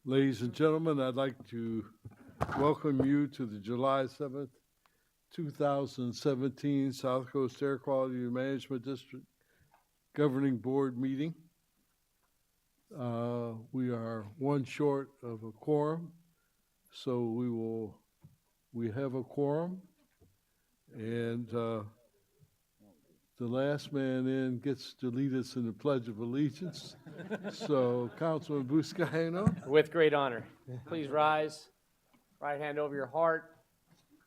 Ladies and gentlemen, I'd like to welcome you to the July 7th, 2017 South Coast Air Quality Management District Governing Board meeting. We are one short of a quorum, so we have a quorum, and the last man in gets to lead us in the Pledge of Allegiance. So, Councilman Buscaino. With great honor. Please rise. Right hand over your heart.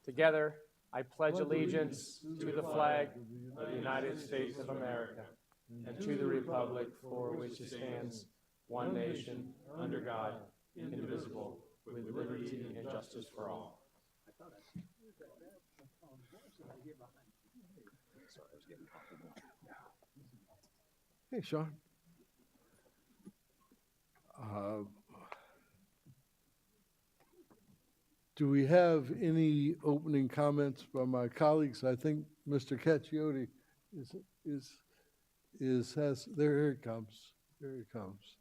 Together, I pledge allegiance to the flag of the United States of America and to the republic for which it stands, one nation, under God, indivisible, with liberty and justice for all. Hey, Sean. Do we have any opening comments from my colleagues? I think Mr. Cacchiotti has, here it comes. Here it comes.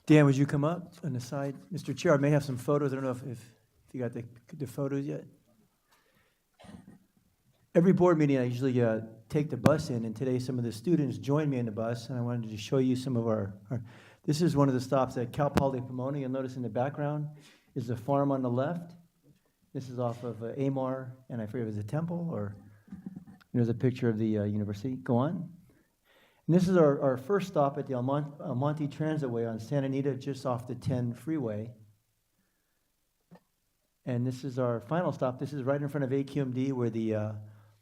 Dan, would you come up on the side? Mr. Chair, I may have some photos. I don't know if you got the photos yet. Every board meeting, I usually take the bus in, and today some of the students joined me in the bus, and I wanted to show you some of our this is one of the stops at Cal Poly Pomona. You'll notice in the background is the farm on the left. This is off of Amar, and I forget if it was a temple or there's a picture of the university. Go on. And this is our first stop at the Almonte Transitway on Santa Anita, just off the 10 freeway. And this is our final stop. This is right in front of SCAQMD, where the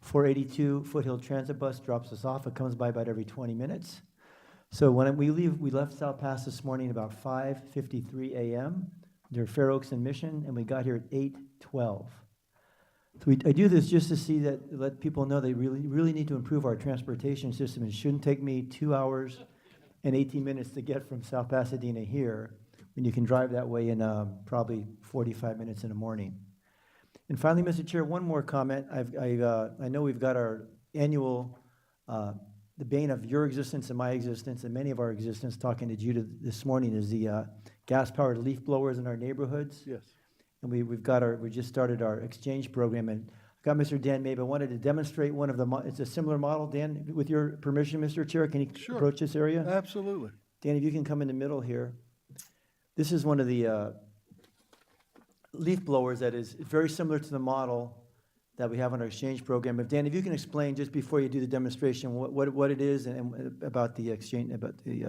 482 Foothill Transit bus drops us off. It comes by about every 20 minutes. So when we leave, we left South Pass this morning about 5:53 a.m. near Fair Oaks and Mission, and we got here at 8:12. So I do this just to see that, let people know they really need to improve our transportation system. It shouldn't take me 2 hours and 18 minutes to get from South Pasadena here, when you can drive that way in probably 45 minutes in the morning. And finally, Mr. Chair, one more comment. I know we've got our annual, the bane of your existence and my existence and many of our existence, talking to Judah this morning, is the gas-powered leaf blowers in our neighborhoods. Yes. And we just started our exchange program, and I got Mr. Dan Mabe. I wanted to demonstrate one of the, it's a similar model. Dan, with your permission, Mr. Chair, can you approach this area? Absolutely. Dan, if you can come in the middle here. This is one of the leaf blowers that is very similar to the model that we have on our exchange program. But Dan, if you can explain just before you do the demonstration what it is and about the exchange, about the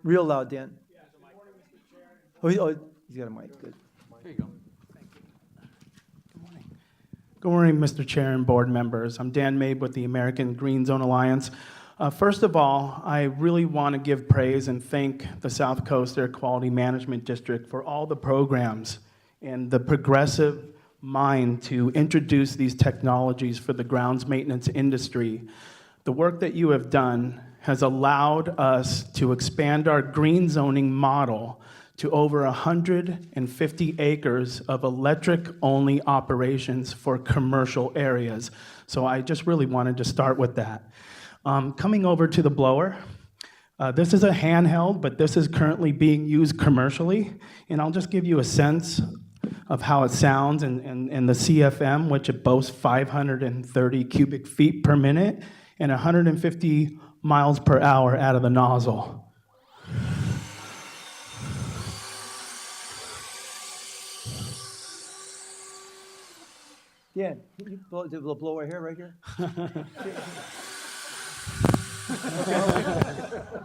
real loud, Dan. Oh, he's got a mic. Good. There you go. Good morning, Mr. Chair and board members. I'm Dan Mabe with the American Green Zone Alliance. First of all, I really want to give praise and thank the South Coast Air Quality Management District for all the programs and the progressive mind to introduce these technologies for the grounds maintenance industry. The work that you have done has allowed us to expand our green zoning model to over 150 acres of electric-only operations for commercial areas. So I just really wanted to start with that. Coming over to the blower, this is a handheld, but this is currently being used commercially, and I'll just give you a sense of how it sounds in the CFM, which it boasts 530 cubic feet per minute and 150 miles per hour out of the nozzle. Dan, can you blow the blower here, right here?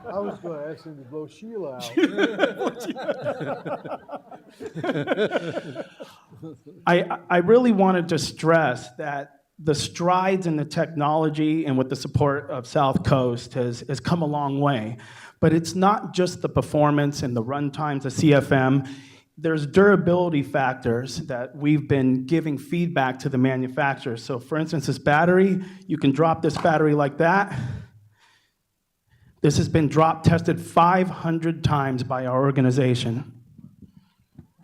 I was going to ask him to blow Sheila out. I really wanted to stress that the strides in the technology and with the support of South Coast has come a long way. But it's not just the performance and the run times of CFM. There's durability factors that we've been giving feedback to the manufacturers. So for instance, this battery, you can drop this battery like that. This has been drop tested 500 times by our organization.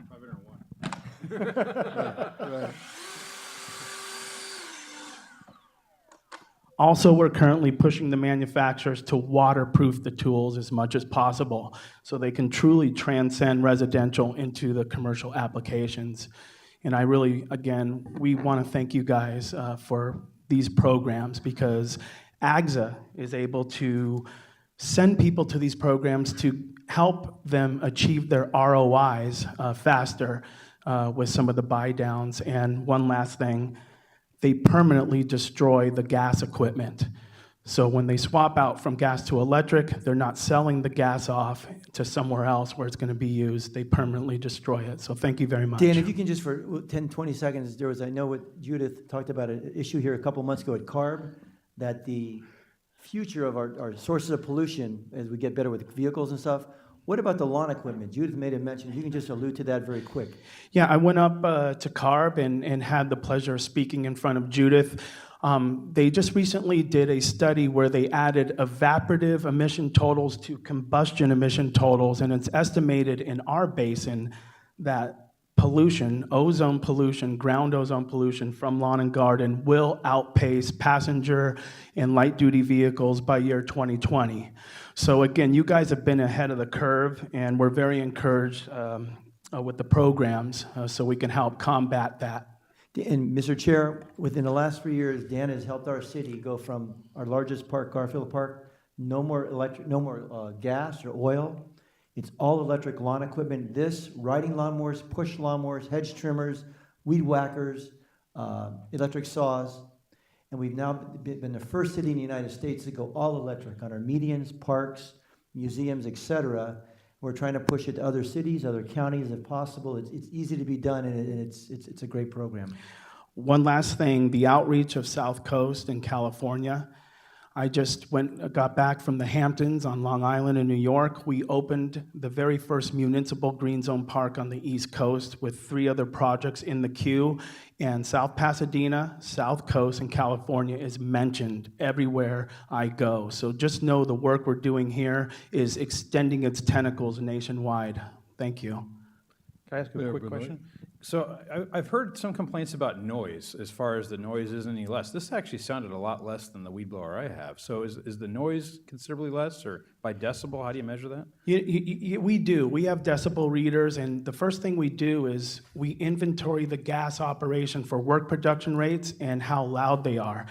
501. Right. Also, we're currently pushing the manufacturers to waterproof the tools as much as possible so they can truly transcend residential into the commercial applications. And I really, again, we want to thank you guys for these programs, because AGSA is able to send people to these programs to help them achieve their ROIs faster with some of the buy downs. And one last thing, they permanently destroy the gas equipment. So when they swap out from gas to electric, they're not selling the gas off to somewhere else where it's going to be used. They permanently destroy it. So thank you very much. Dan, if you can just for 10, 20 seconds, there was, I know what Judith talked about, an issue here a couple months ago at CARB, that the future of our sources of pollution, as we get better with vehicles and stuff, what about the lawn equipment? Judith made a mention. If you can just allude to that very quick. Yeah, I went up to CARB and had the pleasure of speaking in front of Judith. They just recently did a study where they added evaporative emission totals to combustion emission totals, and it's estimated in our basin that pollution, ozone pollution, ground ozone pollution from lawn and garden will outpace passenger and light-duty vehicles by year 2020. So again, you guys have been ahead of the curve, and we're very encouraged with the programs so we can help combat that. And Mr. Chair, within the last 3 years, Dan has helped our city go from our largest park, Garfield Park, no more electric, no more gas or oil. It's all electric lawn equipment. This, riding lawnmowers, push lawnmowers, hedge trimmers, weed whackers, electric saws. And we've now been the first city in the United States to go all electric on our medians, parks, museums, etc. We're trying to push it to other cities, other counties if possible. It's easy to be done, and it's a great program. One last thing, the outreach of South Coast in California. I just got back from the Hamptons on Long Island in New York. We opened the very first municipal green zone park on the East Coast with 3 other projects in the queue. And South Pasadena, South Coast, and California is mentioned everywhere I go. So just know the work we're doing here is extending its tentacles nationwide. Thank you. Can I ask a Yeah, quick Benoit. question? So I've heard some complaints about noise, as far as the noise isn't any less. This actually sounded a lot less than the weed blower I have. So is the noise considerably less, or by decibel? How do you measure that? We do. We have decibel readers, and the first thing we do is we inventory the gas operation for work production rates and how loud they are.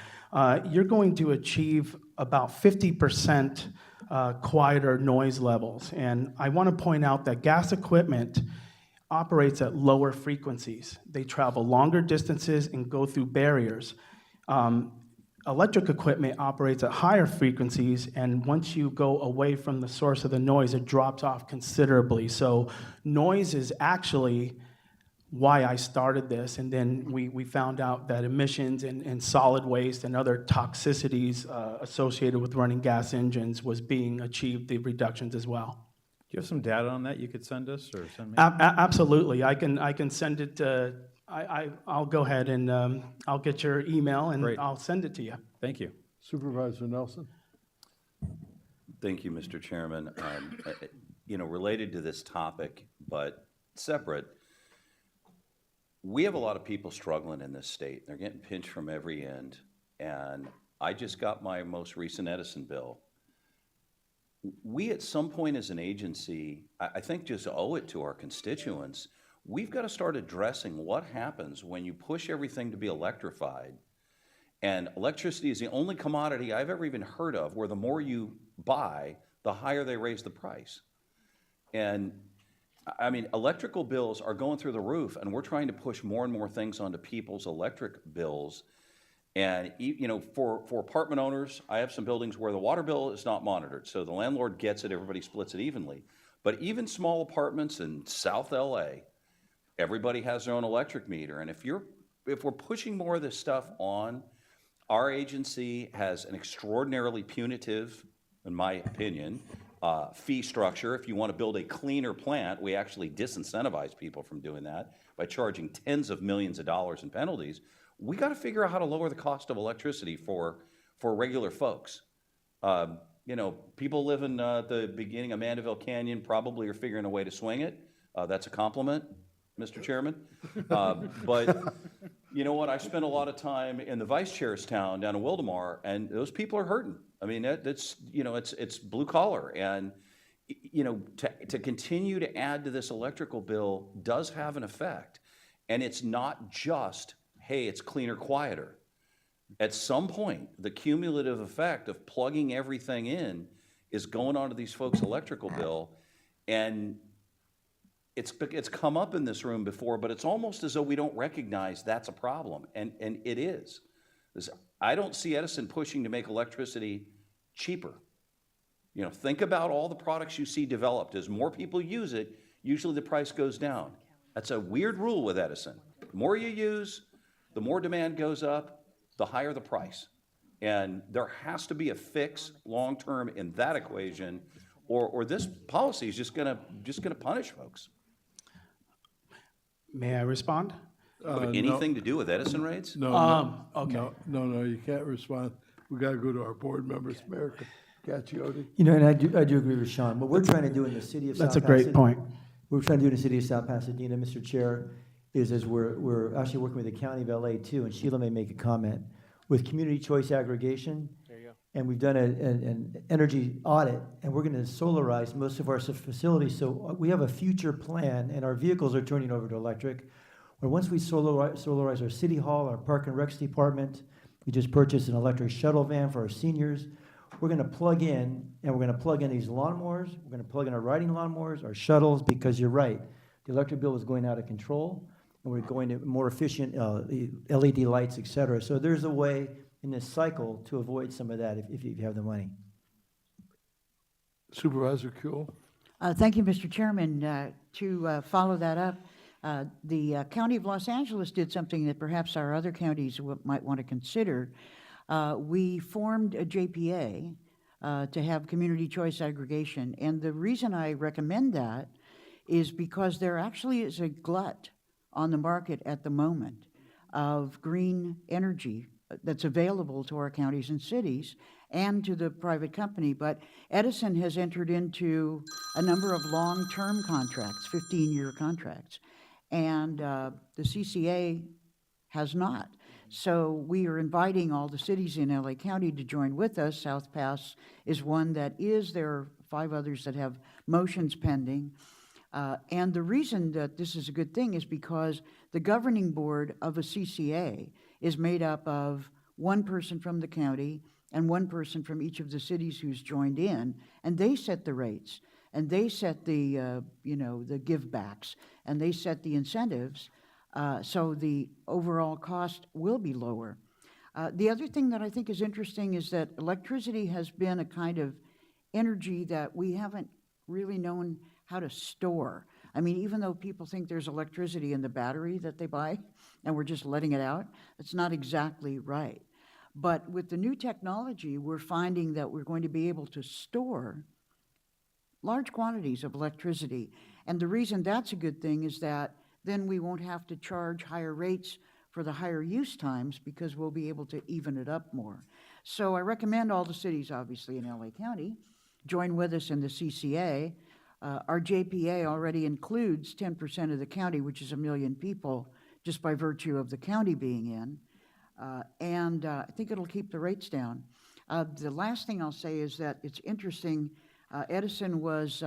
You're going to achieve about 50% quieter noise levels. And I want to point out that gas equipment operates at lower frequencies. They travel longer distances and go through barriers. Electric equipment operates at higher frequencies, and once you go away from the source of the noise, it drops off considerably. So noise is actually why I started this, and then we found out that emissions and solid waste and other toxicities associated with running gas engines was being achieved, the reductions as well. Do you have some data on that you could send us or send me? Absolutely. I can send it to, I'll go ahead and I'll get your email and Great. I'll send it to you. Thank you. Supervisor Nelson? Thank you, Mr. Chairman. Related to this topic, but separate, we have a lot of people struggling in this state. They're getting pinched from every end. And I just got my most recent Edison bill. We, at some point as an agency, I think just owe it to our constituents. We've got to start addressing what happens when you push everything to be electrified. And electricity is the only commodity I've ever even heard of where the more you buy, the higher they raise the price. And I mean, electrical bills are going through the roof, and we're trying to push more and more things onto people's electric bills. And for apartment owners, I have some buildings where the water bill is not monitored, so the landlord gets it, everybody splits it evenly. But even small apartments in South LA, everybody has their own electric meter. And if we're pushing more of this stuff on, our agency has an extraordinarily punitive, in my opinion, fee structure. If you want to build a cleaner plant, we actually disincentivize people from doing that by charging tens of millions of dollars in penalties. We got to figure out how to lower the cost of electricity for regular folks. People living at the beginning of Mandeville Canyon probably are figuring a way to swing it. That's a compliment, Mr. Chairman. But You know what? I spent a lot of time in the vice chair's town down in Wildemar, and those people are hurting. I mean, that's, you know, it's blue collar. And, you know, to continue to add to this electrical bill does have an effect. And it's not just, hey, it's cleaner, quieter. At some point, the cumulative effect of plugging everything in is going onto these folks' electrical bill. And it's come up in this room before, but it's almost as though we don't recognize that's a problem, and it is. I don't see Edison pushing to make electricity cheaper. You know, think about all the products you see developed. As more people use it, usually the price goes down. That's a weird rule with Edison. The more you use, the more demand goes up, the higher the price. And there has to be a fix long-term in that equation, or this policy is just gonna punish folks. May I respond? Anything to do with Edison rates? No, Okay. no, you can't respond. We gotta go to our board members, Mayor Cacchiotti. You know, and I do agree with Sean. What we're trying to do in the city of South That's a great point. What we're trying to do in the city of South Pasadena, Mr. Chair, is we're actually working with the county of LA too, and Sheila may make a comment, with community choice aggregation. There you go. And we've done an energy audit, and we're gonna solarize most of our facilities. So we have a future plan, and our vehicles are turning over to electric. Where once we solarize our city hall, our park and recs department, we just purchased an electric shuttle van for our seniors. We're gonna plug in, and we're gonna plug in these lawnmowers, we're gonna plug in our riding lawnmowers, our shuttles, because you're right, the electric bill is going out of control, and we're going to more efficient LED lights, et cetera. So there's a way in this cycle to avoid some of that if you have the money. Supervisor Kuehl? Thank you, Mr. Chairman. To follow that up, the County of Los Angeles did something that perhaps our other counties might want to consider. We formed a JPA to have community choice aggregation, and the reason I recommend that is because there actually is a glut on the market at the moment of green energy that's available to our counties and cities and to the private company. But Edison has entered into a number of long-term contracts, 15-year contracts, and the CCA has not. So we are inviting all the cities in LA County to join with us. South Pass is one that is. There are 5 others that have motions pending. And the reason that this is a good thing is because the governing board of a CCA is made up of 1 person from the county and 1 person from each of the cities who's joined in, and they set the rates, and they set the, the givebacks, and they set the incentives, so the overall cost will be lower. The other thing that I think is interesting is that electricity has been a kind of energy that we haven't really known how to store. I mean, even though people think there's electricity in the battery that they buy, and we're just letting it out, it's not exactly right. But with the new technology, we're finding that we're going to be able to store large quantities of electricity. And the reason that's a good thing is that then we won't have to charge higher rates for the higher use times because we'll be able to even it up more. So I recommend all the cities, obviously, in LA County, join with us in the CCA. Our JPA already includes 10% of the county, which is 1 million people, just by virtue of the county being in. And I think it'll keep the rates down. The last thing I'll say is that it's interesting, Edison was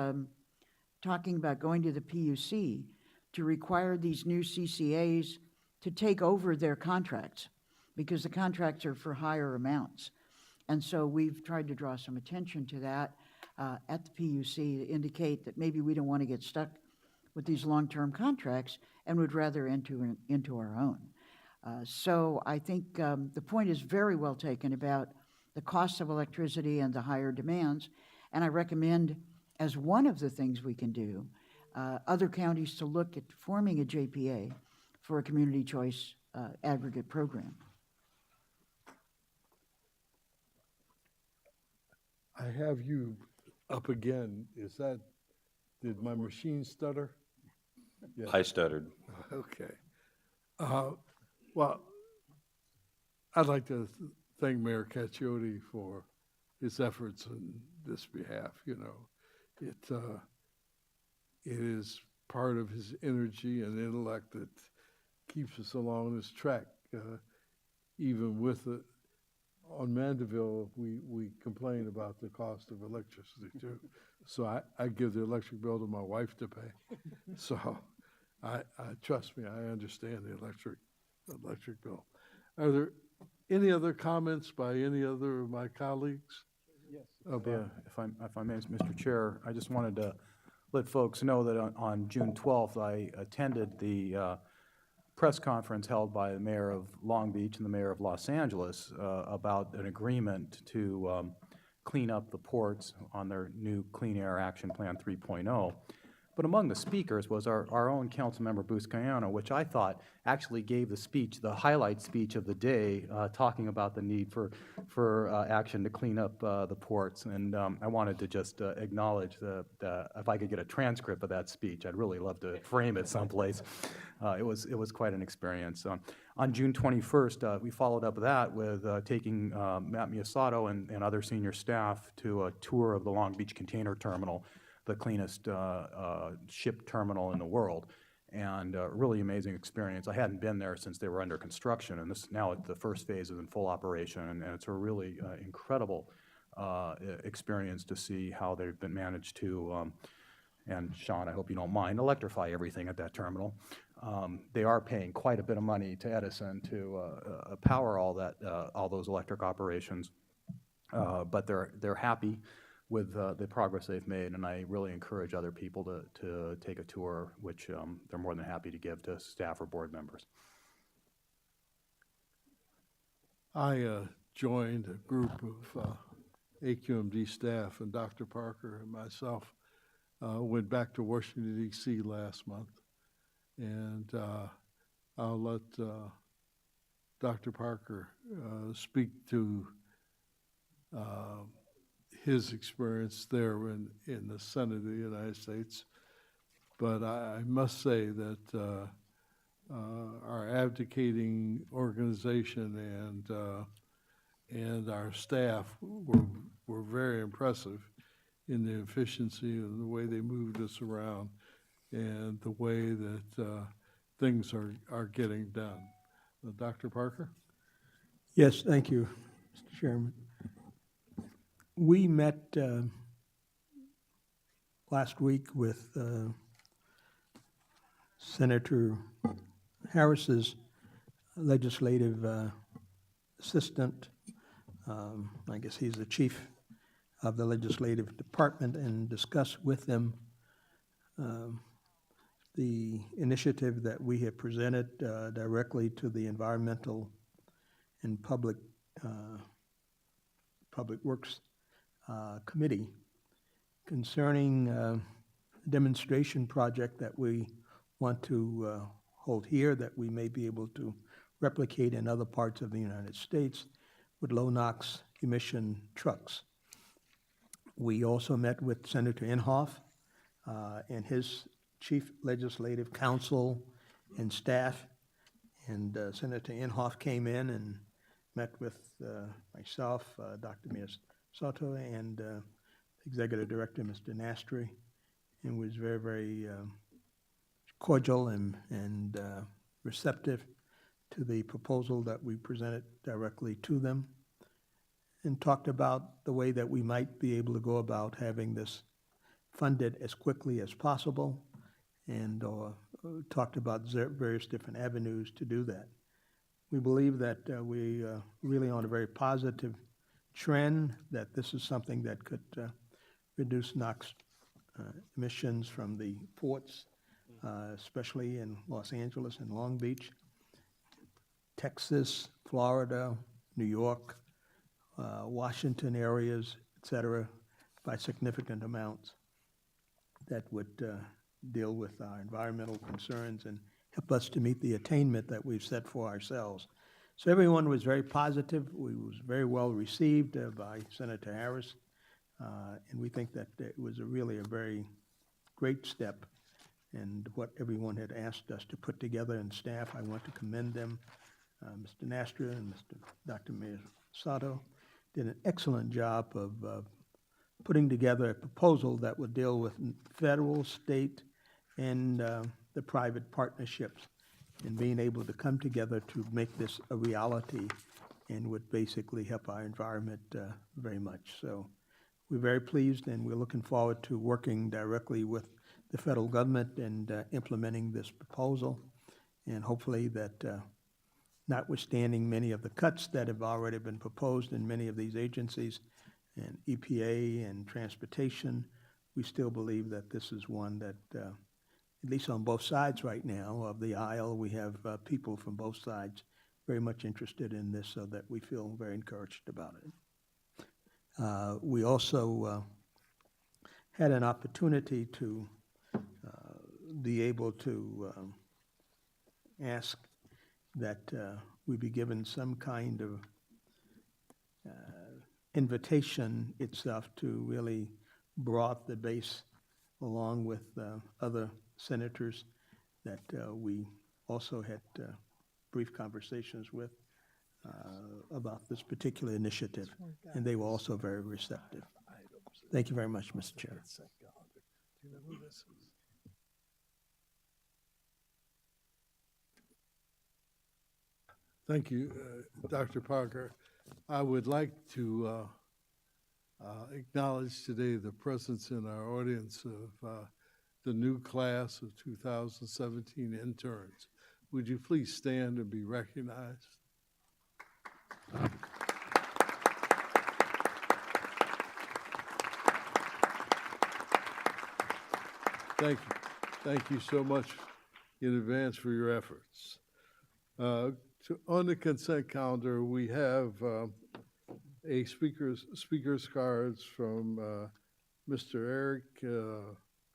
talking about going to the PUC to require these new CCAs to take over their contracts because the contracts are for higher amounts. And so we've tried to draw some attention to that at the PUC to indicate that maybe we don't want to get stuck with these long-term contracts and would rather enter into our own. So I think the point is very well taken about the cost of electricity and the higher demands, and I recommend as one of the things we can do, other counties to look at forming a JPA for a community choice aggregate program. I have you up again. Did my machine stutter? Yeah. I stuttered. Okay. Well, I'd like to thank Mayor Cacchiotti for his efforts on this behalf. It is part of his energy and intellect that keeps us along this track. even with it, on Mandeville, we complain about the cost of electricity too. So I give the electric bill to my wife to pay. So trust me, I understand the electric bill. Are there any other comments by any other of my colleagues? Yes. About- If I may, Mr. Chair, I just wanted to let folks know that on June 12th, I attended the press conference held by the mayor of Long Beach and the mayor of Los Angeles about an agreement to clean up the ports on their new Clean Air Action Plan 3.0. But among the speakers was our own Councilmember Buscaino, which I thought actually gave the speech, the highlight speech of the day, talking about the need for action to clean up the ports. And I wanted to just acknowledge if I could get a transcript of that speech, I'd really love to frame it someplace. It was quite an experience. On June 21st, we followed up that with taking Matt Miyasato and other senior staff to a tour of the Long Beach Container Terminal, the cleanest ship terminal in the world, and a really amazing experience. I hadn't been there since they were under construction, and now the first phase is in full operation, and it's a really incredible experience to see how they've been managed to, and Sean, I hope you don't mind, electrify everything at that terminal. They are paying quite a bit of money to Edison to power all those electric operations, but they're happy with the progress they've made, and I really encourage other people to take a tour, which they're more than happy to give to staff or board members. I joined a group of AQMD staff, and Dr. Parker and myself went back to Washington, D.C. last month. And I'll let Dr. Parker speak to his experience there in the Senate of the United States. But I must say that our advocating organization and our staff were very impressive in the efficiency and the way they moved us around and the way that things are getting done. Dr. Parker? Yes, thank you, Mr. Chairman. We met last week with Senator Harris's legislative assistant. I guess he's the chief of the legislative department, and discussed with them the initiative that we have presented directly to the Environmental and Public Works Committee concerning a demonstration project that we want to hold here that we may be able to replicate in other parts of the United States with low NOx emission trucks. We also met with Senator Inhofe and his chief legislative counsel and staff, and Senator Inhofe came in and met with myself, Dr. Miyasato, and Executive Director, Mr. Nastri, and was very, very cordial and receptive to the proposal that we presented directly to them, and talked about the way that we might be able to go about having this funded as quickly as possible, and talked about various different avenues to do that. We believe that we really on a very positive trend, that this is something that could reduce NOx emissions from the ports, especially in Los Angeles and Long Beach, Texas, Florida, New York, Washington areas, et cetera, by significant amounts that would deal with our environmental concerns and help us to meet the attainment that we've set for ourselves. So everyone was very positive. We was very well received by Senator Harris, and we think that it was really a very great step. And what everyone had asked us to put together in staff, I want to commend them. Mr. Nastra and Dr. Miyasato did an excellent job of putting together a proposal that would deal with federal, state, and the private partnerships and being able to come together to make this a reality and would basically help our environment very much. So we're very pleased, and we're looking forward to working directly with the federal government and implementing this proposal. And hopefully that, notwithstanding many of the cuts that have already been proposed in many of these agencies, and EPA and transportation, we still believe that this is one that, at least on both sides right now of the aisle, we have people from both sides very much interested in this, so that we feel very encouraged about it. We also had an opportunity to be able to ask that we be given some kind of invitation itself to really broaden the base along with other senators that we also had brief conversations with about this particular initiative, and they were also very receptive. Thank you very much, Mr. Chair. Thank you, Dr. Parker. I would like to acknowledge today the presence in our audience of the new class of 2017 interns. Would you please stand and be recognized? Thank you. Thank you so much in advance for your efforts. On the consent calendar, we have a speaker's cards from Mr. Eric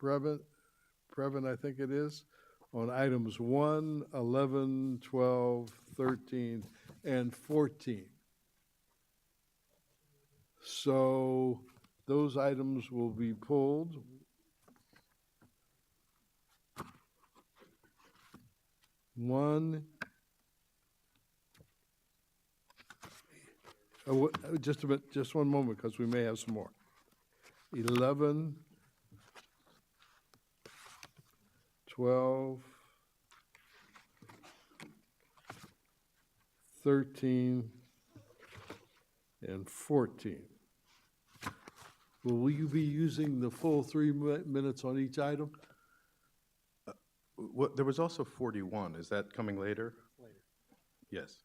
Brevin, I think it is, on items 1, 11, 12, 13, and 14. So those items will be pulled. Just a bit, just one moment, because we may have some more. 11, 12, 13, and 14. Will you be using the full 3 minutes on each item? There was also 41. Is that coming later? Later. Yes.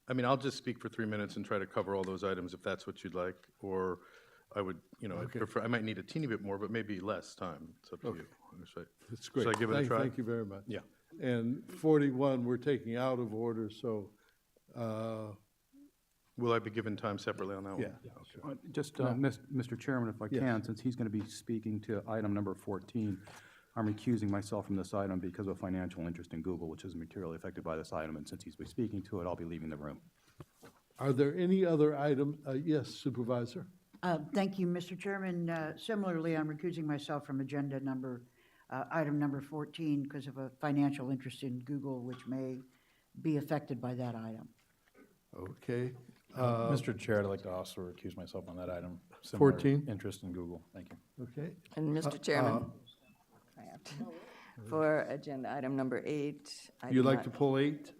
I mean, I'll just speak for 3 minutes and try to cover all those items if that's what you'd like, or I would, I'd prefer, I might need a teeny bit more, but maybe less time. It's up to you. That's great. Should I give it a try? Thank you very much. Yeah. And 41, we're taking out of order, so, Will I be given time separately on that one? yeah. Just, Mr. Chairman, if I Yes. can, since he's going to be speaking to item number 14, I'm recusing myself from this item because of financial interest in Google, which is materially affected by this item, and since he's been speaking to it, I'll be leaving the room. Are there any other items? Yes, Supervisor? Thank you, Mr. Chairman. Similarly, I'm recusing myself from item number 14 because of a financial interest in Google, which may be affected by that item. Okay. Mr. Chair, I'd like to also recuse myself on that item. Similar 14? interest in Google. Thank you. Okay. And Mr. Chairman, I have to, for agenda item number 8. You'd like to pull 8?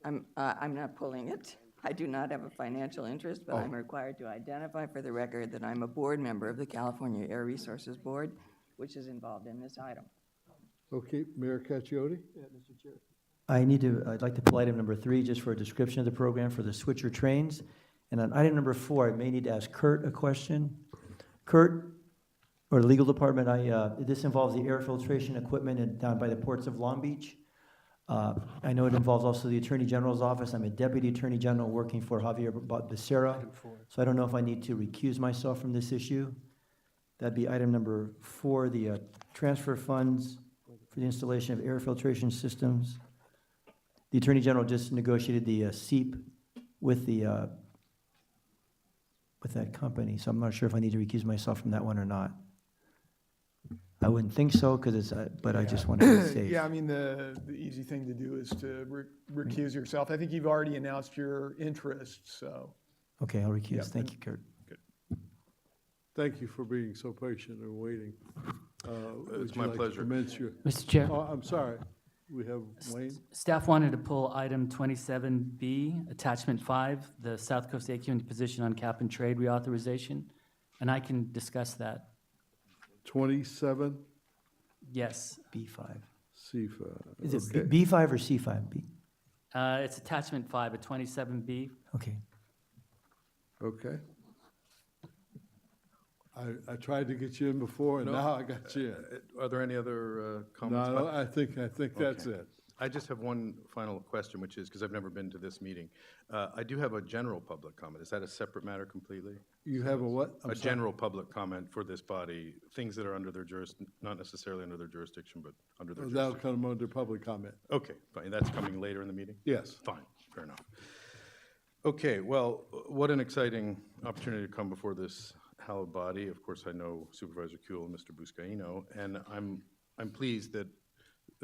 I'm not pulling it. I do not have a financial interest, but I'm required to identify for the record that I'm a board member of the California Air Resources Board, which is involved in this item. Okay, Mayor Caccioti? I'd like to pull item number 3 just for a description of the program for the switcher trains. And on item number 4, I may need to ask Kurt a question. Kurt, or the legal department, this involves the air filtration equipment down by the ports of Long Beach. I know it involves also the Attorney General's office. I'm a Deputy Attorney General working for Javier Becerra, so I don't know if I need to recuse myself from this issue. That'd be item number 4, the transfer funds for the installation of air filtration systems. The Attorney General just negotiated the SEEP with that company, so I'm not sure if I need to recuse myself from that one or not. I wouldn't think so, because it's, but I just wanted to be safe. Yeah, I mean, the easy thing to do is to recuse yourself. I think you've already announced your interest, so. Okay, I'll recuse. Yeah. Thank you, Kurt. Thank you for being so patient and waiting. It's my pleasure. Commence your, Mr. Chair. oh, I'm sorry. we have Wayne. Staff wanted to pull item 27B, attachment 5, the South Coast AQMD position on cap and trade reauthorization, and I can discuss that. 27 Yes, B5. C5. Is it Okay. B5 or C5? B? it's attachment 5 at 27B. Okay. Okay. I tried to get you in before, and No. now I got you in. Are there any other comments? No, I think that's Okay. it. I just have one final question, which is, because I've never been to this meeting, I do have a general public comment. Is that a separate matter completely? You have a what? I'm A sorry. general public comment for this body, things that are under their not necessarily under their jurisdiction, but under their That'll jurisdiction. come under public comment. Okay, fine, that's coming later in the meeting? Yes. Fine, fair enough. Okay, well, what an exciting opportunity to come before this hallowed body. Of course, I know Supervisor Kuehl and Mr. Buscaino, and I'm pleased that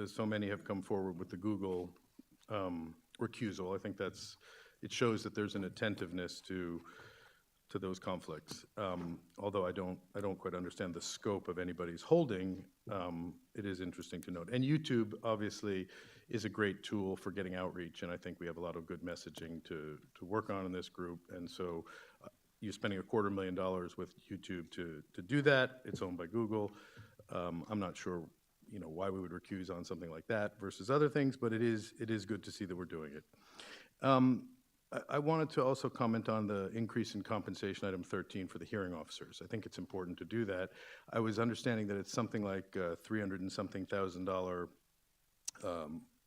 so many have come forward with the Google recusal. I think it shows that there's an attentiveness to those conflicts. Although I don't quite understand the scope of anybody's holding, it is interesting to note. And YouTube obviously is a great tool for getting outreach, and I think we have a lot of good messaging to work on in this group. And so you're spending $250,000 with YouTube to do that. It's owned by Google. I'm not sure, why we would recuse on something like that versus other things, but it is good to see that we're doing it. I wanted to also comment on the increase in compensation, item 13, for the hearing officers. I think it's important to do that. I was understanding that it's something like $300 and something thousand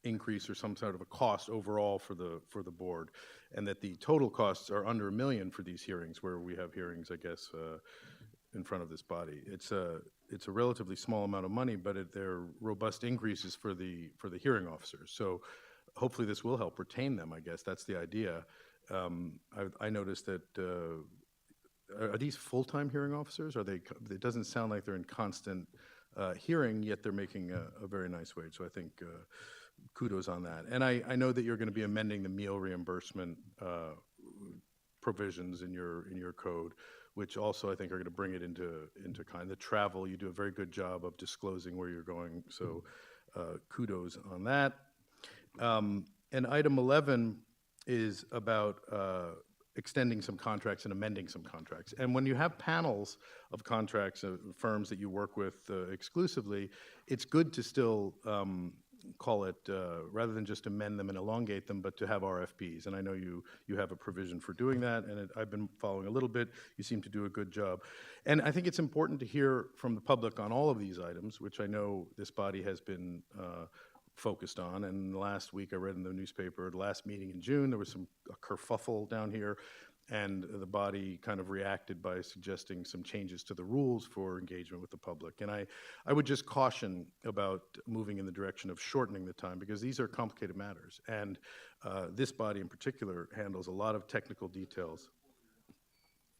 increase or some sort of a cost overall for the board, and that the total costs are under $1 million for these hearings, where we have hearings, I guess, in front of this body. It's a relatively small amount of money, but they're robust increases for the hearing officers. So hopefully this will help retain them, I guess. That's the idea. I noticed that, are these full-time hearing officers? It doesn't sound like they're in constant hearing, yet they're making a very nice wage. So I think kudos on that. And I know that you're going to be amending the meal reimbursement provisions in your code, which also I think are going to bring it into kind of the travel. You do a very good job of disclosing where you're going. So kudos on that. And item 11 is about extending some contracts and amending some contracts. And when you have panels of contracts of firms that you work with exclusively, it's good to still call it, rather than just amend them and elongate them, but to have RFPs. And I know you have a provision for doing that, and I've been following a little bit. You seem to do a good job. And I think it's important to hear from the public on all of these items, which I know this body has been focused on. And last week I read in the newspaper, the last meeting in June, there was a kerfuffle down here, and the body kind of reacted by suggesting some changes to the rules for engagement with the public. And I would just caution about moving in the direction of shortening the time, because these are complicated matters. And this body in particular handles a lot of technical details.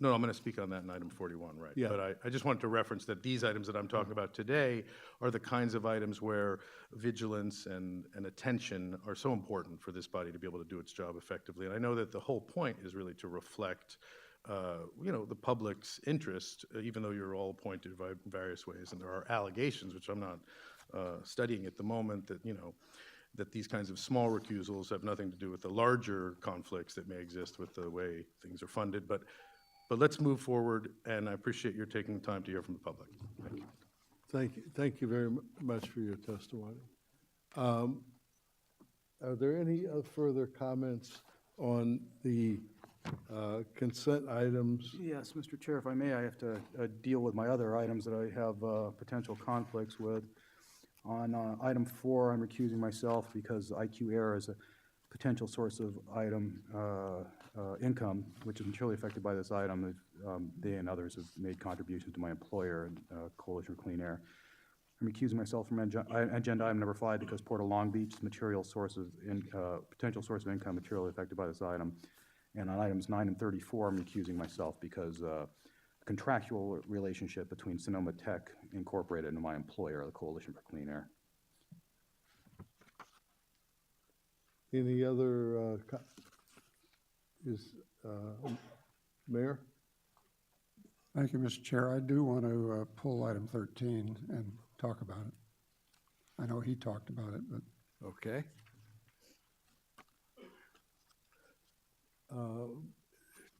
No, I'm going to speak on that in item 41, right? Yeah. But I just wanted to reference that these items that I'm talking about today are the kinds of items where vigilance and attention are so important for this body to be able to do its job effectively. And I know that the whole point is really to reflect, the public's interest, even though you're all appointed by various ways. And there are allegations, which I'm not studying at the moment, that these kinds of small recusals have nothing to do with the larger conflicts that may exist with the way things are funded. But let's move forward, and I appreciate your taking the time to hear from the public. Thank you. Thank you very much for your testimony. Are there any further comments on the consent items? Yes, Mr. Chair, if I may, I have to deal with my other items that I have potential conflicts with. On item 4, I'm recusing myself because IQ Air is a potential source of income, which is materially affected by this item. They and others have made contributions to my employer, Coalition for Clean Air. I'm recusing myself from agenda item number 5 because Port of Long Beach is potential source of income materially affected by this item. And on items 9 and 34, I'm recusing myself because contractual relationship between Sonoma Tech Incorporated and my employer, the Coalition for Clean Air. Any other, Mayor? Thank you, Mr. Chair. I do want to pull item 13 and talk about it. I know he talked about it, but Okay.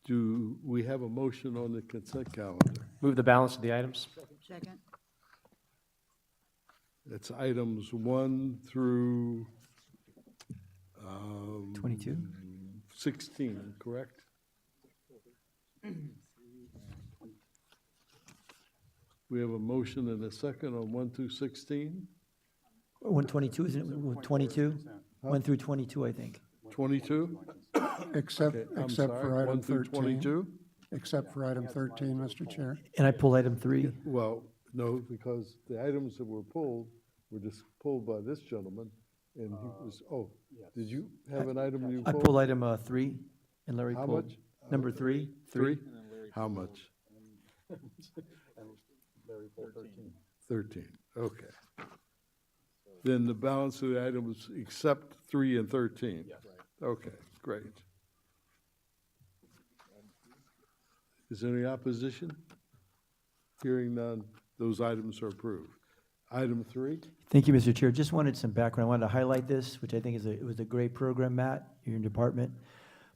Do we have a motion on the consent calendar? Move the balance of the items. Second. It's items 1 through 22? 16, correct? We have a motion and a second on 1 through 16? 122, isn't it? 22? 1 through 22, I think. 22? Except, Okay, I'm except sorry, for 1 item through 13. 22? Except for item 13, Mr. Chair. And I pull item 3. Well, no, because the items that were pulled were just pulled by this gentleman, and he was, did you have an item you I pulled? pull item 3, and Larry How pulled. much? Number 3. 3? How much? 13, okay. Then the balance of the items except 3 and 13? Yes. Okay, great. Is there any opposition? Hearing none, those items are approved. Item 3? Thank you, Mr. Chair. Just wanted some background. I wanted to highlight this, which I think it was a great program, Matt, your department.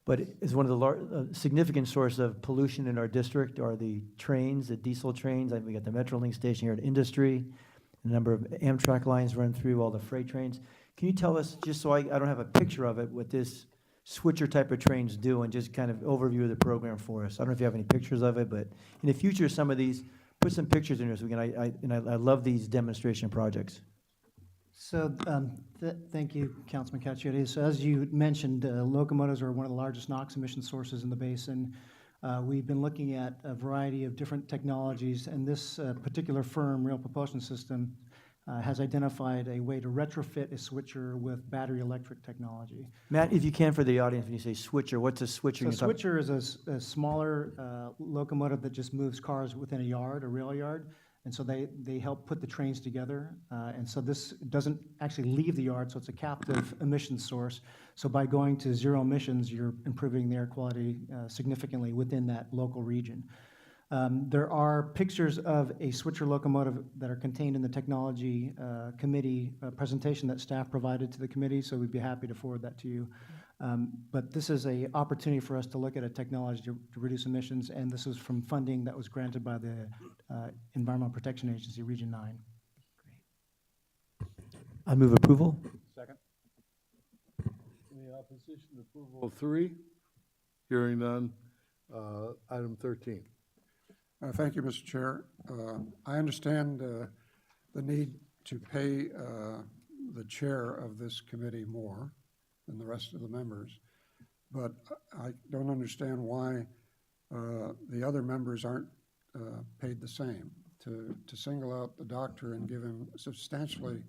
But it's one of the significant source of pollution in our district are the trains, the diesel trains. We got the Metrolink station here at Industry. A number of Amtrak lines run through all the freight trains. Can you tell us, just so I don't have a picture of it, what this switcher type of trains do, and just kind of overview of the program for us? I don't know if you have any pictures of it, but in the future, some of these, put some pictures in here so we can, I love these demonstration projects. So, thank you, Councilman Cacciatti. So as you mentioned, locomotives are one of the largest NOx emission sources in the basin. We've been looking at a variety of different technologies, and this particular firm, Rail Propulsion System, has identified a way to retrofit a switcher with battery electric technology. Matt, if you can, for the audience, when you say switcher, what's a switcher? So a switcher is a smaller locomotive that just moves cars within a yard, a rail yard. And so they help put the trains together. And so this doesn't actually leave the yard, so it's a captive emission source. So by going to zero emissions, you're improving the air quality significantly within that local region. There are pictures of a switcher locomotive that are contained in the technology committee presentation that staff provided to the committee, so we'd be happy to forward that to you. But this is an opportunity for us to look at a technology to reduce emissions, and this is from funding that was granted by the Environmental Protection Agency, Region 9. I move approval. Second. Any opposition to approval of 3? Hearing none. Item 13. Thank you, Mr. Chair. I understand the need to pay the chair of this committee more than the rest of the members, but I don't understand why the other members aren't paid the same. To single out the doctor and give him substantially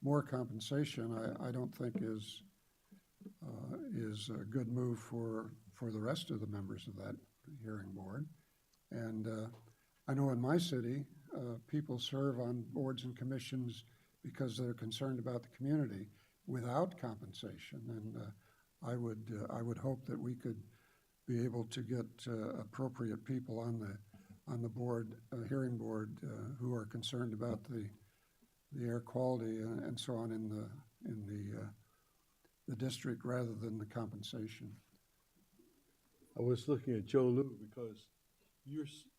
more compensation, I don't think is a good move for the rest of the members of that hearing board. And I know in my city, people serve on boards and commissions because they're concerned about the community without compensation. And I would hope that we could be able to get appropriate people on the board, hearing board, who are concerned about the air quality and so on in the district rather than the compensation. I was looking at Joe Lou because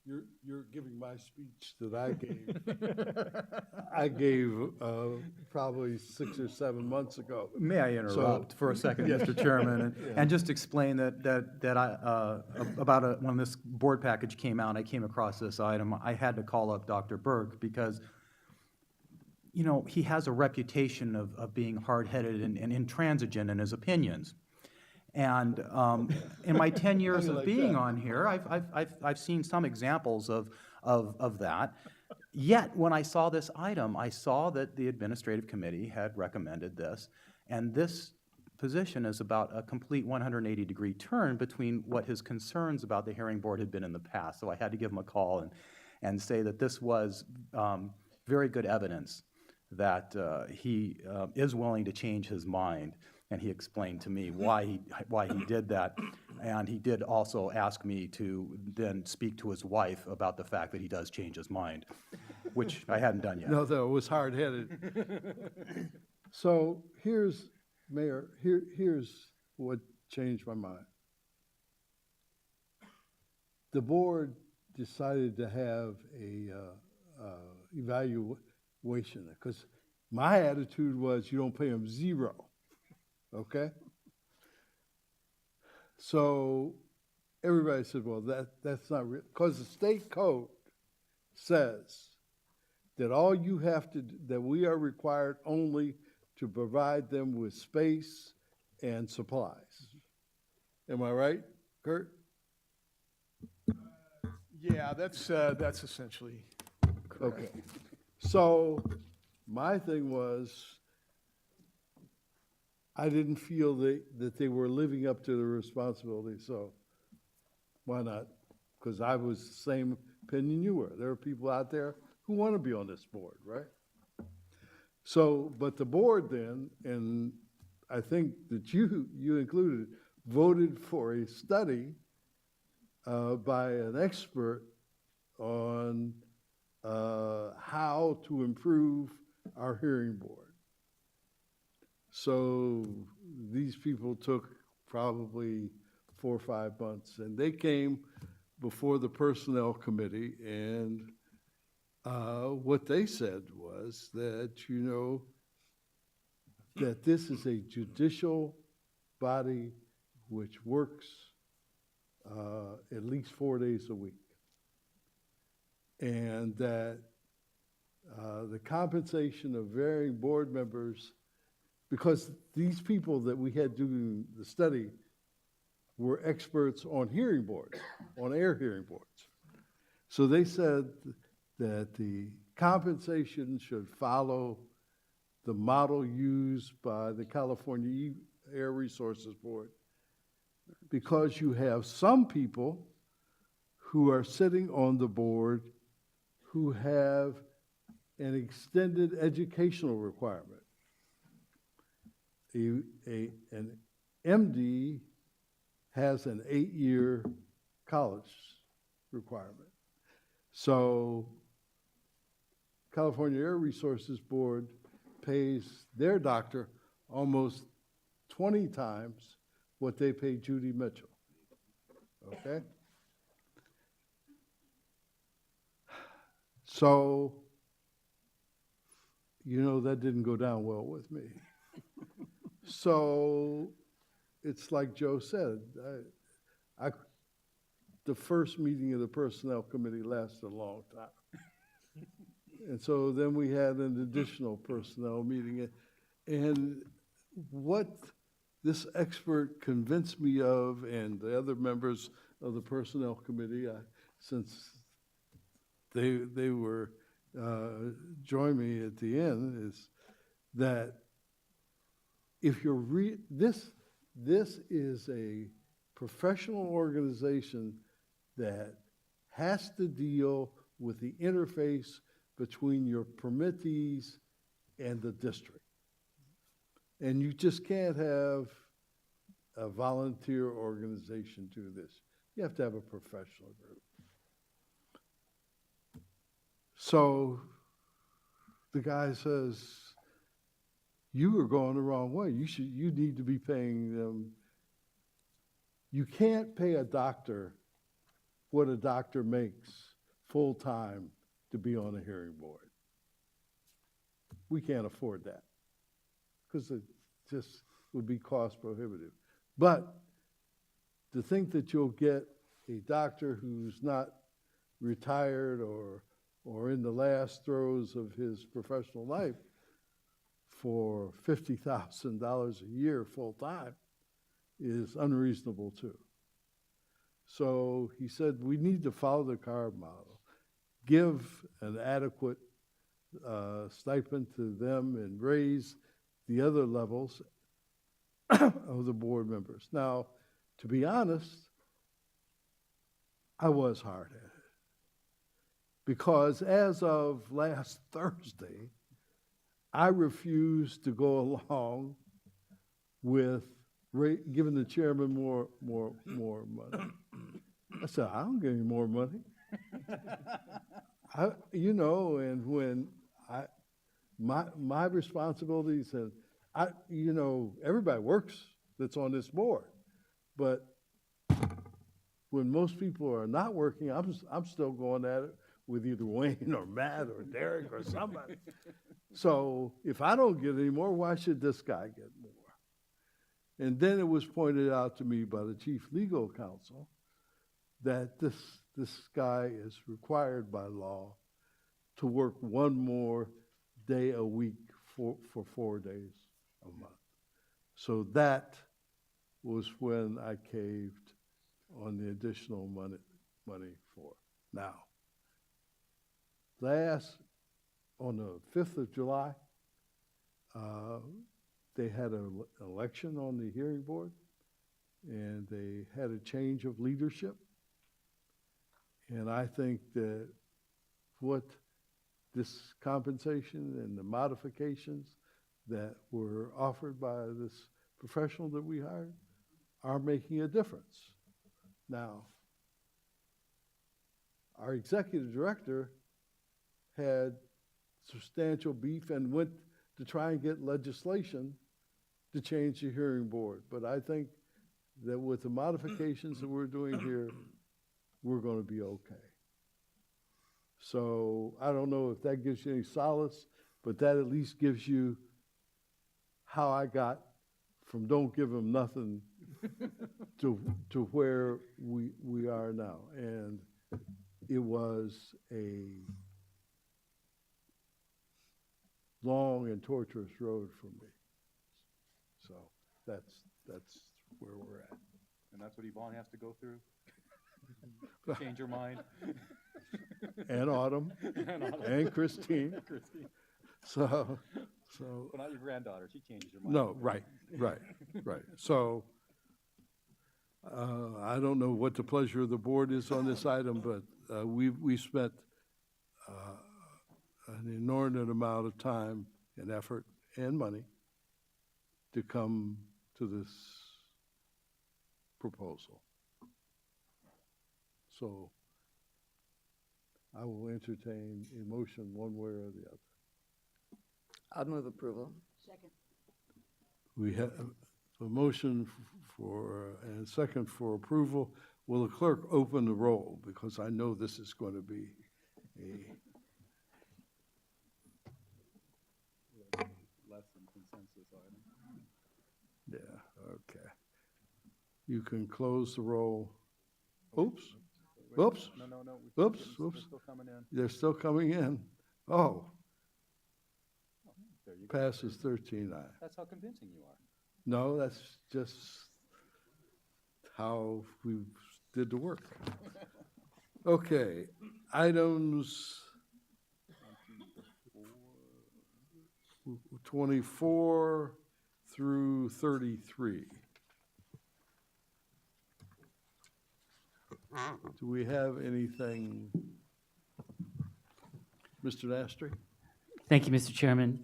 you're giving my speech that I gave probably 6 or 7 months ago. May I interrupt for a second, Mr. Chairman, and just explain that when this board package came out, I came across this item. I had to call up Dr. Burke because, you know, he has a reputation of being hard-headed and intransigent in his opinions. And in my 10 years of being on here, I've seen some examples of that. Yet, when I saw this item, I saw that the administrative committee had recommended this, and this position is about a complete 180-degree turn between what his concerns about the hearing board had been in the past. So I had to give him a call and say that this was very good evidence that he is willing to change his mind. And he explained to me why he did that. And he did also ask me to then speak to his wife about the fact that he does change his mind, which I hadn't done yet. No, it was hard-headed. So Mayor, here's what changed my mind. The board decided to have a evaluation, because my attitude was you don't pay them zero, okay? So everybody said, well, that's not real, because the state code says that all you have to, that we are required only to provide them with space and supplies. Am I right, Kurt? Yeah, that's essentially correct. Okay. So my thing was, I didn't feel that they were living up to the responsibility, so why not? Because I was the same opinion you were. There are people out there who want to be on this board, right? So, but the board then, and I think that you included, voted for a study by an expert on how to improve our hearing board. So these people took probably 4 or 5 months, and they came before the Personnel Committee, and what they said was that, that this is a judicial body which works at least 4 days a week. And that the compensation of varying board members, because these people that we had doing the study were experts on hearing boards, on air hearing boards. So they said that the compensation should follow the model used by the California Air Resources Board, because you have some people who are sitting on the board who have an extended educational requirement. An MD has an 8-year college requirement. So California Air Resources Board pays their doctor almost 20 times what they pay Judy Mitchell, okay? So, that didn't go down well with me. So it's like Joe said, the first meeting of the Personnel Committee lasted a long time. And so then we had an additional personnel meeting. And what this expert convinced me of, and the other members of the Personnel Committee, since they were join me at the end, is that if you're this is a professional organization that has to deal with the interface between your permittees and the district. And you just can't have a volunteer organization do this. You have to have a professional group. So the guy says, you are going the wrong way. You need to be paying them. You can't pay a doctor what a doctor makes full-time to be on a hearing board. We can't afford that because it just would be cost prohibitive. But to think that you'll get a doctor who's not retired or in the last throes of his professional life for $50,000 a year full-time is unreasonable too. So he said, we need to follow the CARB model, give an adequate stipend to them and raise the other levels of the board members. Now, to be honest, I was hard at it, because as of last Thursday, I refused to go along with giving the chairman more money. I said, I don't get any more money. And when my responsibilities, and everybody works that's on this board, but when most people are not working, I'm still going at it with either Wayne or Matt or Derek or somebody. So if I don't get any more, why should this guy get more? And then it was pointed out to me by the chief legal counsel that this guy is required by law to work one more day a week for 4 days a month. So that was when I caved on the additional money for. Now, on the 5th of July, they had an election on the hearing board, and they had a change of leadership. And I think that what this compensation and the modifications that were offered by this professional that we hired are making a difference. Now, our executive director had substantial beef and went to try and get legislation to change the hearing board. But I think that with the modifications that we're doing here, we're going to be okay. So I don't know if that gives you any solace, but that at least gives you how I got from don't give them nothing to where we are now. And it was a long and torturous road for me. So that's where we're at. And that's what Yvonne has to go through? Change her mind? And Autumn. And Christine. So. But not your granddaughter, she changes her mind. No, right. So, I don't know what the pleasure of the board is on this item, but we spent an inordinate amount of time and effort and money to come to this proposal. So, I will entertain a motion one way or the other. I'll move approval. Second. We have a motion and second for approval. Will the clerk open the roll? Because I know this is going to be Less than consensus item. yeah, okay. You can close the roll. Oops. Oops. No. Oops. They're still coming in. They're still coming in. Oh, There you go. passes 13-9. That's how convincing you are. No, that's just how we did the work. Okay, items 24 through 33. Do we have anything? Mr. Nastri? Thank you, Mr. Chairman.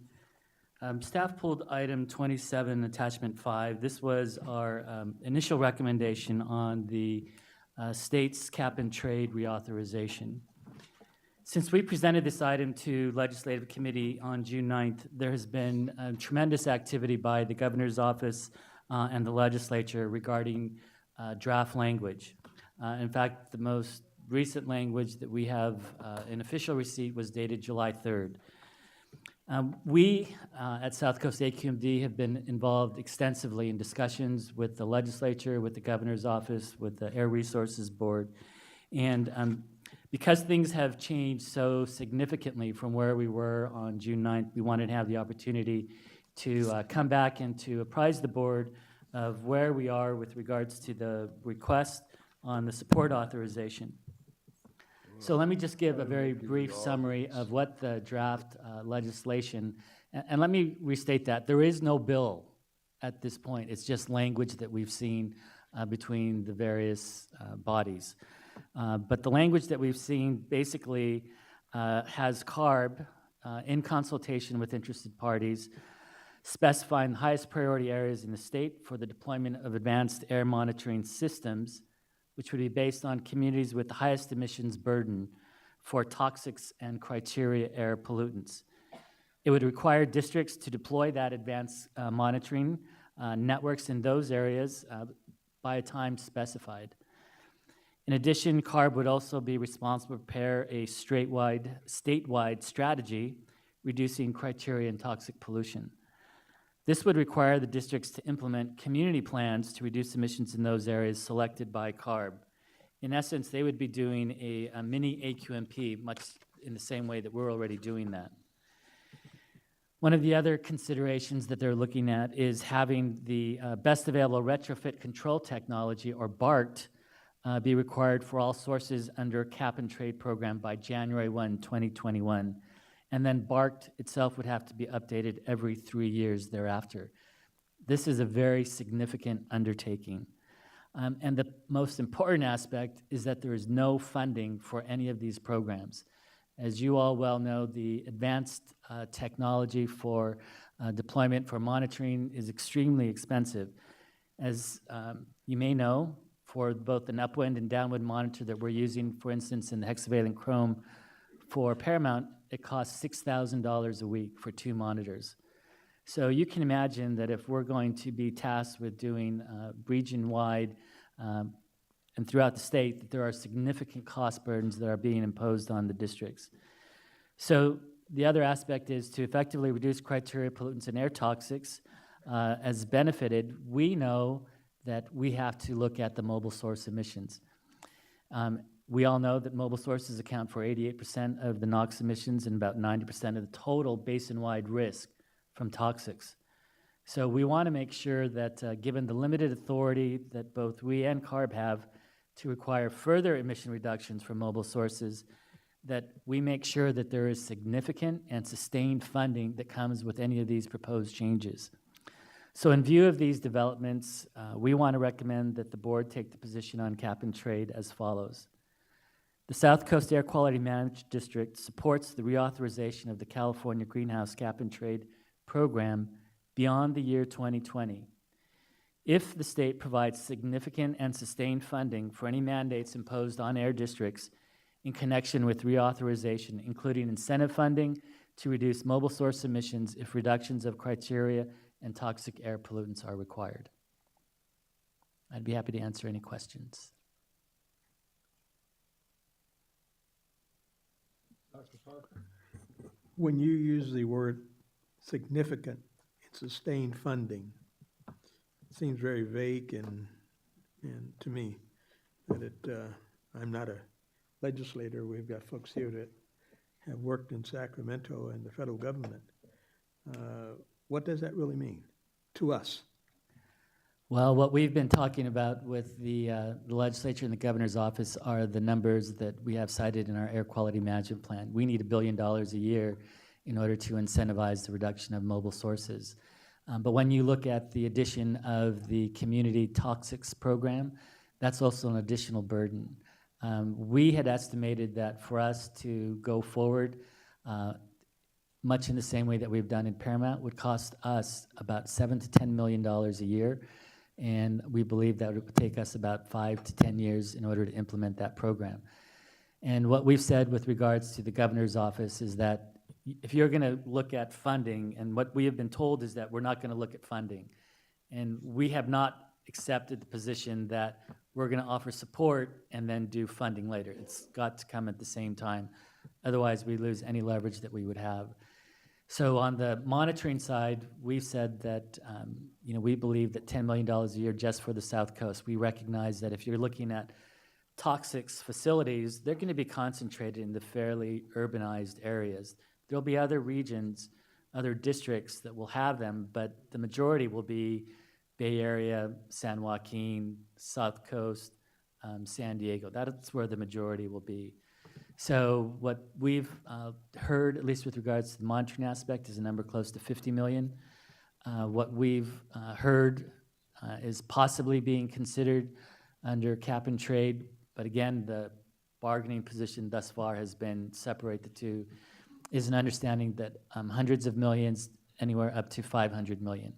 Staff pulled item 27, attachment 5. This was our initial recommendation on the state's cap and trade reauthorization. Since we presented this item to Legislative Committee on June 9th, there has been tremendous activity by the Governor's Office and the Legislature regarding draft language. In fact, the most recent language that we have in official receipt was dated July 3rd. We at South Coast SCAQMD have been involved extensively in discussions with the legislature, with the governor's office, with the Air Resources Board. And because things have changed so significantly from where we were on June 9th, we wanted to have the opportunity to come back and to apprise the board of where we are with regards to the request on the support authorization. So let me just give a very brief summary of what the draft legislation, and let me restate that. There is no bill at this point. It's just language that we've seen between the various bodies. But the language that we've seen basically has CARB in consultation with interested parties, specifying the highest priority areas in the state for the deployment of advanced air monitoring systems, which would be based on communities with the highest emissions burden for toxics and criteria air pollutants. It would require districts to deploy that advanced monitoring networks in those areas by a time specified. In addition, CARB would also be responsible to prepare a statewide strategy reducing criteria and toxic pollution. This would require the districts to implement community plans to reduce emissions in those areas selected by CARB. In essence, they would be doing a mini AQMP, much in the same way that we're already doing that. One of the other considerations that they're looking at is having the best available retrofit control technology, or BART, be required for all sources under cap and trade program by January 1, 2021. And then BART itself would have to be updated every 3 years thereafter. This is a very significant undertaking. And the most important aspect is that there is no funding for any of these programs. As you all well know, the advanced technology for deployment for monitoring is extremely expensive. As you may know, for both an upwind and downwind monitor that we're using, for instance, in the hexavalent chrome for Paramount, it costs $6,000 a week for 2 monitors. So you can imagine that if we're going to be tasked with doing region-wide and throughout the state, that there are significant cost burdens that are being imposed on the districts. So the other aspect is to effectively reduce criteria, pollutants, and air toxics as benefited. We know that we have to look at the mobile source emissions. We all know that mobile sources account for 88% of the NOx emissions and about 90% of the total basin-wide risk from toxics. So we want to make sure that given the limited authority that both we and CARB have to require further emission reductions from mobile sources, that we make sure that there is significant and sustained funding that comes with any of these proposed changes. So in view of these developments, we want to recommend that the board take the position on cap and trade as follows. The South Coast Air Quality Management District supports the reauthorization of the California Greenhouse Cap and Trade Program beyond the year 2020. If the state provides significant and sustained funding for any mandates imposed on air districts in connection with reauthorization, including incentive funding to reduce mobile source emissions if reductions of criteria and toxic air pollutants are required. I'd be happy to answer any questions. When you use the word significant and sustained funding, it seems very vague and to me that I'm not a legislator. We've got folks here that have worked in Sacramento and the federal government. What does that really mean to us? Well, what we've been talking about with the legislature and the governor's office are the numbers that we have cited in our air quality management plan. We need $1 billion a year in order to incentivize the reduction of mobile sources. But when you look at the addition of the community toxics program, that's also an additional burden. We had estimated that for us to go forward, much in the same way that we've done in Paramount, would cost us about $7 to $10 million a year. And we believe that it would take us about 5 to 10 years in order to implement that program. And what we've said with regards to the governor's office is that if you're going to look at funding, and what we have been told is that we're not going to look at funding. And we have not accepted the position that we're going to offer support and then do funding later. It's got to come at the same time. Otherwise, we lose any leverage that we would have. So on the monitoring side, we've said that we believe that $10 million a year just for the South Coast. We recognize that if you're looking at toxics facilities, they're going to be concentrated in the fairly urbanized areas. There'll be other regions, other districts that will have them, but the majority will be Bay Area, San Joaquin, South Coast, San Diego. That's where the majority will be. So what we've heard, at least with regards to the monitoring aspect, is a number close to 50 million. What we've heard is possibly being considered under cap and trade, but again, the bargaining position thus far has been separate the two, is an understanding that hundreds of millions, anywhere up to 500 million.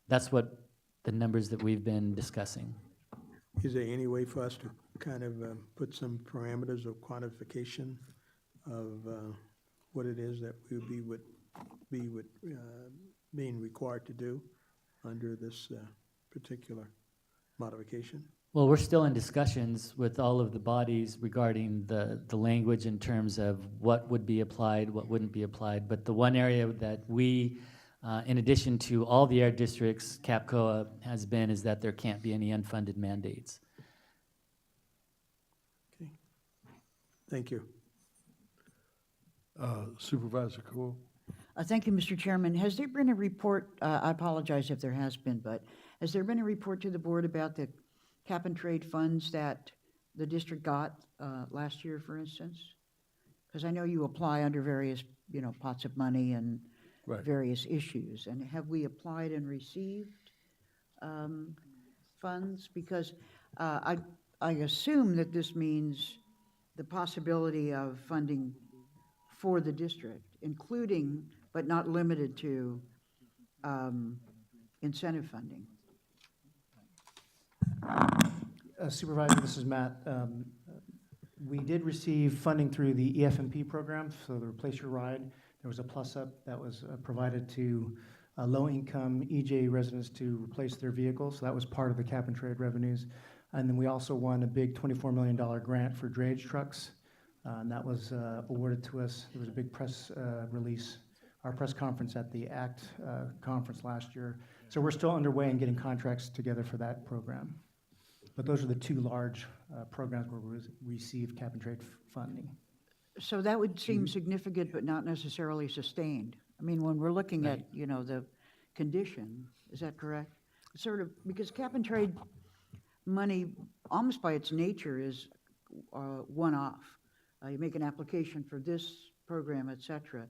That's what the numbers that we've been discussing. Is there any way for us to kind of put some parameters of quantification of what it is that we would be being required to do under this particular modification? Well, we're still in discussions with all of the bodies regarding the language in terms of what would be applied, what wouldn't be applied. But the one area that we, in addition to all the air districts, CAPCOA has been, is that there can't be any unfunded mandates. Okay. Thank you. Supervisor Cool? Thank you, Mr. Chairman. Has there been a report, I apologize if there has been, but has there been a report to the board about the cap and trade funds that the district got last year, for instance? Because I know you apply under various, pots of money and Right. various issues. And have we applied and received funds? Because I assume that this means the possibility of funding for the district, including but not limited to incentive funding. Supervisor, this is Matt. We did receive funding through the EFMP program, so the Replace Your Ride. There was a plus-up that was provided to low-income EJ residents to replace their vehicles. So that was part of the cap and trade revenues. And then we also won a big $24 million grant for drayage trucks. And that was awarded to us. There was a big press release, our press conference at the ACT conference last year. So we're still underway in getting contracts together for that program. But those are the two large programs where we received cap and trade funding. So that would seem significant but not necessarily sustained. I mean, when we're looking at, the condition, is that correct? Sort of, because cap and trade money, almost by its nature, is one-off. You make an application for this program, et cetera.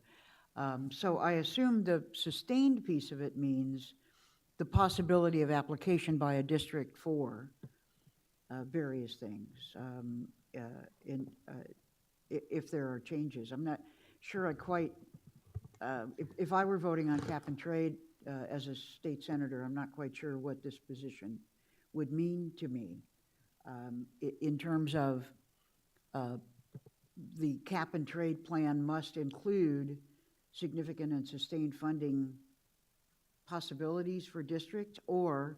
So I assume the sustained piece of it means the possibility of application by a district for various things, if there are changes. I'm not sure I quite, if I were voting on cap and trade as a state senator, I'm not quite sure what this position would mean to me in terms of the cap and trade plan must include significant and sustained funding possibilities for districts, or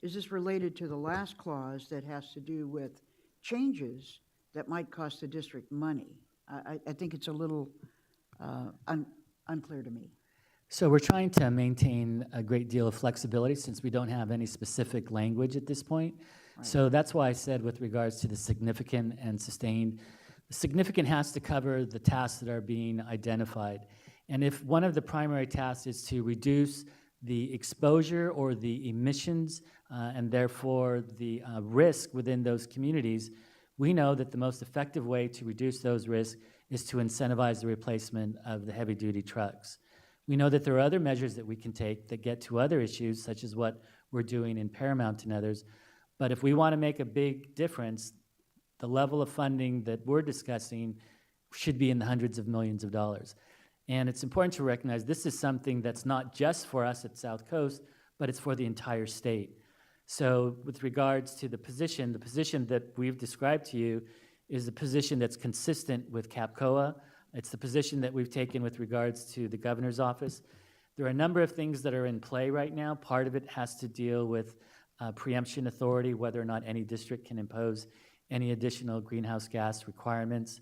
is this related to the last clause that has to do with changes that might cost the district money? I think it's a little unclear to me. So we're trying to maintain a great deal of flexibility since we don't have any specific language at this point. Right. So that's why I said with regards to the significant and sustained, the significant has to cover the tasks that are being identified. And if one of the primary tasks is to reduce the exposure or the emissions and therefore the risk within those communities, we know that the most effective way to reduce those risks is to incentivize the replacement of the heavy-duty trucks. We know that there are other measures that we can take that get to other issues, such as what we're doing in Paramount and others. But if we want to make a big difference, the level of funding that we're discussing should be in the hundreds of millions of dollars. And it's important to recognize this is something that's not just for us at South Coast, but it's for the entire state. So with regards to the position that we've described to you is a position that's consistent with CAPCOA. It's the position that we've taken with regards to the governor's office. There are a number of things that are in play right now. Part of it has to deal with preemption authority, whether or not any district can impose any additional greenhouse gas requirements.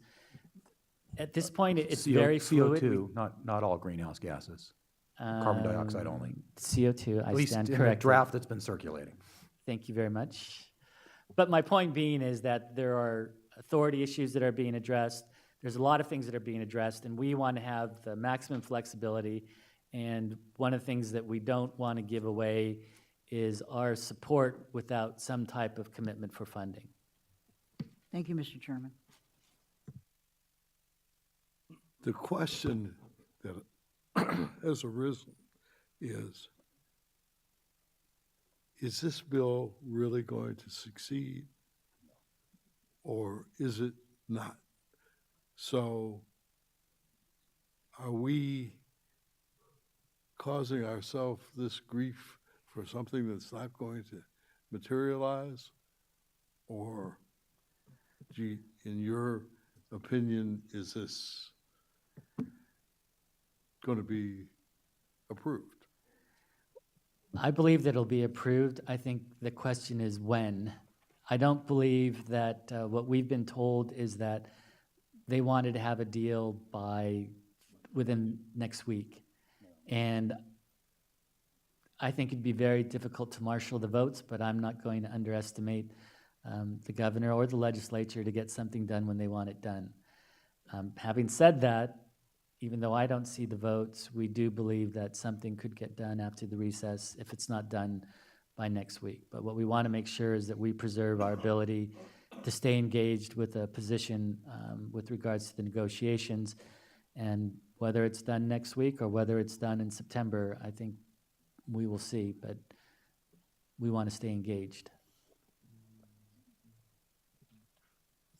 At this point, it's very fluid. CO2, not all greenhouse gases. Carbon dioxide only. CO2, I At least stand in corrected. the draft that's been circulating. Thank you very much. But my point being is that there are authority issues that are being addressed. There's a lot of things that are being addressed, and we want to have the maximum flexibility. And one of the things that we don't want to give away is our support without some type of commitment for funding. Thank you, Mr. Chairman. The question that has arisen is this bill really going to succeed or is it not? So are we causing ourselves this grief for something that's not going to materialize? Or, in your opinion, is this going to be approved? I believe that it'll be approved. I think the question is when. I don't believe that what we've been told is that they wanted to have a deal within next week. And I think it'd be very difficult to marshal the votes, but I'm not going to underestimate the governor or the legislature to get something done when they want it done. Having said that, even though I don't see the votes, we do believe that something could get done after the recess if it's not done by next week. But what we want to make sure is that we preserve our ability to stay engaged with a position with regards to the negotiations. And whether it's done next week or whether it's done in September, I think we will see, but we want to stay engaged.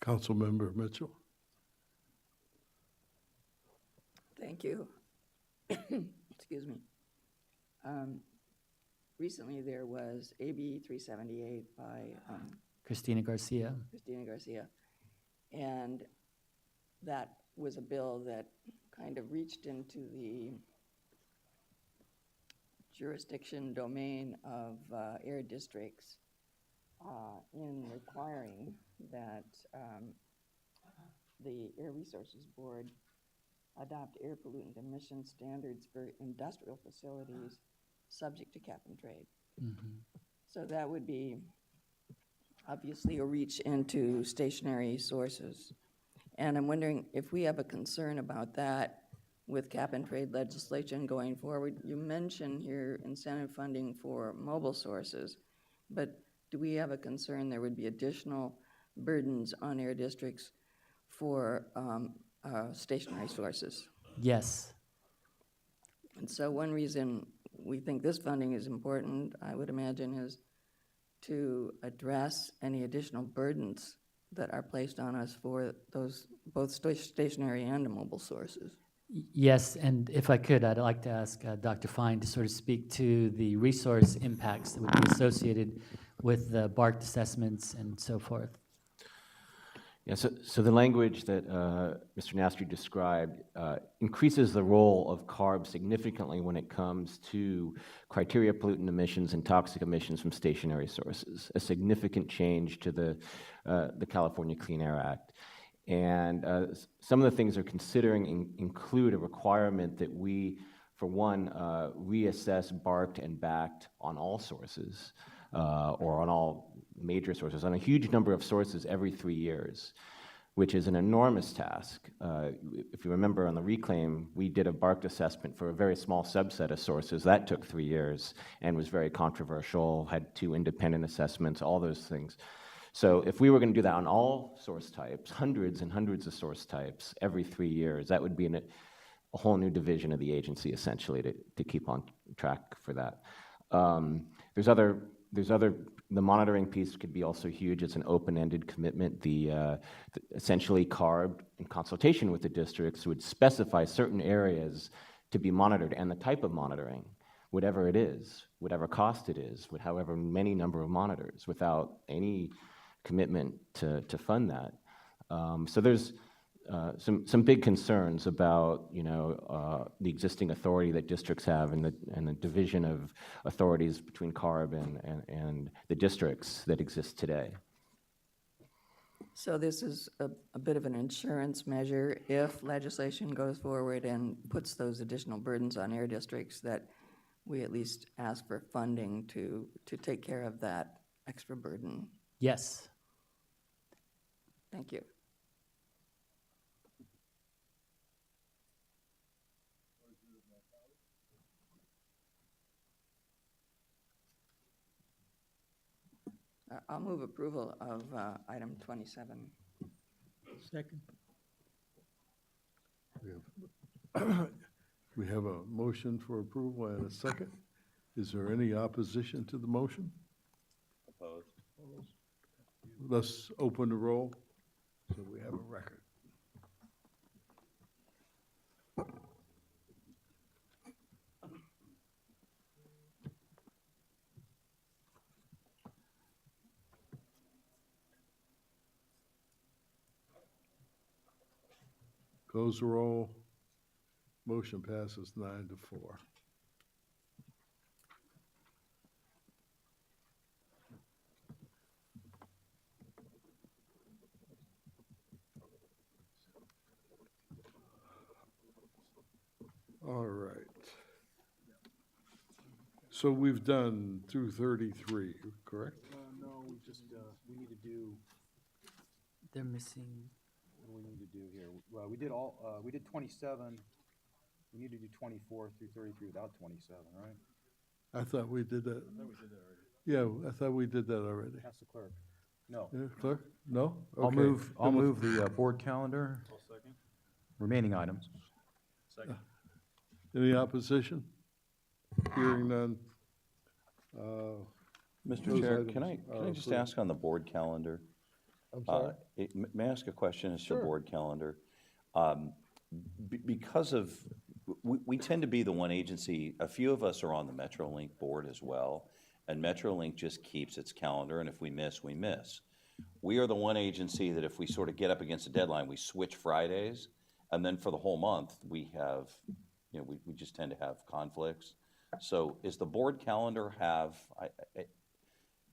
Councilmember Mitchell? Thank you. Excuse me. Recently, there was AB 378 by Christina Garcia. And that was a bill that kind of reached into the jurisdiction domain of air districts in requiring that the Air Resources Board adopt air pollutant emission standards for industrial facilities subject to cap and trade. Mm-hmm. So that would be obviously a reach into stationary sources. And I'm wondering if we have a concern about that with cap and trade legislation going forward. You mentioned here incentive funding for mobile sources, but do we have a concern there would be additional burdens on air districts for stationary sources? Yes. And so one reason we think this funding is important, I would imagine, is to address any additional burdens that are placed on us for those both stationary and mobile sources. Yes, and if I could, I'd like to ask Dr. Fine to sort of speak to the resource impacts that would be associated with the BART assessments and so forth. Yeah, so the language that Mr. Nastri described increases the role of CARB significantly when it comes to criteria pollutant emissions and toxic emissions from stationary sources, a significant change to the California Clean Air Act. And some of the things they're considering include a requirement that we, for one, reassess BART and BACT on all sources, or on all major sources, on a huge number of sources every 3 years, which is an enormous task. If you remember on the reclaim, we did a BART assessment for a very small subset of sources. That took 3 years and was very controversial, had 2 independent assessments, all those things. So if we were going to do that on all source types, hundreds and hundreds of source types every 3 years, that would be a whole new division of the agency, essentially, to keep on track for that. There's other, the monitoring piece could be also huge. It's an open-ended commitment. Essentially, CARB, in consultation with the districts, would specify certain areas to be monitored and the type of monitoring, whatever it is, whatever cost it is, with however many number of monitors, without any commitment to fund that. So there's some big concerns about the existing authority that districts have and the division of authorities between CARB and the districts that exist today. So this is a bit of an insurance measure if legislation goes forward and puts those additional burdens on air districts, that we at least ask for funding to take care of that extra burden. Yes. Thank you. I'll move approval of item 27. Second. We have a motion for approval and a second. Is there any opposition to the motion? Opposed. Let's open the roll so we have a record. Close the roll. Motion passes 9-4. All right. So we've done through 33, correct? No, we just, we need to do, They're missing. what do we need to do here? Well, we did all, we did 27. We need to do 24 through 33 without 27, right? I thought we did that. Yeah, I thought we did that already. Ask the clerk. No. Yeah, clerk? No? I'll Okay. move, I'll Then we'll- move the board calendar. Remaining items. Any opposition? Hearing none. Mr. Those Chair, items can I are just approved. ask on the board calendar? I'm sorry? May I ask a question as to Sure. board calendar? Because of, we tend to be the one agency, a few of us are on the MetroLink board as well, and MetroLink just keeps its calendar, and if we miss, we miss. We are the one agency that if we sort of get up against a deadline, we switch Fridays, and then for the whole month, we have, you know, we just tend to have conflicts. So is the board calendar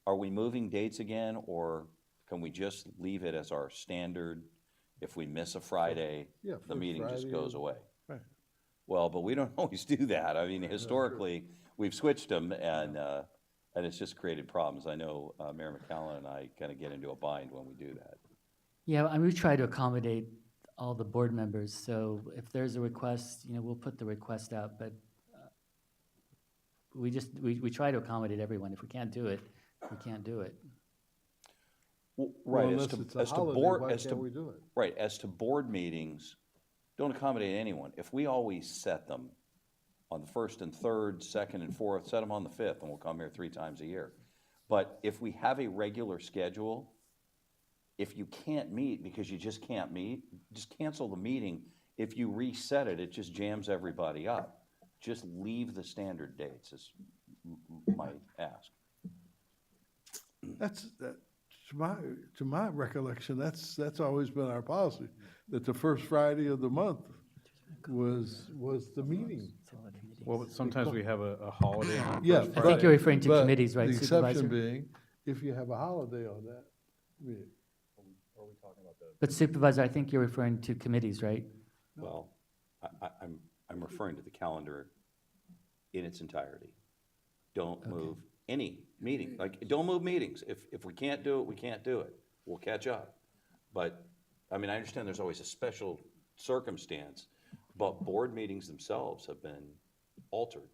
are we moving dates again, or can we just leave it as our standard? If we miss a Friday, Yeah, the first meeting just Friday goes of- away. Right. Well, but we don't always do that. I mean, historically, we've switched them, and it's just created problems. I know Mayor McCallum and I kind of get into a bind when we do that. Yeah, I mean, we try to accommodate all the board members, so if there's a request, you know, we'll put the request out, but we try to accommodate everyone. If we can't do it, we can't do it. Well, Well, right, unless it's a holiday, why can't we do it? Right, as to board meetings, don't accommodate anyone. If we always set them on the first and third, second and fourth, set them on the fifth, and we'll come here 3 times a year. But if we have a regular schedule, if you can't meet because you just can't meet, just cancel the meeting. If you reset it, it just jams everybody up. Just leave the standard dates, is my ask. To my recollection, that's always been our policy, that the first Friday of the month was the meeting. Well, but sometimes we have a holiday on the Yeah, first I think Friday. you're referring to but committees, right, The Supervisor? exception being, if you have a holiday on that meeting. But Supervisor, I think you're referring to committees, right? Well, I'm referring to the calendar in its entirety. Don't move any meeting, like, don't move meetings. If we can't do it, we can't do it. We'll catch up. But, I mean, I understand there's always a special circumstance, but board meetings themselves have been altered.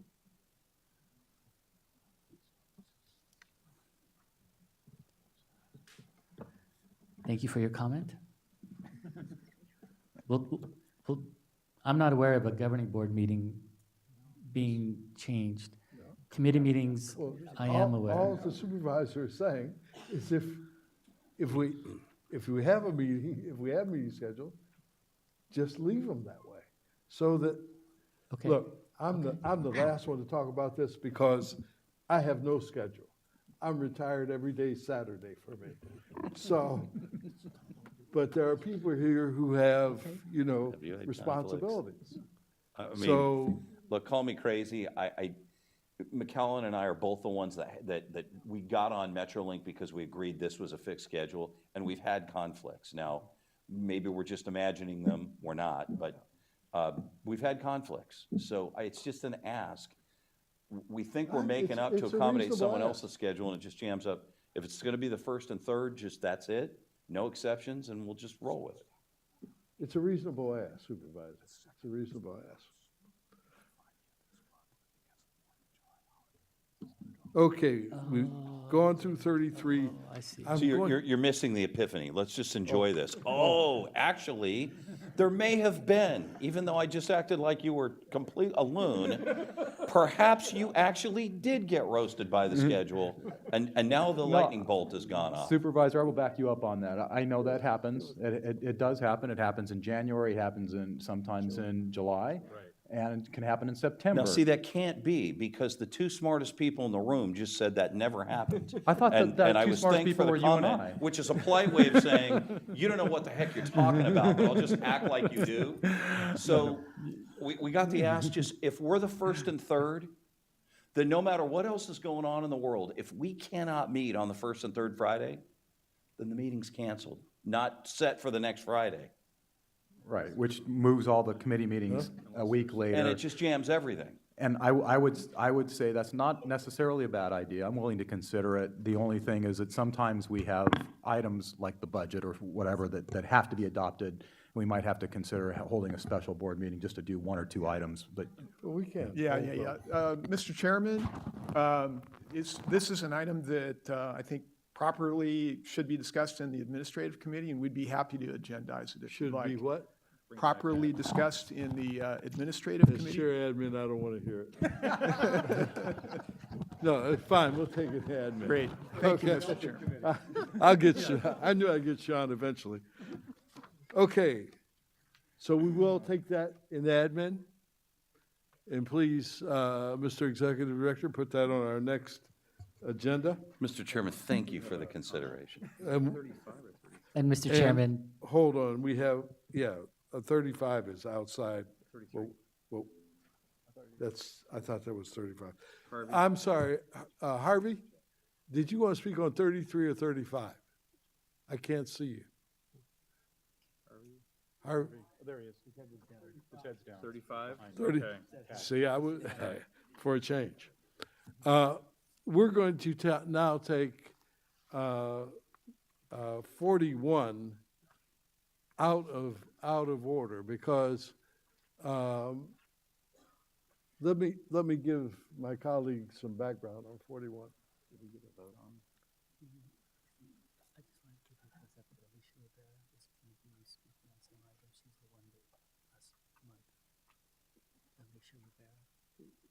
Thank you for your comment. I'm not aware of a governing board meeting being changed. Committee meetings, Well, I am all aware. the supervisor is saying is if we have a meeting scheduled, just leave them that way. So that, Okay. look, I'm the last one to talk about this because I have no schedule. I'm retired every day Saturday for me. So, but there are people here who have, you know, Have you had responsibilities. I mean, So, look, call me crazy. McCallum and I are both the ones that we got on MetroLink because we agreed this was a fixed schedule, and we've had conflicts. Now, maybe we're just imagining them, we're not, but we've had conflicts. So it's just an ask. We think we're making up to it's a accommodate reasonable someone ask. else's schedule, and it just jams up. If it's gonna be the first and third, just that's it, no exceptions, and we'll just roll with it. it's a reasonable ask, Supervisor. It's a reasonable ask. Okay, we've gone through 33. I see. I'm So going- you're missing the epiphany. Let's just enjoy this. Oh, actually, there may have been, even though I just acted like you were a loon, perhaps you actually did get roasted by the schedule, and now the lightning bolt has gone off. Supervisor, I will back you up on that. I know that happens. It does happen. It happens in January, it happens sometimes in July. and it can happen in September. Now, see, that can't be, because the two smartest people in the room just said that never happened. I thought that And I two was smartest thankful people for were the you and comment, I. which is a polite way of saying, you don't know what the heck you're talking about, but I'll just act like you do. So we got the ask, just, if we're the first and third, then no matter what else is going on in the world, if we cannot meet on the first and third Friday, then the meeting's canceled, not set for the next Friday. Right, which moves all the committee meetings a week later. And it just jams everything. And I would say that's not necessarily a bad idea. I'm willing to consider it. The only thing is that sometimes we have items like the budget or whatever that have to be adopted. We might have to consider holding a special board meeting just to do one or two items, but. We can. Yeah. Mr. Chairman, this is an item that I think properly should be discussed in the administrative committee, and we'd be happy to agendize it if you'd Should like. be what? Properly discussed in the administrative As committee. chair admin, I don't want to hear it. No, it's fine, we'll take it to admin. Great. Thank you, Okay. Mr. Chairman. I'll get Sean, I knew I'd get Sean eventually. Okay, so we will take that in admin. And please, Mr. Executive Director, put that on our next agenda. Mr. Chairman, thank you for the consideration. And Mr. Chairman, Hold on, we have, a 35 is outside. Well, I thought that was 35. I'm sorry, Harvey, did you want to speak on 33 or 35? I can't see you. Harvey? There he is. His head's down. 35? 30. See, I would, for a change. We're going to now take 41 out of order because let me give my colleagues some background on 41.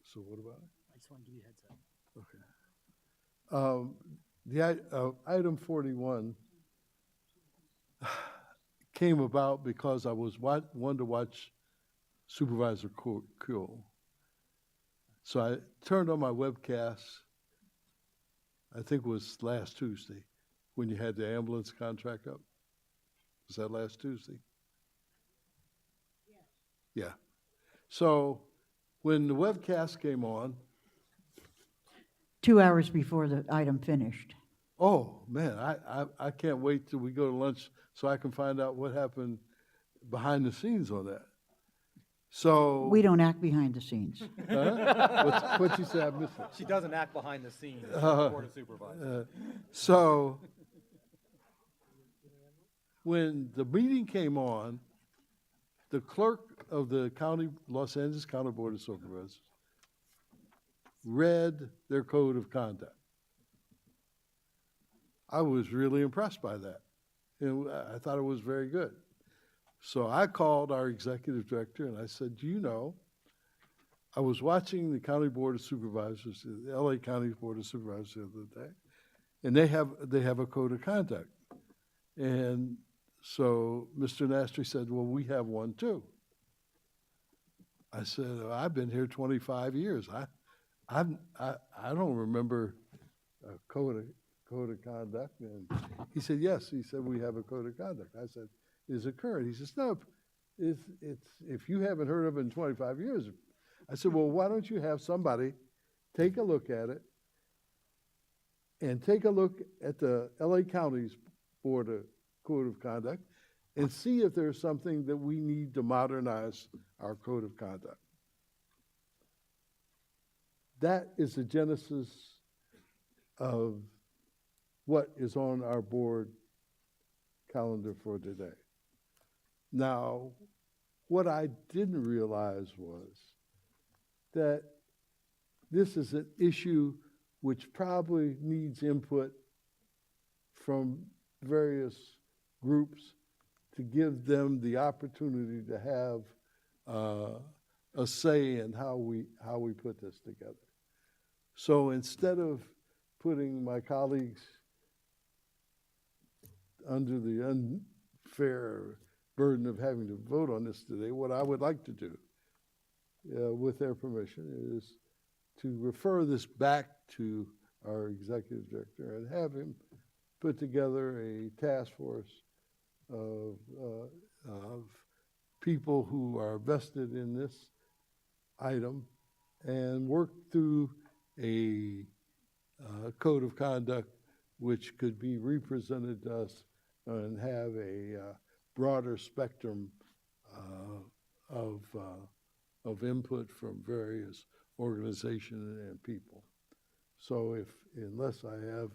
So what about it? I just want to give you a heads up. Okay. Item 41 came about because I was wanted to watch Supervisor Kuhl. So I turned on my webcast, I think it was last Tuesday, when you had the ambulance contract up. Was that last Tuesday? Yeah. So when the webcast came on. 2 hours before the item finished. Oh, man, I can't wait till we go to lunch so I can find out what happened behind the scenes on that. So. We don't act behind the scenes. Huh? What'd you say? I missed it. She doesn't act behind the scenes, Board of Supervisors. So when the meeting came on, the clerk of the Los Angeles County Board of Supervisors read their code of conduct. I was really impressed by that, and I thought it was very good. So I called our executive director and I said, do you know, I was watching the County Board of Supervisors, the LA County Board of Supervisors the other day, and they have a code of conduct. And so Mr. Nastri said, well, we have one too. I said, I've been here 25 years. I don't remember a code of conduct. And he said, yes. He said, we have a code of conduct. I said, is it current? He says, no, it's if you haven't heard of it in 25 years. I said, well, why don't you have somebody take a look at it and take a look at the LA County's Board of Code of Conduct and see if there's something that we need to modernize our code of conduct. That is the genesis of what is on our board calendar for today. Now, what I didn't realize was that this is an issue which probably needs input from various groups to give them the opportunity to have a say in how we put this together. So instead of putting my colleagues under the unfair burden of having to vote on this today, what I would like to do, with their permission, is to refer this back to our executive director and have him put together a task force of people who are vested in this item and work through a code of conduct which could be represented to us and have a broader spectrum of input from various organizations and people. So unless I have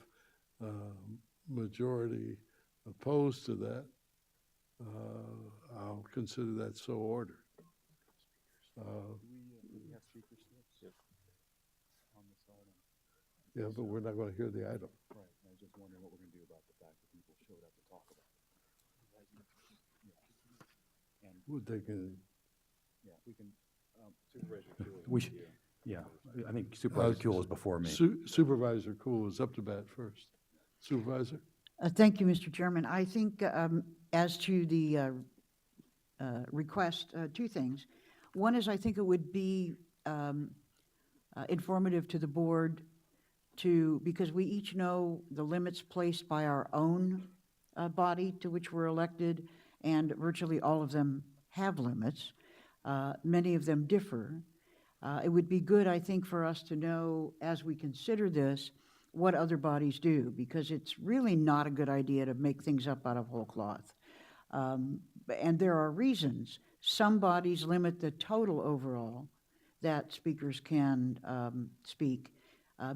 majority opposed to that, I'll consider that so ordered. Yeah, but we're not going to hear the item. Right, I was just wondering what we're going to do about the fact that people showed up to talk about it. And, Would they can, yeah, we can, Supervisor Kuhl. Yeah, I think Supervisor Kuhl is before me. Supervisor Kuhl is up to bat first. Supervisor? Thank you, Mr. Chairman. I think as to the request, two things. One is I think it would be informative to the board because we each know the limits placed by our own body to which we're elected, and virtually all of them have limits. Many of them differ. It would be good, I think, for us to know, as we consider this, what other bodies do, because it's really not a good idea to make things up out of whole cloth. And there are reasons. Some bodies limit the total overall that speakers can speak,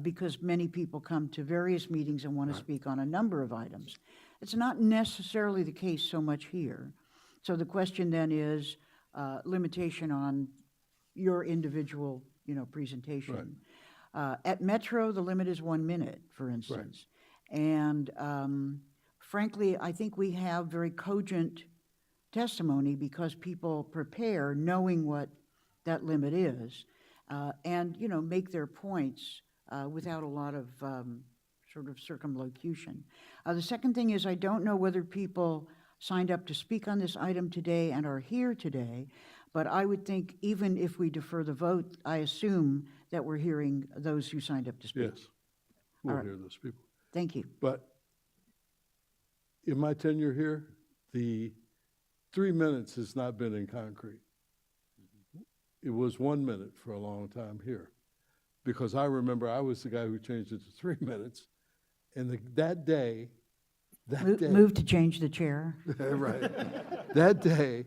because many people come to various meetings and want to speak on a number of items. It's not necessarily the case so much here. So the question then is limitation on your individual, presentation. Right. At Metro, the limit is 1 minute, for instance. Right. And frankly, I think we have very cogent testimony because people prepare knowing what that limit is and, make their points without a lot of sort of circumlocution. The second thing is I don't know whether people signed up to speak on this item today and are here today, but I would think even if we defer the vote, I assume that we're hearing those who signed up to speak. Yes, we'll hear those people. Thank you. But in my tenure here, the 3 minutes has not been in concrete. It was 1 minute for a long time here, because I remember I was the guy who changed it to 3 minutes, and that day. Move to change the chair. Right. That day,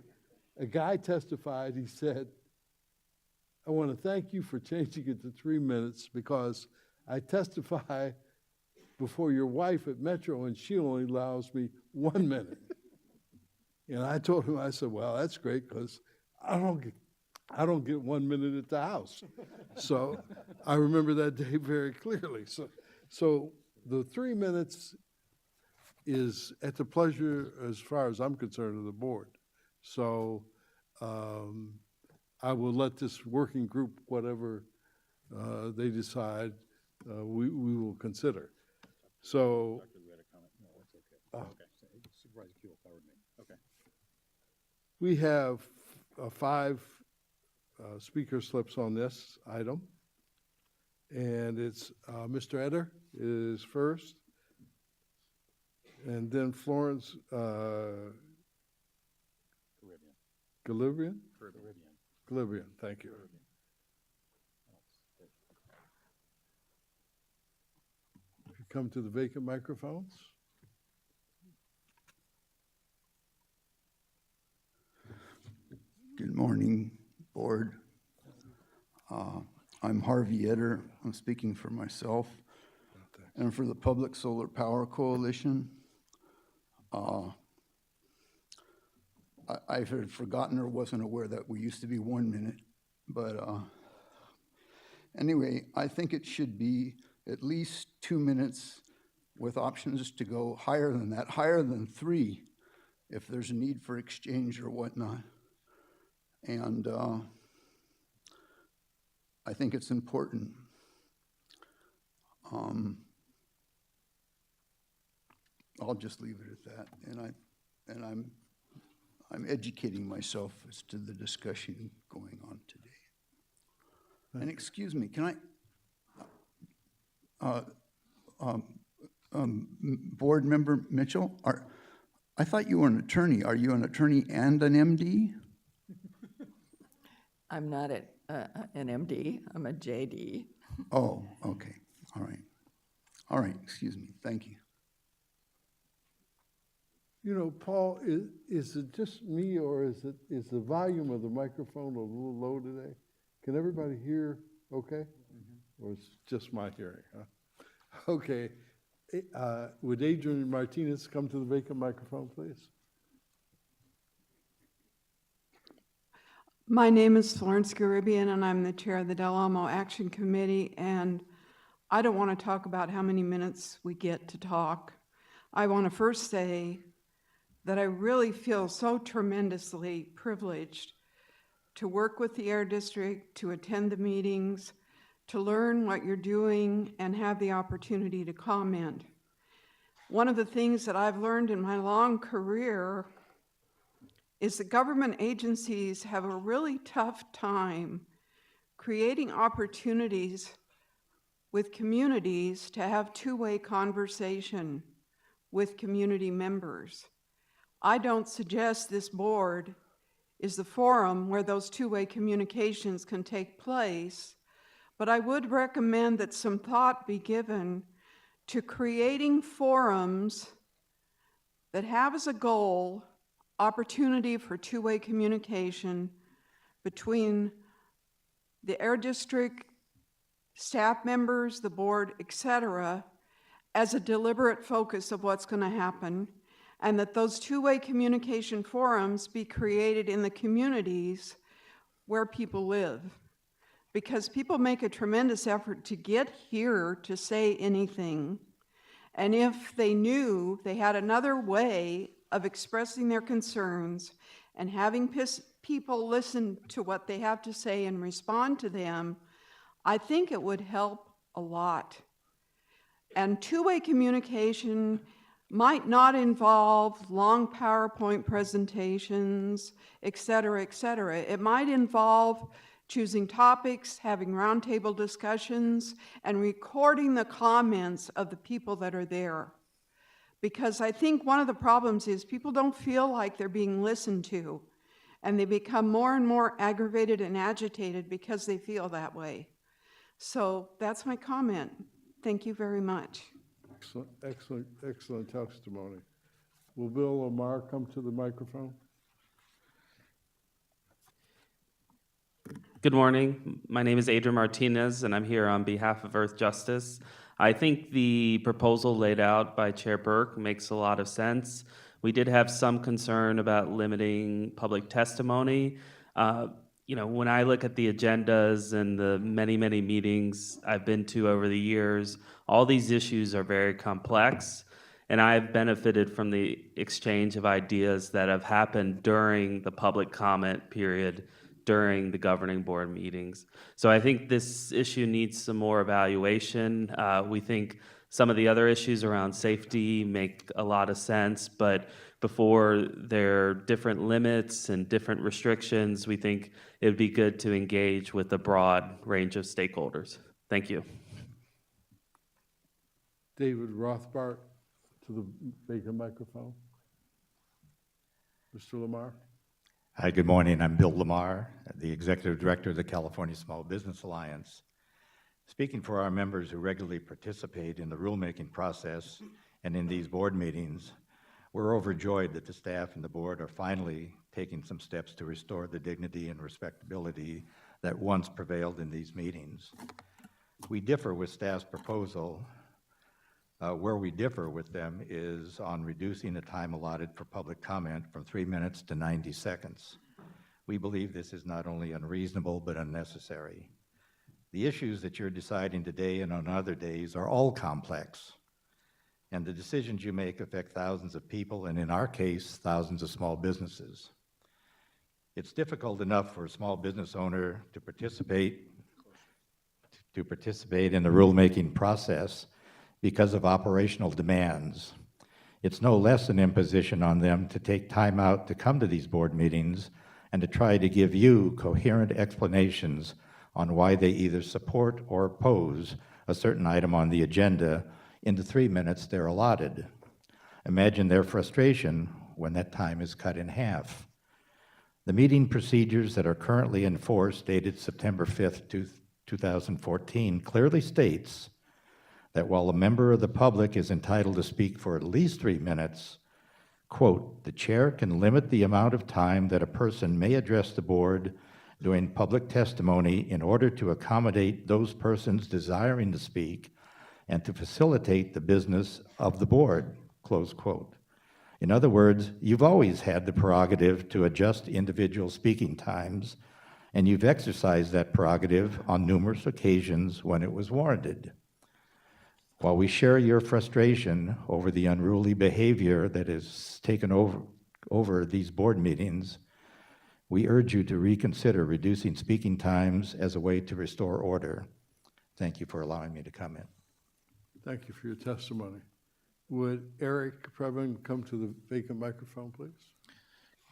a guy testified. He said, "I want to thank you for changing it to 3 minutes because I testify before your wife at Metro, and she only allows me 1 minute." And I told him, I said, "Well, that's great because I don't get 1 minute at the house." So I remember that day very clearly. So the 3 minutes is at the pleasure, as far as I'm concerned, of the board. So I will let this working group, whatever they decide, we will consider. So. We had a comment. No, it's okay. Okay. Supervisor Kuhl covered me. Okay. We have 5 speaker slips on this item. And it's Mr. Eder is first. And then Florence Galibrian? Galibrian, thank you. If you come to the vacant microphones. Good morning, board. I'm Harvey Eder. I'm speaking for myself and for the Public Solar Power Coalition. I had forgotten or wasn't aware that we used to be 1 minute, but anyway, I think it should be at least 2 minutes with options to go higher than that, higher than 3 if there's a need for exchange or whatnot. And I think it's important. I'll just leave it at that, and I'm educating myself as to the discussion going on today. And excuse me, can Board Member Mitchell, I thought you were an attorney. Are you an attorney and an MD? I'm not an MD, I'm a JD. Oh, okay, all right. All right, excuse me, thank you. You know, Paul, is it just me, or is the volume of the microphone a little low today? Can everybody hear okay? Or it's just my hearing, huh? Okay. Would Adrian Martinez come to the vacant microphone, please? My name is Florence Garibian, and I'm the chair of the Del Amo Action Committee, and I don't want to talk about how many minutes we get to talk. I want to first say that I really feel so tremendously privileged to work with the Air District, to attend the meetings, to learn what you're doing, and have the opportunity to comment. One of the things that I've learned in my long career is that government agencies have a really tough time creating opportunities with communities to have two-way conversation with community members. I don't suggest this board is the forum where those two-way communications can take place, but I would recommend that some thought be given to creating forums that have as a goal opportunity for two-way communication between the Air District, staff members, the board, etc., as a deliberate focus of what's going to happen, and that those two-way communication forums be created in the communities where people live. Because people make a tremendous effort to get here to say anything, and if they knew they had another way of expressing their concerns and having people listen to what they have to say and respond to them, I think it would help a lot. And two-way communication might not involve long PowerPoint presentations, et cetera, et cetera. It might involve choosing topics, having roundtable discussions, and recording the comments of the people that are there. Because I think one of the problems is people don't feel like they're being listened to, and they become more and more aggravated and agitated because they feel that way. So that's my comment. Thank you very much. Excellent, excellent, excellent testimony. Will Bill Lamar come to the microphone? Good morning. My name is Adrian Martinez, and I'm here on behalf of Earth Justice. I think the proposal laid out by Chair Burke makes a lot of sense. We did have some concern about limiting public testimony. When I look at the agendas and the many, many meetings I've been to over the years, all these issues are very complex, and I've benefited from the exchange of ideas that have happened during the public comment period during the governing board meetings. So I think this issue needs some more evaluation. We think some of the other issues around safety make a lot of sense, but before there are different limits and different restrictions, we think it would be good to engage with a broad range of stakeholders. Thank you. David Rothbart to the vacant microphone. Mr. Lamar. Hi, good morning. I'm Bill Lamar, the Executive Director of the California Small Business Alliance. Speaking for our members who regularly participate in the rulemaking process and in these board meetings, we're overjoyed that the staff and the board are finally taking some steps to restore the dignity and respectability that once prevailed in these meetings. We differ with staff's proposal. Where we differ with them is on reducing the time allotted for public comment from 3 minutes to 90 seconds. We believe this is not only unreasonable but unnecessary. The issues that you're deciding today and on other days are all complex, and the decisions you make affect thousands of people, and in our case, thousands of small businesses. It's difficult enough for a small business owner to participate in the rulemaking process because of operational demands. It's no less an imposition on them to take time out to come to these board meetings and to try to give you coherent explanations on why they either support or oppose a certain item on the agenda in the 3 minutes they're allotted. Imagine their frustration when that time is cut in half. The meeting procedures that are currently in force, dated September 5th, 2014, clearly states that while a member of the public is entitled to speak for at least 3 minutes, quote, the chair can limit the amount of time that a person may address the board during public testimony in order to accommodate those persons desiring to speak and to facilitate the business of the board, close quote. In other words, you've always had the prerogative to adjust individual speaking times, and you've exercised that prerogative on numerous occasions when it was warranted. While we share your frustration over the unruly behavior that has taken over these board meetings, we urge you to reconsider reducing speaking times as a way to restore order. Thank you for allowing me to comment. Thank you for your testimony. Would Eric Previn come to the vacant microphone, please?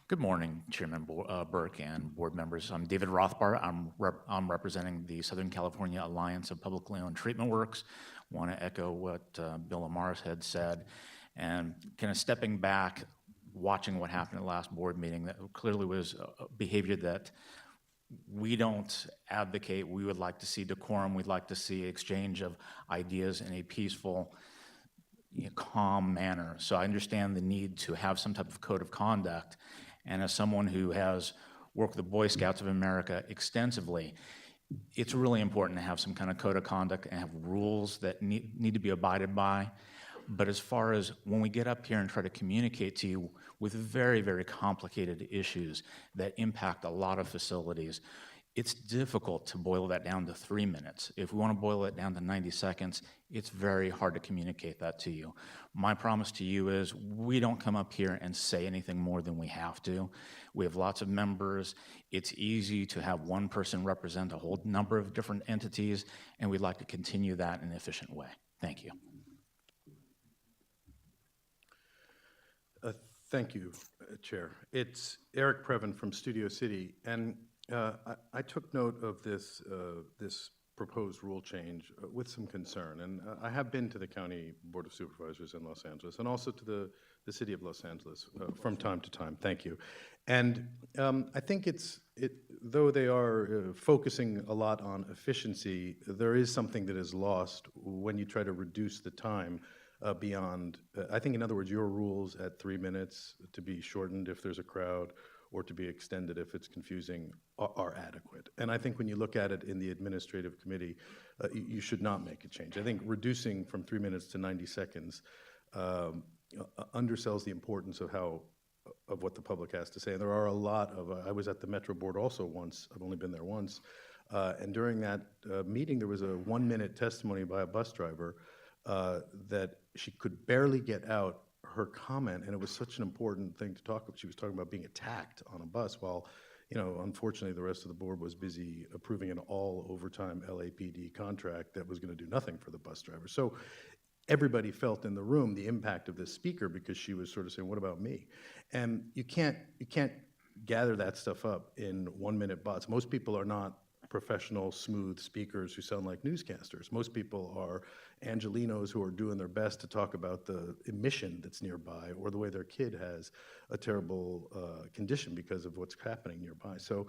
Good morning, Chairman Burke and board members. I'm David Rothbard. I'm representing the Southern California Alliance of Publicly Owned Treatment Works. Want to echo what Bill Lamar's had said, and kind of stepping back, watching what happened at the last board meeting, that clearly was behavior that we don't advocate. We would like to see decorum. We'd like to see exchange of ideas in a peaceful, calm manner. So I understand the need to have some type of code of conduct. And as someone who has worked with the Boy Scouts of America extensively, it's really important to have some kind of code of conduct and have rules that need to be abided by. But as far as when we get up here and try to communicate to you with very, very complicated issues that impact a lot of facilities, it's difficult to boil that down to 3 minutes. If we want to boil it down to 90 seconds, it's very hard to communicate that to you. My promise to you is we don't come up here and say anything more than we have to. We have lots of members. It's easy to have one person represent a whole number of different entities, and we'd like to continue that in an efficient way. Thank you. Thank you, Chair. It's Eric Previn from Studio City, and I took note of this proposed rule change with some concern, and I have been to the County Board of Supervisors in Los Angeles and also to the City of Los Angeles from time to time. Thank you. And I think though they are focusing a lot on efficiency, there is something that is lost when you try to reduce the time beyond, I think, in other words, your rules at 3 minutes to be shortened if there's a crowd or to be extended if it's confusing are adequate. And I think when you look at it in the administrative committee, you should not make a change. I think reducing from 3 minutes to 90 seconds undersells the importance of what the public has to say. And there are a lot of, I was at the Metro Board also once, I've only been there once, and during that meeting there was a 1-minute testimony by a bus driver that she could barely get out her comment, and it was such an important thing to talk about. She was talking about being attacked on a bus while, unfortunately the rest of the board was busy approving an all overtime LAPD contract that was going to do nothing for the bus driver. So everybody felt in the room the impact of this speaker because she was sort of saying, what about me? And you can't gather that stuff up in 1-minute bots. Most people are not professional, smooth speakers who sound like newscasters. Most people are Angelinos who are doing their best to talk about the emission that's nearby or the way their kid has a terrible condition because of what's happening nearby. So,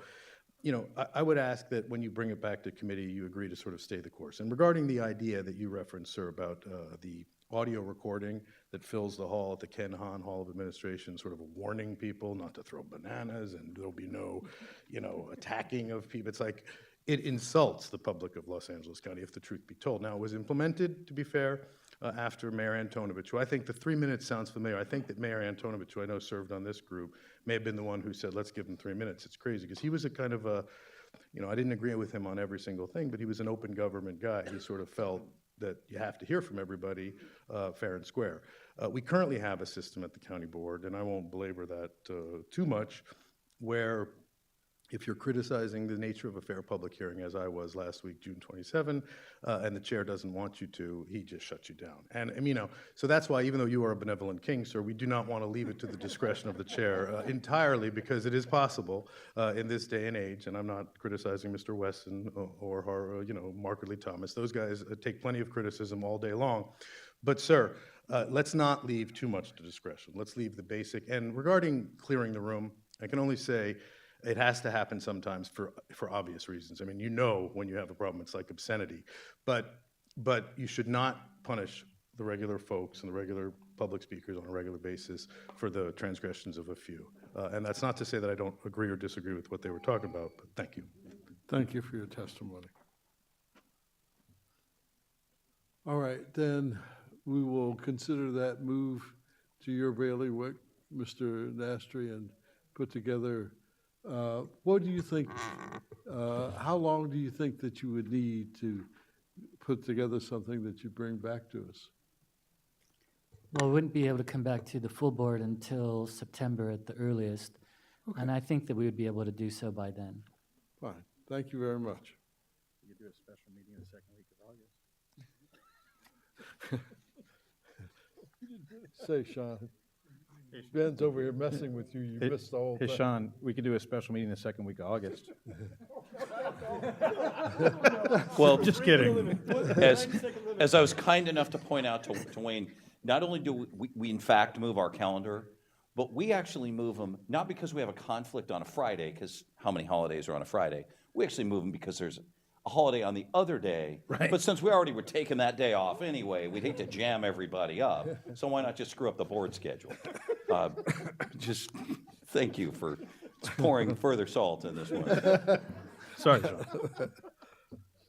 I would ask that when you bring it back to committee, you agree to sort of stay the course. And regarding the idea that you referenced, sir, about the audio recording that fills the hall at the Ken Hahn Hall of Administration, sort of warning people not to throw bananas and there'll be no, attacking of people. It's like, it insults the public of Los Angeles County, if the truth be told. Now, it was implemented, to be fair, after Mayor Antonovich, who I think the 3 minutes sounds familiar. I think that Mayor Antonovich, who I know served on this group, may have been the one who said, let's give him 3 minutes. It's crazy, because he was a kind of a, I didn't agree with him on every single thing, but he was an open government guy. He sort of felt that you have to hear from everybody fair and square. We currently have a system at the county board, and I won't belabor that too much, where if you're criticizing the nature of a fair public hearing, as I was last week, June 27, and the chair doesn't want you to, he just shuts you down. And you know, so that's why, even though you are a benevolent king, sir, we do not want to leave it to the discretion of the chair entirely, because it is possible in this day and age, and I'm not criticizing Mr. Wesson or you know, Mark Ridley Thomas. Those guys take plenty of criticism all day long. But sir, let's not leave too much to discretion. Let's leave the basic. And regarding clearing the room, I can only say, it has to happen sometimes for obvious reasons. I mean, you know, when you have a problem, it's like obscenity. But you should not punish the regular folks and the regular public speakers on a regular basis for the transgressions of a few. And that's not to say that I don't agree or disagree with what they were talking about, but thank you. Thank you for your testimony. All right, then we will consider that move to your bailiwick, Mr. Nastri, and put together, what do you think, how long do you think that you would need to put together something that you bring back to us? Well, we wouldn't be able to come back to the full board until September at the earliest. Okay. And I think that we would be able to do so by then. Fine, thank you very much. We could do a special meeting in the second week of August. Say, Sean. Ben's over here messing with you. You missed the whole Hey, thing. Sean, we could do a special meeting the second week of August. Well, just kidding. As I was kind enough to point out to Wayne, not only do we in fact move our calendar, but we actually move them, not because we have a conflict on a Friday, because how many holidays are on a Friday? We actually move them because there's a holiday on the other day. Right. But since we already were taking that day off anyway, we'd hate to jam everybody up. So why not just screw up the board schedule? Just thank you for pouring further salt in this one. Sorry, Sean.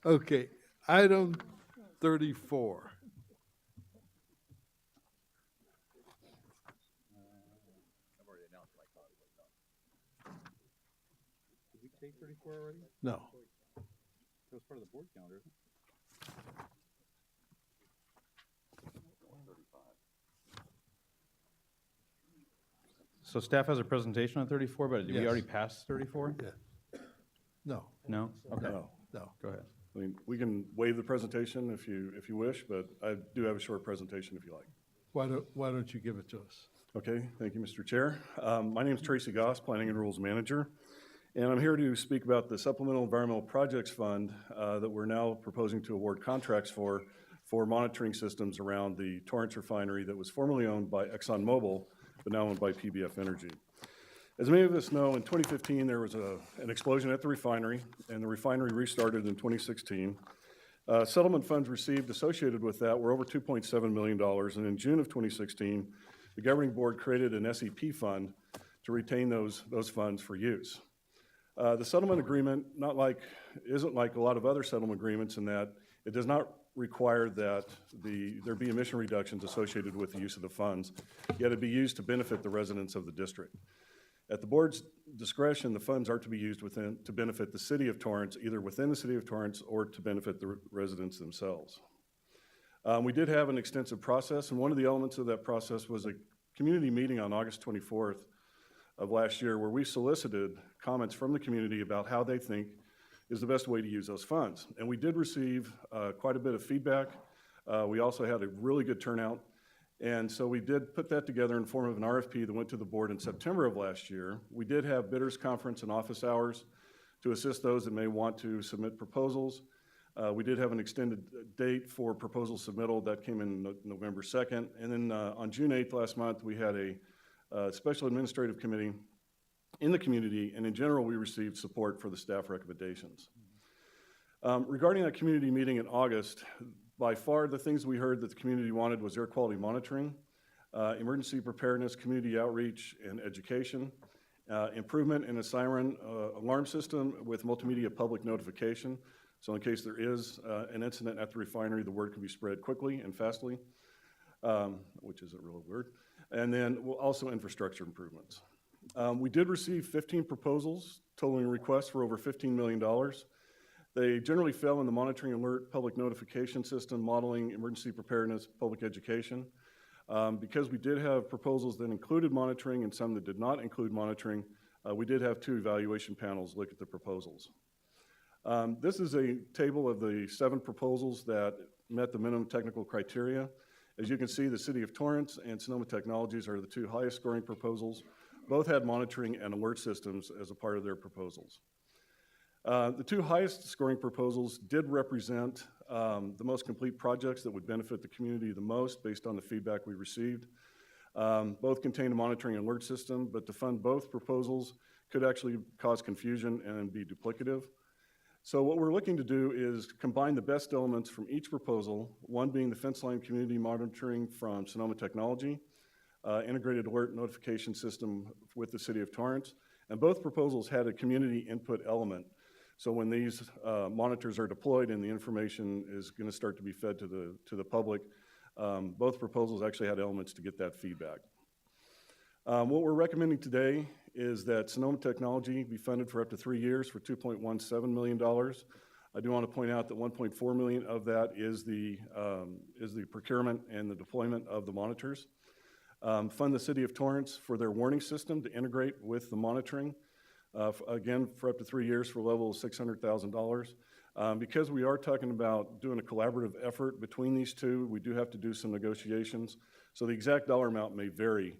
Okay, item 34. Did we take 34 already? No. That was part of the board calendar, isn't it? So staff has a presentation on 34, but did we Yes. already pass 34? Yeah. No. No? Okay. No. Go ahead. I mean, we can waive the presentation if you wish, but I do have a short presentation if you like. Why don't you give it to us? Okay, thank you, Mr. Chair. My name is Tracy Goss, Planning and Rules Manager, and I'm here to speak about the Supplemental Environmental Projects Fund that we're now proposing to award contracts for monitoring systems around the Torrance refinery that was formerly owned by ExxonMobil, but now owned by PBF Energy. As many of us know, in 2015, there was an explosion at the refinery, and the refinery restarted in 2016. Settlement funds received associated with that were over $2.7 million, and in June of 2016, the governing board created an SEP fund to retain those funds for use. The settlement agreement isn't like a lot of other settlement agreements in that it does not require that there be emission reductions associated with the use of the funds, yet it be used to benefit the residents of the district. At the board's discretion, the funds are to be used to benefit the city of Torrance, either within the city of Torrance or to benefit the residents themselves. We did have an extensive process, and one of the elements of that process was a community meeting on August 24th of last year where we solicited comments from the community about how they think is the best way to use those funds. And we did receive quite a bit of feedback. We also had a really good turnout. And so we did put that together in the form of an RFP that went to the board in September of last year. We did have bidders conference and office hours to assist those that may want to submit proposals. We did have an extended date for proposal submittal that came in November 2nd. And then on June 8th last month, we had a special administrative committee in the community, and in general, we received support for the staff recommendations. Regarding that community meeting in August, by far the things we heard that the community wanted was air quality monitoring, emergency preparedness, community outreach, and education, improvement in a siren alarm system with multimedia public notification. So in case there is an incident at the refinery, the word can be spread quickly and fastly, which is a real word. And then also infrastructure improvements. We did receive 15 proposals, totaling requests for over $15 million. They generally fell in the monitoring alert, public notification system, modeling, emergency preparedness, public education. Because we did have proposals that included monitoring and some that did not include monitoring, we did have 2 evaluation panels look at the proposals. This is a table of the 7 proposals that met the minimum technical criteria. As you can see, the City of Torrance and Sonoma Technologies are the 2 highest scoring proposals. Both had monitoring and alert systems as a part of their proposals. The 2 highest scoring proposals did represent the most complete projects that would benefit the community the most based on the feedback we received. Both contain a monitoring and alert system, but to fund both proposals could actually cause confusion and be duplicative. So what we're looking to do is combine the best elements from each proposal, one being the fence line community monitoring from Sonoma Technology, integrated alert notification system with the City of Torrance, and both proposals had a community input element. So when these monitors are deployed and the information is going to start to be fed to the public, both proposals actually had elements to get that feedback. What we're recommending today is that Sonoma Technology be funded for up to 3 years for $2.17 million. I do want to point out that $1.4 million of that is the procurement and the deployment of the monitors. Fund the City of Torrance for their warning system to integrate with the monitoring, again, for up to 3 years for a level of $600,000. Because we are talking about doing a collaborative effort between these 2, we do have to do some negotiations. So the exact dollar amount may vary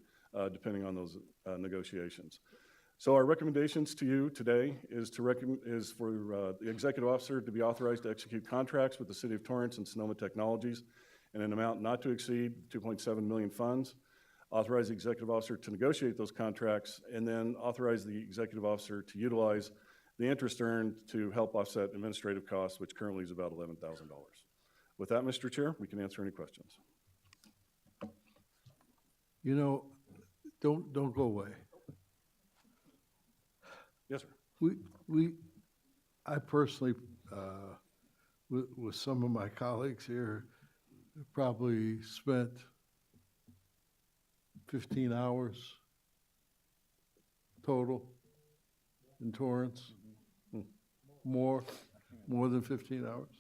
depending on those negotiations. So our recommendations to you today is for the executive officer to be authorized to execute contracts with the City of Torrance and Sonoma Technologies in an amount not to exceed 2.7 million funds. Authorize the executive officer to negotiate those contracts, and then authorize the executive officer to utilize the interest earned to help offset administrative costs, which currently is about $11,000. With that, Mr. Chair, we can answer any questions. You know, don't go away. Yes, sir. I personally, with some of my colleagues here, probably spent 15 hours total in Torrance. More than 15 hours.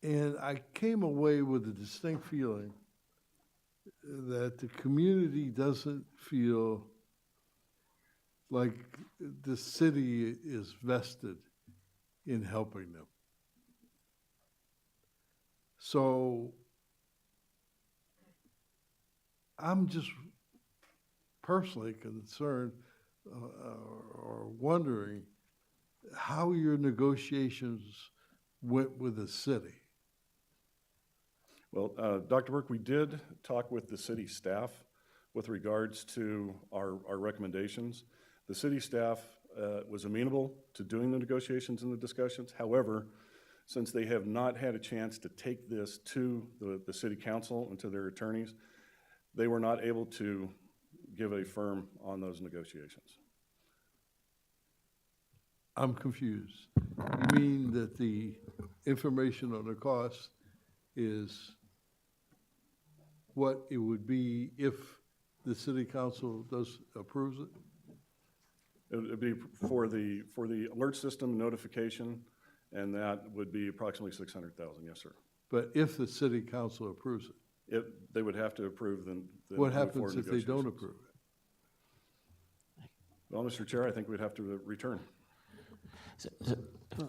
And I came away with a distinct feeling that the community doesn't feel like the city is vested in helping them. So I'm just personally concerned or wondering how your negotiations went with the city. Well, Dr. Burke, we did talk with the city staff with regards to our recommendations. The city staff was amenable to doing the negotiations and the discussions. However, since they have not had a chance to take this to the city council and to their attorneys, they were not able to give a firm on those negotiations. I'm confused. You mean that the information on the cost is what it would be if the city council approves it? It would be for the alert system notification, and that would be approximately $600,000, yes, sir. But if the city council approves it? They would have to approve the What happens if they don't approve it? Well, Mr. Chair, I think we'd have to return. So,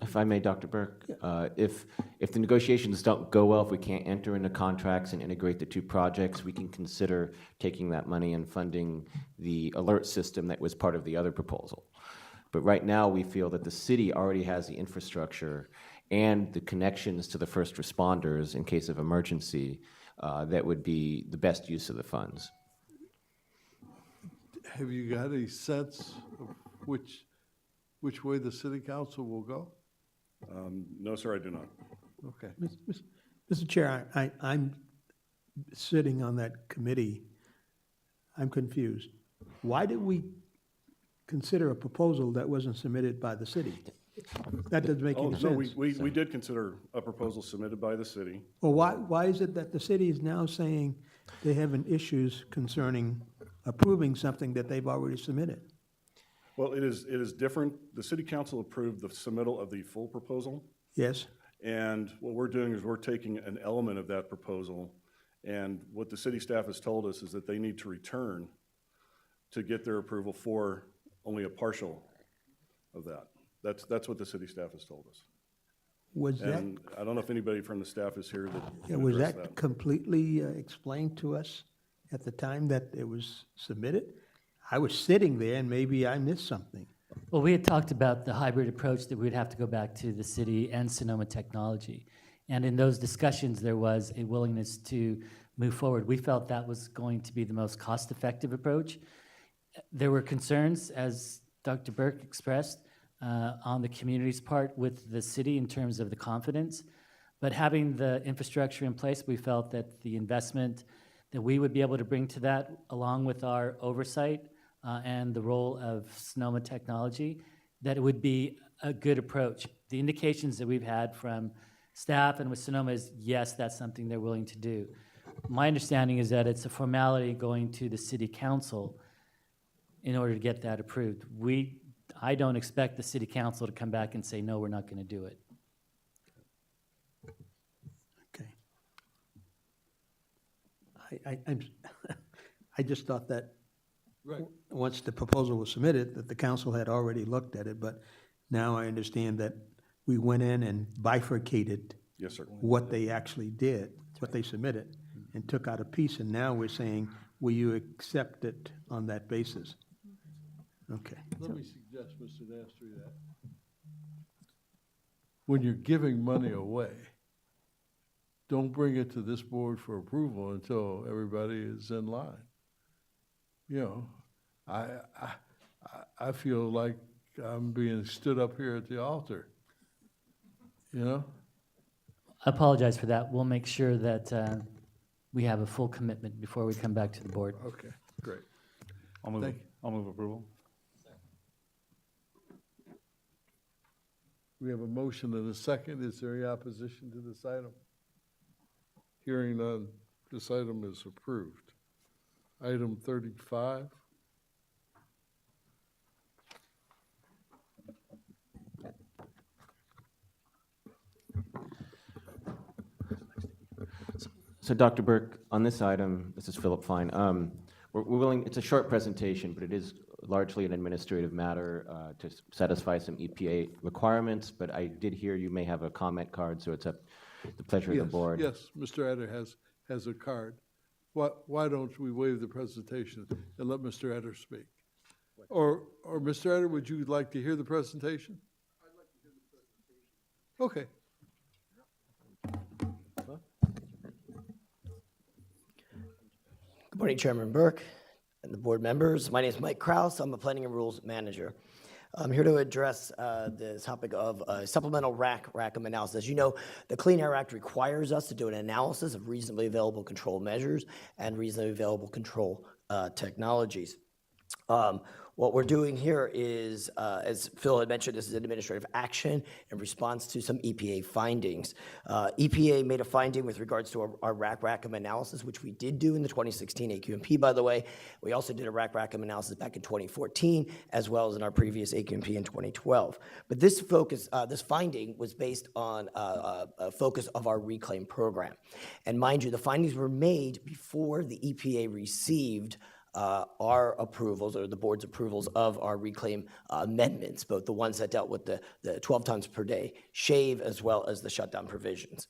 if I may, Dr. Burke, if the negotiations don't go well, if we can't enter into contracts and integrate the 2 projects, we can consider taking that money and funding the alert system that was part of the other proposal. But right now, we feel that the city already has the infrastructure and the connections to the first responders in case of emergency that would be the best use of the funds. Have you got a sense of which way the city council will go? No, sir, I do not. Okay. Mr. Chair, I'm sitting on that committee. I'm confused. Why did we consider a proposal that wasn't submitted by the city? That doesn't make any sense. No, we did consider a proposal submitted by the city. Well, why is it that the city is now saying they have issues concerning approving something that they've already submitted? Well, it is different. The city council approved the submittal of the full proposal. Yes. And what we're doing is we're taking an element of that proposal And what the city staff has told us is that they need to return to get their approval for only a partial of that. That's what the city staff has told us. Was that, And I don't know if anybody from the staff is here that yeah, can was address that that. completely explained to us at the time that it was submitted? I was sitting there and maybe I missed something. Well, we had talked about the hybrid approach that we'd have to go back to the city and Sonoma Technology. And in those discussions, there was a willingness to move forward. We felt that was going to be the most cost-effective approach. There were concerns, as Dr. Burke expressed, on the community's part with the city in terms of the confidence. But having the infrastructure in place, we felt that the investment that we would be able to bring to that, along with our oversight and the role of Sonoma Technology, that it would be a good approach. The indications that we've had from staff and with Sonoma is, yes, that's something they're willing to do. My understanding is that it's a formality going to the city council in order to get that approved. I don't expect the city council to come back and say, no, we're not going to do it. Okay. I just thought that once the proposal was submitted, that the council had already looked at it, but now I understand that we went in and bifurcated Yes, sir. what they actually did, what they submitted, and took out a piece, and now we're saying, will you accept it on that basis? Okay. Let me suggest, Mr. Nastri, that when you're giving money away, don't bring it to this board for approval until everybody is in line. You know, I feel like I'm being stood up here at the altar, you know? I apologize for that. We'll make sure that we have a full commitment before we come back to the board. Okay, great. I'll move, Thank you. I'll move approval. We have a motion and a second. Is there any opposition to this item? Hearing none, this item is approved. Item 35. So Dr. Burke, on this item, this is Philip Fine. We're willing, it's a short presentation, but it is largely an administrative matter to satisfy some EPA requirements, but I did hear you may have a comment card, so it's up the pleasure of the board. Yes, Mr. Adder has a card. Why don't we waive the presentation and let Mr. Adder speak? Or Mr. Adder, would you like to hear the presentation? I'd like to hear the presentation. Okay. Good morning, Chairman Burke and the board members. My name is Mike Kraus. I'm a Planning and Rules Manager. I'm here to address the topic of supplemental RACM analysis. As you know, the Clean Air Act requires us to do an analysis of reasonably available control measures and reasonably available control technologies. What we're doing here is, as Phil had mentioned, this is an administrative action in response to some EPA findings. EPA made a finding with regards to our RACM analysis, which we did do in the 2016 AQMP, by the way. We also did a RACM analysis back in 2014, as well as in our previous AQMP in 2012. But this finding was based on a focus of our reclaim program. And mind you, the findings were made before the EPA received our approvals, or the board's approvals of our reclaim amendments, both the ones that dealt with the 12 tons per day shave as well as the shutdown provisions.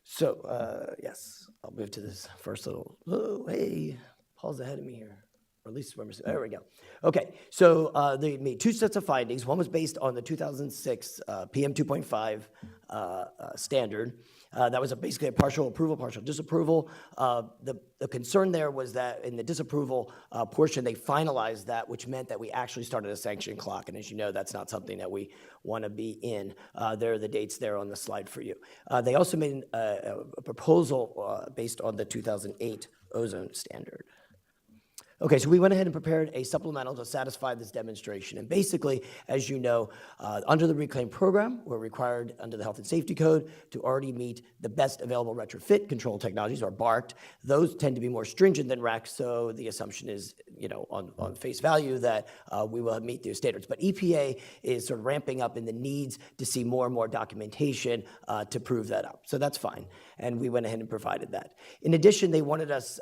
So, yes, I'll move to this first little, hey, Paul's ahead of me here. Or at least, there we go. Okay, so they made two sets of findings. One was based on the 2006 PM 2.5 standard. That was basically a partial approval, partial disapproval. The concern there was that in the disapproval portion, they finalized that, which meant that we actually started a sanction clock. And as you know, that's not something that we want to be in. There are the dates there on the slide for you. They also made a proposal based on the 2008 ozone standard. Okay, so we went ahead and prepared a supplemental to satisfy this demonstration. And basically, as you know, under the Reclaim program, we're required under the Health and Safety Code to already meet the best available retrofit control technologies, or BART. Those tend to be more stringent than REC, so the assumption is, on face value that we will meet those standards. But EPA is sort of ramping up in the needs to see more and more documentation to prove that up. So that's fine. And we went ahead and provided that. In addition, they wanted us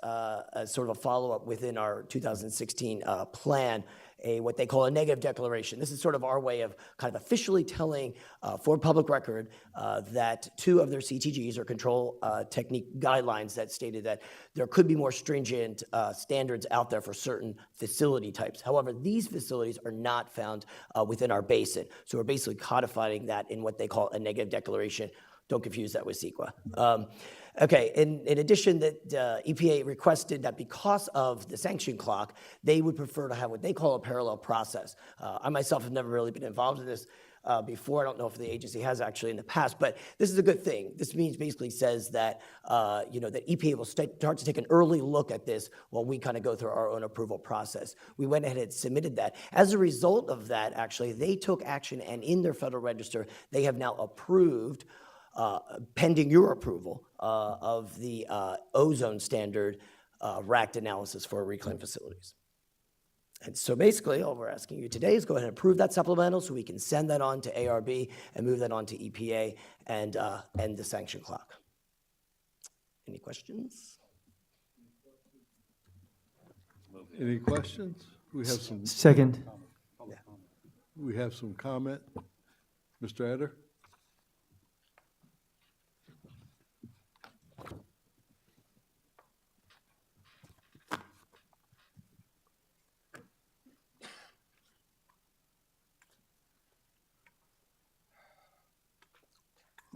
as sort of a follow-up within our 2016 plan, what they call a negative declaration. This is sort of our way of kind of officially telling for public record that 2 of their CTGs, or control technique guidelines, that stated that there could be more stringent standards out there for certain facility types. However, these facilities are not found within our basin. So we're basically codifying that in what they call a negative declaration. Don't confuse that with CEQA. Okay, in addition, that EPA requested that because of the sanction clock, they would prefer to have what they call a parallel process. I myself have never really been involved in this before. I don't know if the agency has actually in the past, but this is a good thing. This means basically says that, that EPA will start to take an early look at this while we kind of go through our own approval process. We went ahead and submitted that. As a result of that, actually, they took action, and in their Federal Register, they have now approved, pending your approval, of the ozone standard RACT analysis for reclaimed facilities. And so basically, all we're asking you today is go ahead and approve that supplemental so we can send that on to ARB and move that on to EPA and end the sanction clock. Any questions? Any questions? We have some. Second. We have some comment. Mr. Eder?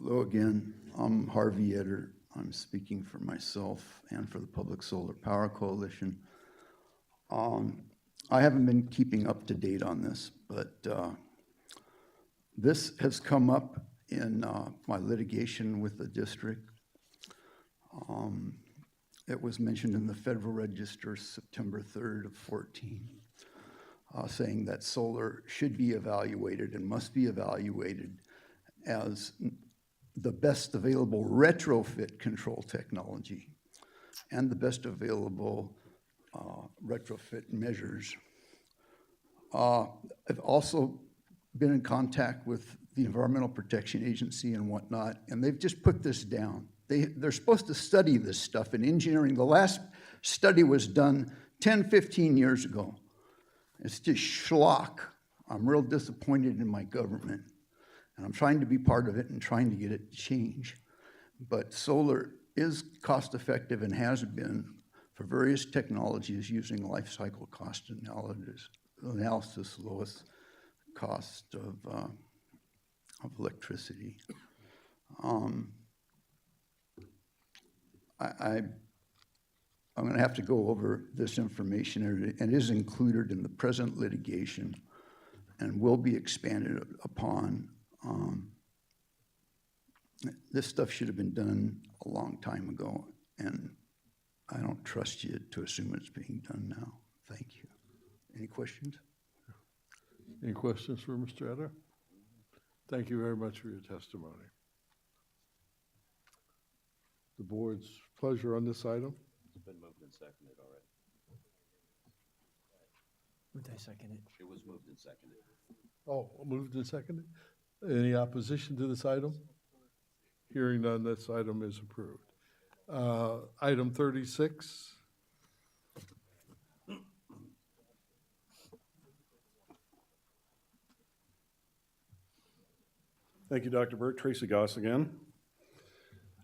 Hello again. I'm Harvey Eder. I'm speaking for myself and for the Public Solar Power Coalition. I haven't been keeping up to date on this, but this has come up in my litigation with the district. It was mentioned in the Federal Register September 3rd of 14, saying that solar should be evaluated and must be evaluated as the best available retrofit control technology and the best available retrofit measures. I've also been in contact with the Environmental Protection Agency and whatnot, and they've just put this down. They're supposed to study this stuff in engineering. The last study was done 10, 15 years ago. It's just schlock. I'm real disappointed in my government. And I'm trying to be part of it and trying to get it to change. But solar is cost effective and has been for various technologies using life cycle cost analysis, lowest cost of electricity. I'm going to have to go over this information, and it is included in the present litigation and will be expanded upon. This stuff should have been done a long time ago, and I don't trust you to assume it's being done now. Thank you. Any questions? Any questions for Mr. Eder? Thank you very much for your testimony. The board's pleasure on this item? It's been moved and seconded already. Moved and seconded. It was moved and seconded. Oh, moved and seconded? Any opposition to this item? Hearing none, this item is approved. Item 36. Thank you, Dr. Burke. Tracy Goss again.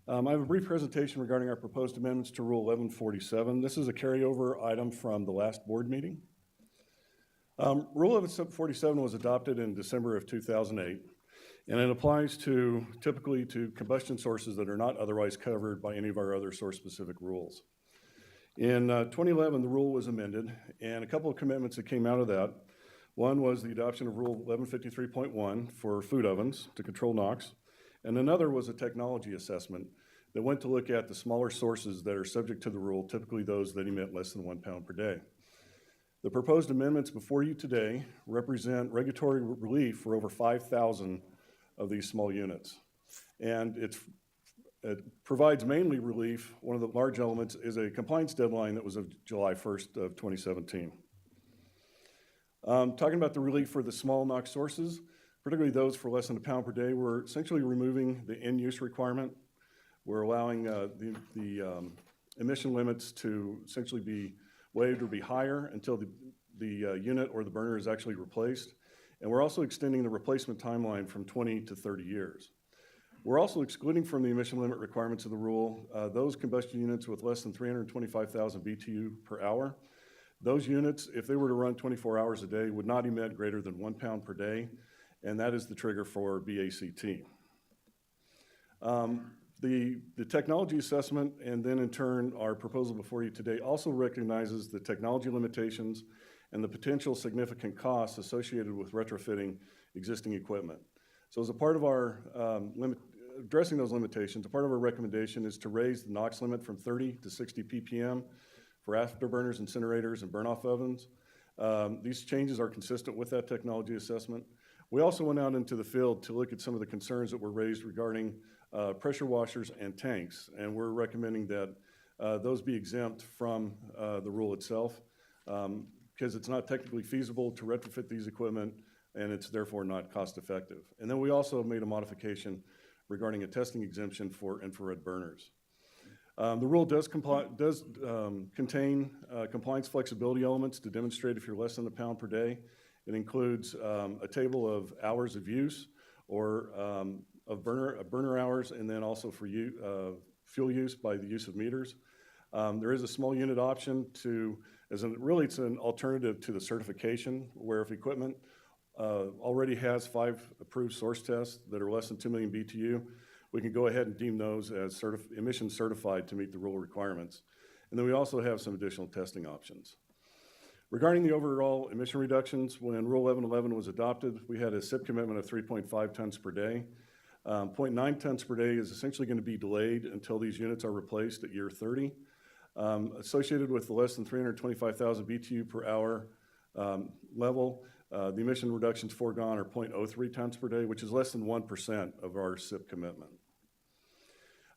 I have a brief presentation regarding our proposed amendments to Rule 1147. This is a carryover item from the last board meeting. Rule 1147 was adopted in December of 2008, and it applies typically to combustion sources that are not otherwise covered by any of our other source-specific rules. In 2011, the rule was amended, and a couple of commitments that came out of that. One was the adoption of Rule 1153.1 for food ovens to control NOx, and another was a technology assessment that went to look at the smaller sources that are subject to the rule, typically those that emit less than 1 pound per day. The proposed amendments before you today represent regulatory relief for over 5,000 of these small units. And it provides mainly relief. One of the large elements is a compliance deadline that was of July 1st of 2017. Talking about the relief for the small NOx sources, particularly those for less than a pound per day, we're essentially removing the in-use requirement. We're allowing the emission limits to essentially be waived or be higher until the unit or the burner is actually replaced. And we're also extending the replacement timeline from 20 to 30 years. We're also excluding from the emission limit requirements of the rule those combustion units with less than 325,000 BTU per hour. Those units, if they were to run 24 hours a day, would not emit greater than 1 pound per day, and that is the trigger for BACT. The technology assessment, and then in turn our proposal before you today, also recognizes the technology limitations and the potential significant costs associated with retrofitting existing equipment. So as a part of our addressing those limitations, a part of our recommendation is to raise the NOx limit from 30 to 60 ppm for afterburners, incinerators, and burn-off ovens. These changes are consistent with that technology assessment. We also went out into the field to look at some of the concerns that were raised regarding pressure washers and tanks, and we're recommending that those be exempt from the rule itself because it's not technically feasible to retrofit these equipment, and it's therefore not cost effective. And then we also made a modification regarding a testing exemption for infrared burners. The rule does contain compliance flexibility elements to demonstrate if you're less than a pound per day. It includes a table of hours of use or of burner hours, and then also for fuel use by the use of meters. There is a small unit option really it's an alternative to the certification, where if equipment already has 5 approved source tests that are less than 2 million BTU, we can go ahead and deem those as emission certified to meet the rule requirements. And then we also have some additional testing options. Regarding the overall emission reductions, when Rule 1111 was adopted, we had a SIP commitment of 3.5 tons per day. 0.9 tons per day is essentially going to be delayed until these units are replaced at year 30. Associated with the less than 325,000 BTU per hour level, the emission reductions foregone are 0.03 tons per day, which is less than 1% of our SIP commitment.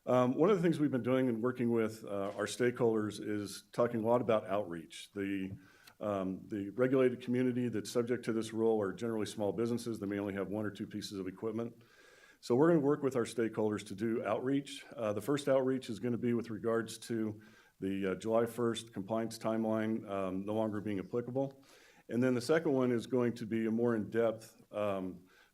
One of the things we've been doing and working with our stakeholders is talking a lot about outreach. The regulated community that's subject to this rule are generally small businesses that may only have 1 or 2 pieces of equipment. So we're going to work with our stakeholders to do outreach. The first outreach is going to be with regards to the July 1st compliance timeline no longer being applicable. And then the second one is going to be a more in-depth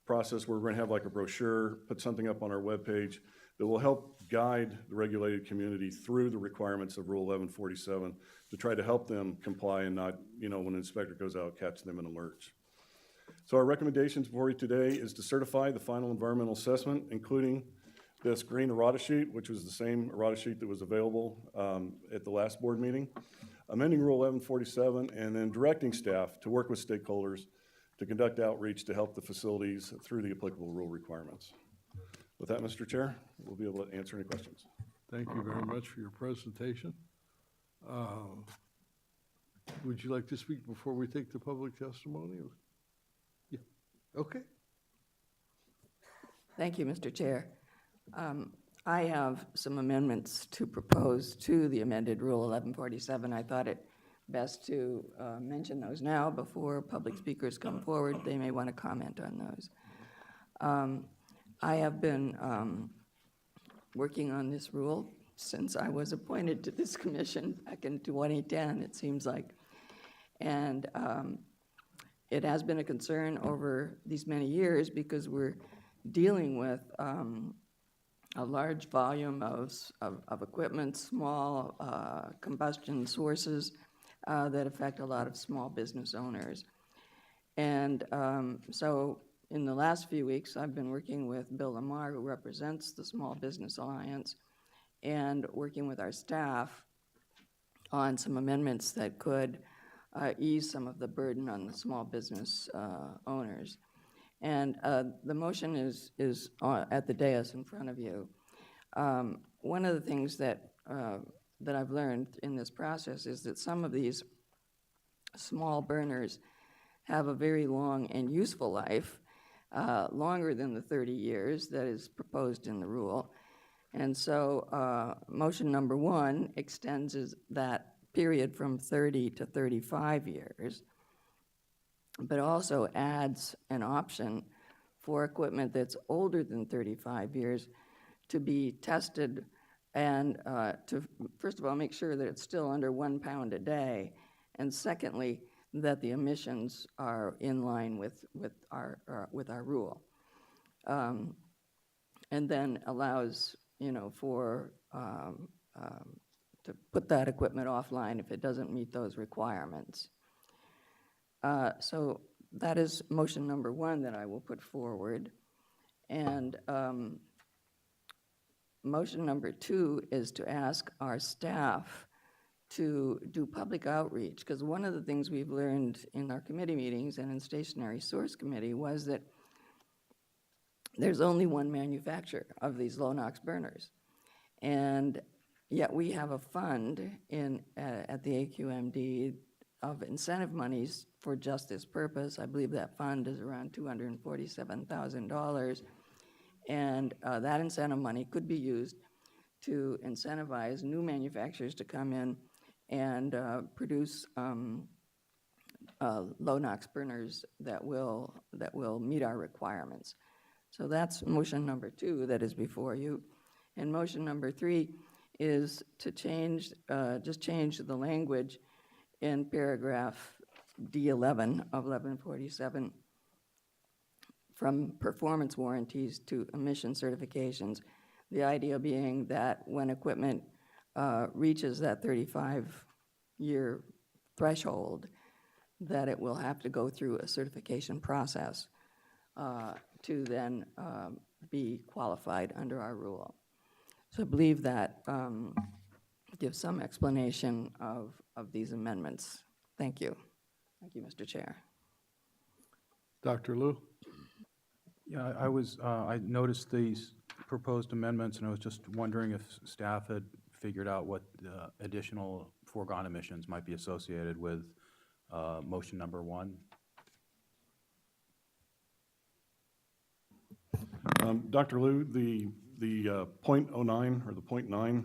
process where we're going to have like a brochure, put something up on our webpage that will help guide the regulated community through the requirements of Rule 1147 to try to help them comply and not, when an inspector goes out, catch them in a lurch. So our recommendations for you today is to certify the final environmental assessment, including this green errata sheet, which was the same errata sheet that was available at the last board meeting, amending Rule 1147, and then directing staff to work with stakeholders to conduct outreach to help the facilities through the applicable rule requirements. With that, Mr. Chair, we'll be able to answer any questions. Thank you very much for your presentation. Would you like to speak before we take the public testimony? Yeah. Okay. Thank you, Mr. Chair. I have some amendments to propose to the amended Rule 1147. I thought it best to mention those now before public speakers come forward. They may want to comment on those. I have been working on this rule since I was appointed to this commission back in 2010, it seems like. And it has been a concern over these many years because we're dealing with a large volume of equipment, small combustion sources that affect a lot of small business owners. And so in the last few weeks, I've been working with Bill Lamar, who represents the Small Business Alliance, and working with our staff on some amendments that could ease some of the burden on the small business owners. And the motion is at the dais in front of you. One of the things that I've learned in this process is that some of these small burners have a very long and useful life, longer than the 30 years that is proposed in the rule. And so motion number 1 extends that period from 30 to 35 years, but also adds an option for equipment that's older than 35 years to be tested and to, first of all, make sure that it's still under 1 pound a day, and secondly, that the emissions are in line with our rule. And then allows, for to put that equipment offline if it doesn't meet those requirements. So that is motion number 1 that I will put forward. And motion number 2 is to ask our staff to do public outreach, because one of the things we've learned in our committee meetings and in Stationary Source Committee was that there's only one manufacturer of these low NOx burners. And yet we have a fund at the AQMD of incentive monies for just this purpose. I believe that fund is around $247,000. And that incentive money could be used to incentivize new manufacturers to come in and produce low NOx burners that will meet our requirements. So that's motion number 2 that is before you. And motion number 3 is to change, just change the language in paragraph D11 of 1147 from performance warranties to emission certifications. The idea being that when equipment reaches that 35-year threshold, that it will have to go through a certification process to then be qualified under our rule. So I believe that gives some explanation of these amendments. Thank you. Thank you, Mr. Chair. Dr. Liu? Yeah, I noticed these proposed amendments, and I was just wondering if staff had figured out what additional foregone emissions might be associated with motion number 1. Dr. Liu, the 0.09 or the 0.9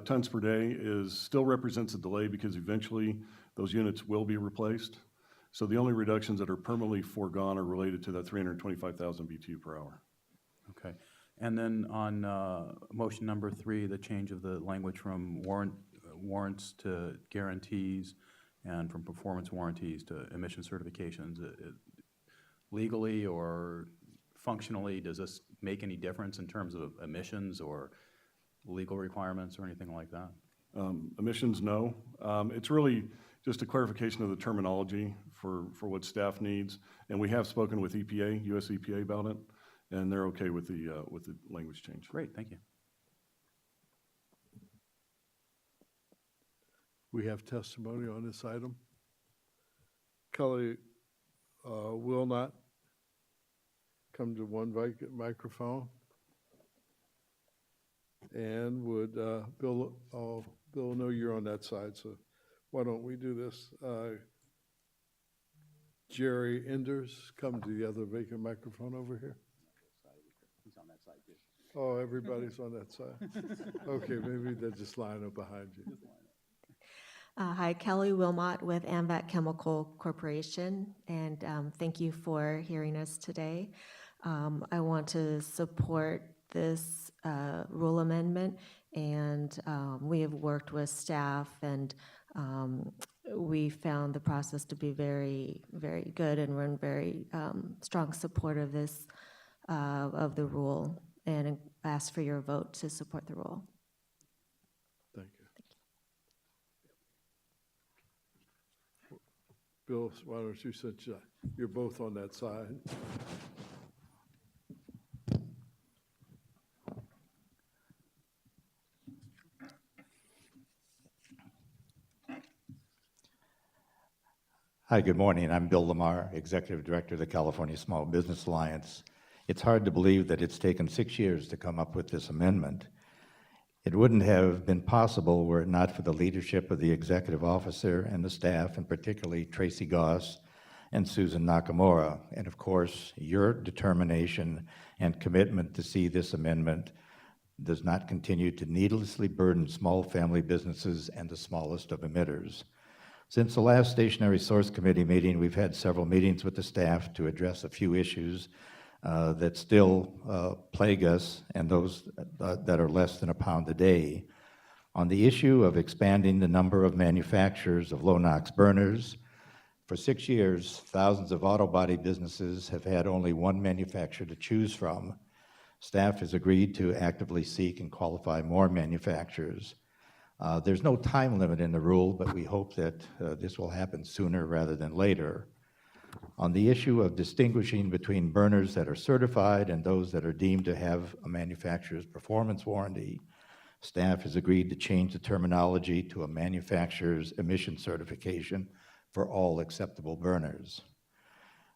tons per day still represents a delay because eventually those units will be replaced. So the only reductions that are permanently foregone are related to that 325,000 BTU per hour. Okay. And then on motion number 3, the change of the language from warrants to guarantees and from performance warranties to emission certifications, legally or functionally, does this make any difference in terms of emissions or legal requirements or anything like that? Emissions, no. It's really just a clarification of the terminology for what staff needs. And we have spoken with EPA, US EPA about it, and they're okay with the language change. Great, thank you. We have testimony on this item. Kelly will not come to one microphone. And would Bill, Bill, know you're on that side, so why don't we do this? Jerry Enders, come to the other vacant microphone over here. He's on that side too. Oh, everybody's on that side. Okay, maybe they'll just line up behind you. Hi, Kelly Wilmot with AMVAC Chemical Corporation, and thank you for hearing us today. I want to support this rule amendment, and we have worked with staff, and we found the process to be very, very good, and we're in very strong support of this, of the rule, and ask for your vote to support the rule. Thank you. Bill, why don't you, since you're both on that side. Hi, good morning. I'm Bill Lamar, Executive Director of the California Small Business Alliance. It's hard to believe that it's taken 6 years to come up with this amendment. It wouldn't have been possible were it not for the leadership of the executive officer and the staff, and particularly Tracy Goss and Susan Nakamura, and of course, your determination and commitment to see this amendment does not continue to needlessly burden small family businesses and the smallest of emitters. Since the last Stationary Source Committee meeting, we've had several meetings with the staff to address a few issues that still plague us, and those that are less than a pound a day. On the issue of expanding the number of manufacturers of low-NOx burners, for 6 years, thousands of auto body businesses have had only one manufacturer to choose from. Staff has agreed to actively seek and qualify more manufacturers. There's no time limit in the rule, but we hope that this will happen sooner rather than later. On the issue of distinguishing between burners that are certified and those that are deemed to have a manufacturer's performance warranty, staff has agreed to change the terminology to a manufacturer's emission certification for all acceptable burners.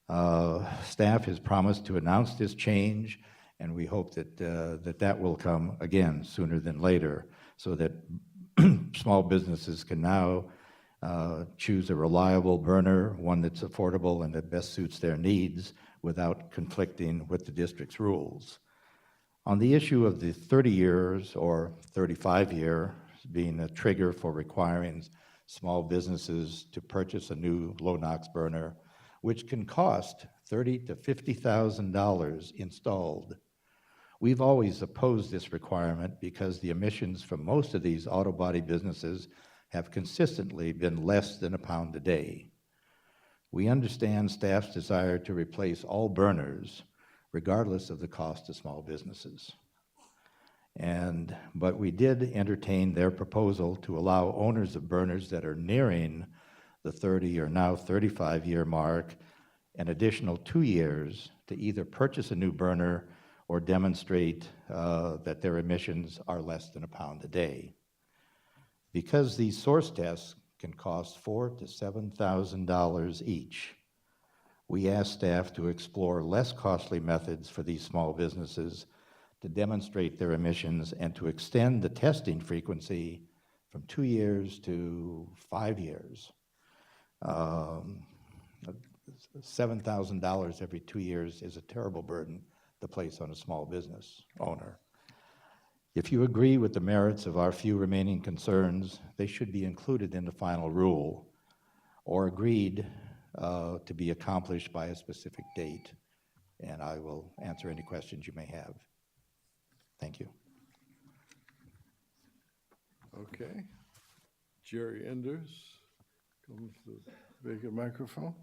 Staff has promised to announce this change, and we hope that that will come again sooner than later, so that small businesses can now choose a reliable burner, one that's affordable and that best suits their needs without conflicting with the district's rules. On the issue of the 30 years or 35 years being a trigger for requiring small businesses to purchase a new low-NOx burner, which can cost $30,000 to $50,000 installed. We've always opposed this requirement because the emissions from most of these auto body businesses have consistently been less than a pound a day. We understand staff's desire to replace all burners, regardless of the cost to small businesses. But we did entertain their proposal to allow owners of burners that are nearing the 30 or now 35-year mark an additional 2 years to either purchase a new burner or demonstrate that their emissions are less than a pound a day. Because these source tests can cost $4,000 to $7,000 each, we asked staff to explore less costly methods for these small businesses to demonstrate their emissions and to extend the testing frequency from 2 years to 5 years. $7,000 every 2 years is a terrible burden to place on a small business owner. If you agree with the merits of our few remaining concerns, they should be included in the final rule or agreed to be accomplished by a specific date, and I will answer any questions you may have. Thank you. Okay. Jerry Enders comes to the vacant microphone,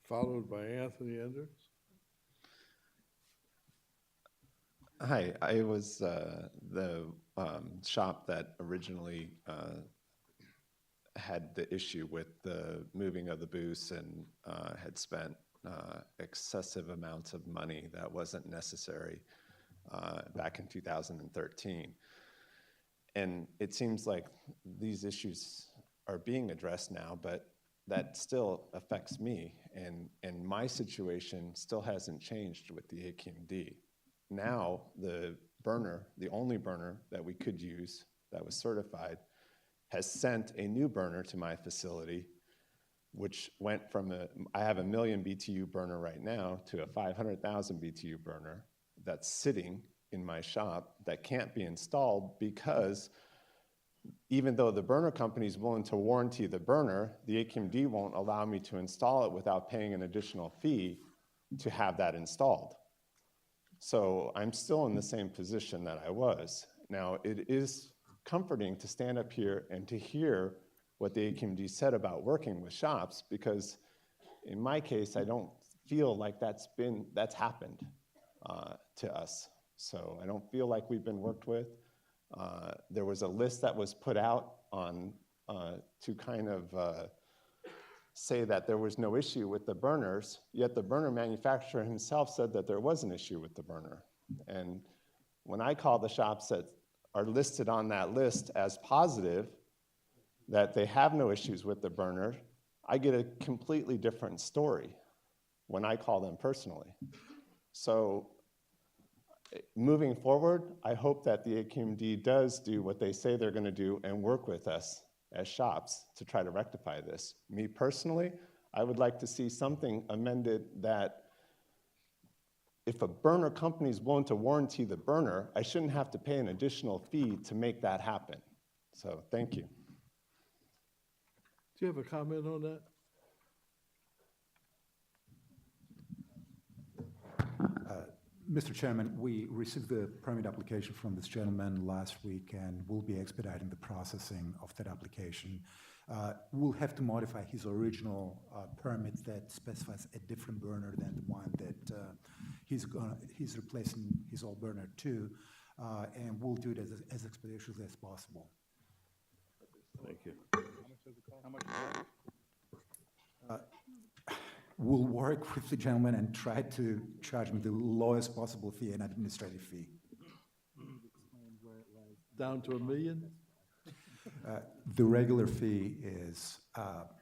followed by Anthony Enders. Hi, I was the shop that originally had the issue with the moving of the booths and had spent excessive amounts of money that wasn't necessary back in 2013. And it seems like these issues are being addressed now, but that still affects me, and my situation still hasn't changed with the SCAQMD. Now, the burner, the only burner that we could use that was certified, has sent a new burner to my facility, which went from I have a 1 million BTU burner right now to a 500,000 BTU burner that's sitting in my shop that can't be installed because even though the burner company is willing to warranty the burner, the SCAQMD won't allow me to install it without paying an additional fee to have that installed. So I'm still in the same position that I was. Now, it is comforting to stand up here and to hear what the SCAQMD said about working with shops, because in my case, I don't feel like that's happened to us. So I don't feel like we've been worked with. There was a list that was put out on to kind of say that there was no issue with the burners, yet the burner manufacturer himself said that there was an issue with the burner. And when I call the shops that are listed on that list as positive, that they have no issues with the burner, I get a completely different story when I call them personally. So moving forward, I hope that the SCAQMD does do what they say they're going to do and work with us as shops to try to rectify this. Me personally, I would like to see something amended that if a burner company is willing to warranty the burner, I shouldn't have to pay an additional fee to make that happen. So thank you. Do you have a comment on that? Mr. Chairman, we received the permit application from this gentleman last week, and we'll be expediting the processing of that application. We'll have to modify his original permit that specifies a different burner than the one that he's replacing his old burner to, and we'll do it as expeditiously as possible. Thank you. How much is that? We'll work with the gentleman and try to charge him the lowest possible fee, an administrative fee. Down to $1 million? The regular fee is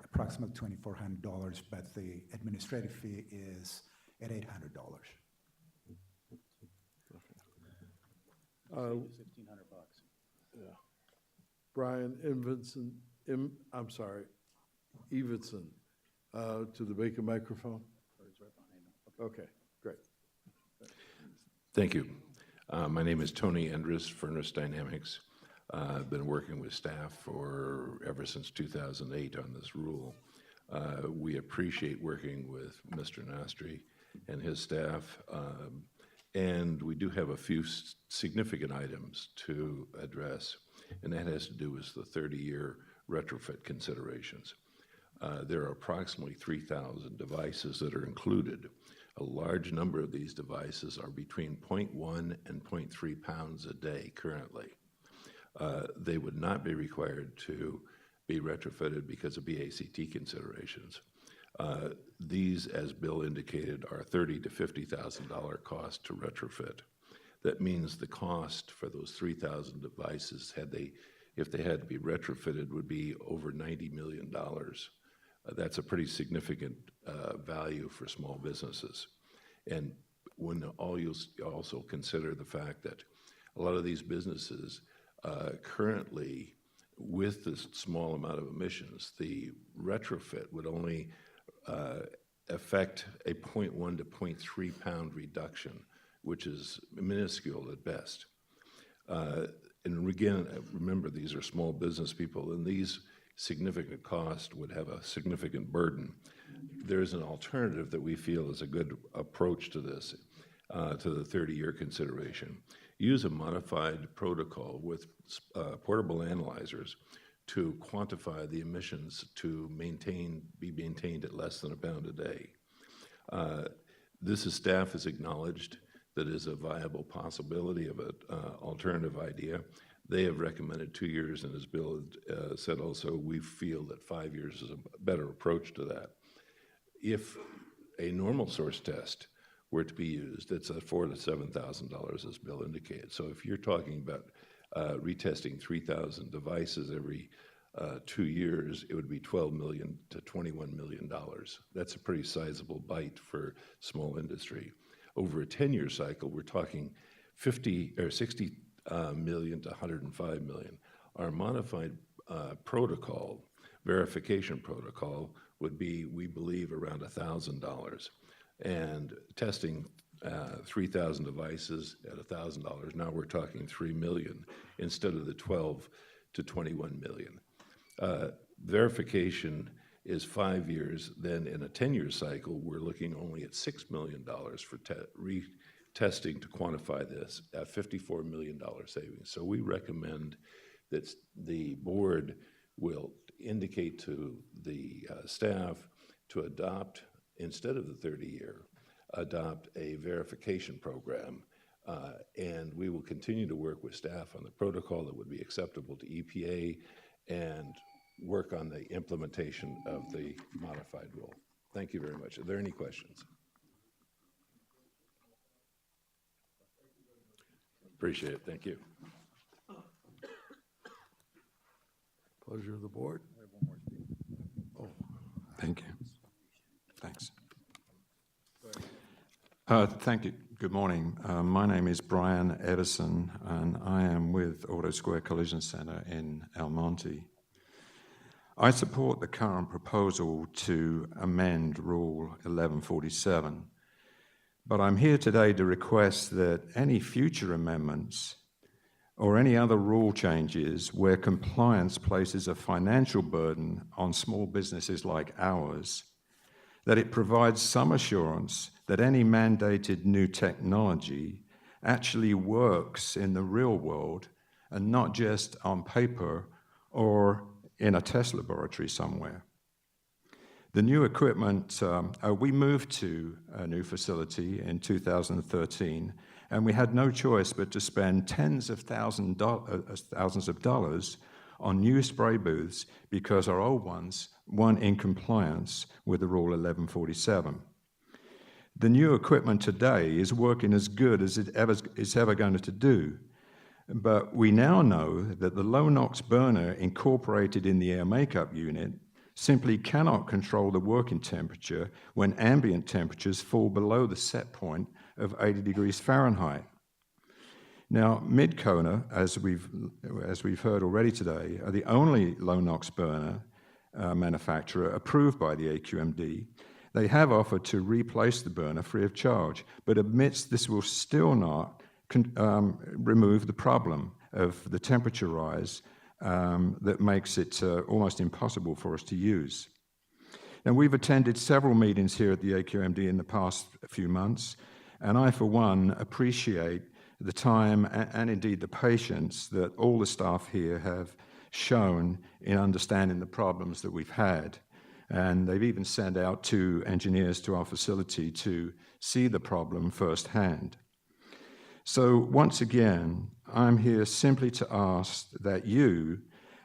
approximately $2,400, but the administrative fee is at $800. $1,600. Yeah. Brian Evanson, Evanson, to the Baker microphone. Okay, great. Thank you. My name is Tony Endres, Furnace Dynamics. I've been working with staff ever since 2008 on this rule. We appreciate working with Mr. Nastri and his staff, and we do have a few significant items to address, and that has to do with the 30-year retrofit considerations. There are approximately 3,000 devices that are included. A large number of these devices are between 0.1 and 0.3 pounds a day currently. They would not be required to be retrofitted because of BACT considerations. These, as Bill indicated, are $30,000 to $50,000 cost to retrofit. That means the cost for those 3,000 devices, if they had to be retrofitted, would be over $90 million. That's a pretty significant value for small businesses. And when you'll also consider the fact that a lot of these businesses currently, with this small amount of emissions, the retrofit would only affect a 0.1 to 0.3 pound reduction, which is minuscule at best. And again, remember, these are small business people, and these significant costs would have a significant burden. There's an alternative that we feel is a good approach to this, to the 30-year consideration. Use a modified protocol with portable analyzers to quantify the emissions to be maintained at less than a pound a day. Staff has acknowledged that is a viable possibility of an alternative idea. They have recommended 2 years, and as Bill said also, we feel that 5 years is a better approach to that. If a normal source test were to be used, it's at $4,000 to $7,000, as Bill indicated. So if you're talking about retesting 3,000 devices every 2 years, it would be $12 million to $21 million. That's a pretty sizable bite for small industry. Over a 10-year cycle, we're talking 60 million to 105 million. Our modified verification protocol would be, we believe, around $1,000. And testing 3,000 devices at $1,000, now we're talking 3 million instead of the 12 to 21 million. Verification is 5 years. Then in a 10-year cycle, we're looking only at $6 million for retesting to quantify this at $54 million savings. So we recommend that the board will indicate to the staff to adopt, instead of the 30-year, adopt a verification program. And we will continue to work with staff on the protocol that would be acceptable to EPA and work on the implementation of the modified rule. Thank you very much. Are there any questions? Appreciate it. Thank you. Pleasure of the board. Oh, thank you. Thanks. Thank you. Good morning. My name is Brian Edison, and I am with Auto Square Collision Center in El Monte. I support the current proposal to amend Rule 1147, but I'm here today to request that any future amendments or any other rule changes where compliance places a financial burden on small businesses like ours, that it provides some assurance that any mandated new technology actually works in the real world and not just on paper or in a test laboratory somewhere. The new equipment, we moved to a new facility in 2013, and we had no choice but to spend tens of thousands of dollars on new spray booths because our old ones weren't in compliance with the Rule 1147. The new equipment today is working as good as it's ever going to do, but we now know that the low NOx burner incorporated in the air makeup unit simply cannot control the working temperature when ambient temperatures fall below the set point of 80 degrees Fahrenheit. Now, Mid-Kona, as we've heard already today, are the only low NOx burner manufacturer approved by the AQMD. They have offered to replace the burner free of charge, but admits this will still not remove the problem of the temperature rise that makes it almost impossible for us to use. Now, we've attended several meetings here at the AQMD in the past few months, and I, for one, appreciate the time and indeed the patience that all the staff here have shown in understanding the problems that we've had. And they've even sent out 2 engineers to our facility to see the problem firsthand. So once again, I'm here simply to ask that you,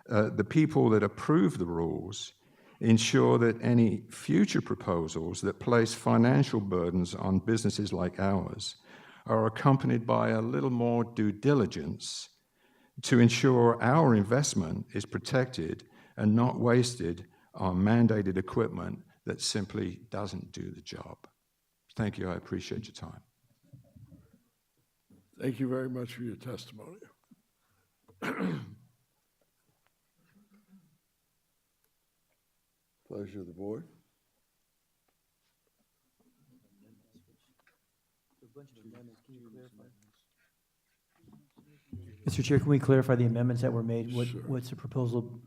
the people that approve the rules, ensure that any future proposals that place financial burdens on businesses like ours are accompanied by a little more due diligence to ensure our investment is protected and not wasted on mandated equipment that simply doesn't do the job. Thank you. I appreciate your time. Thank you very much for your testimony. Pleasure of the board. Mr. Chair, can we clarify the amendments that were made? What's the proposal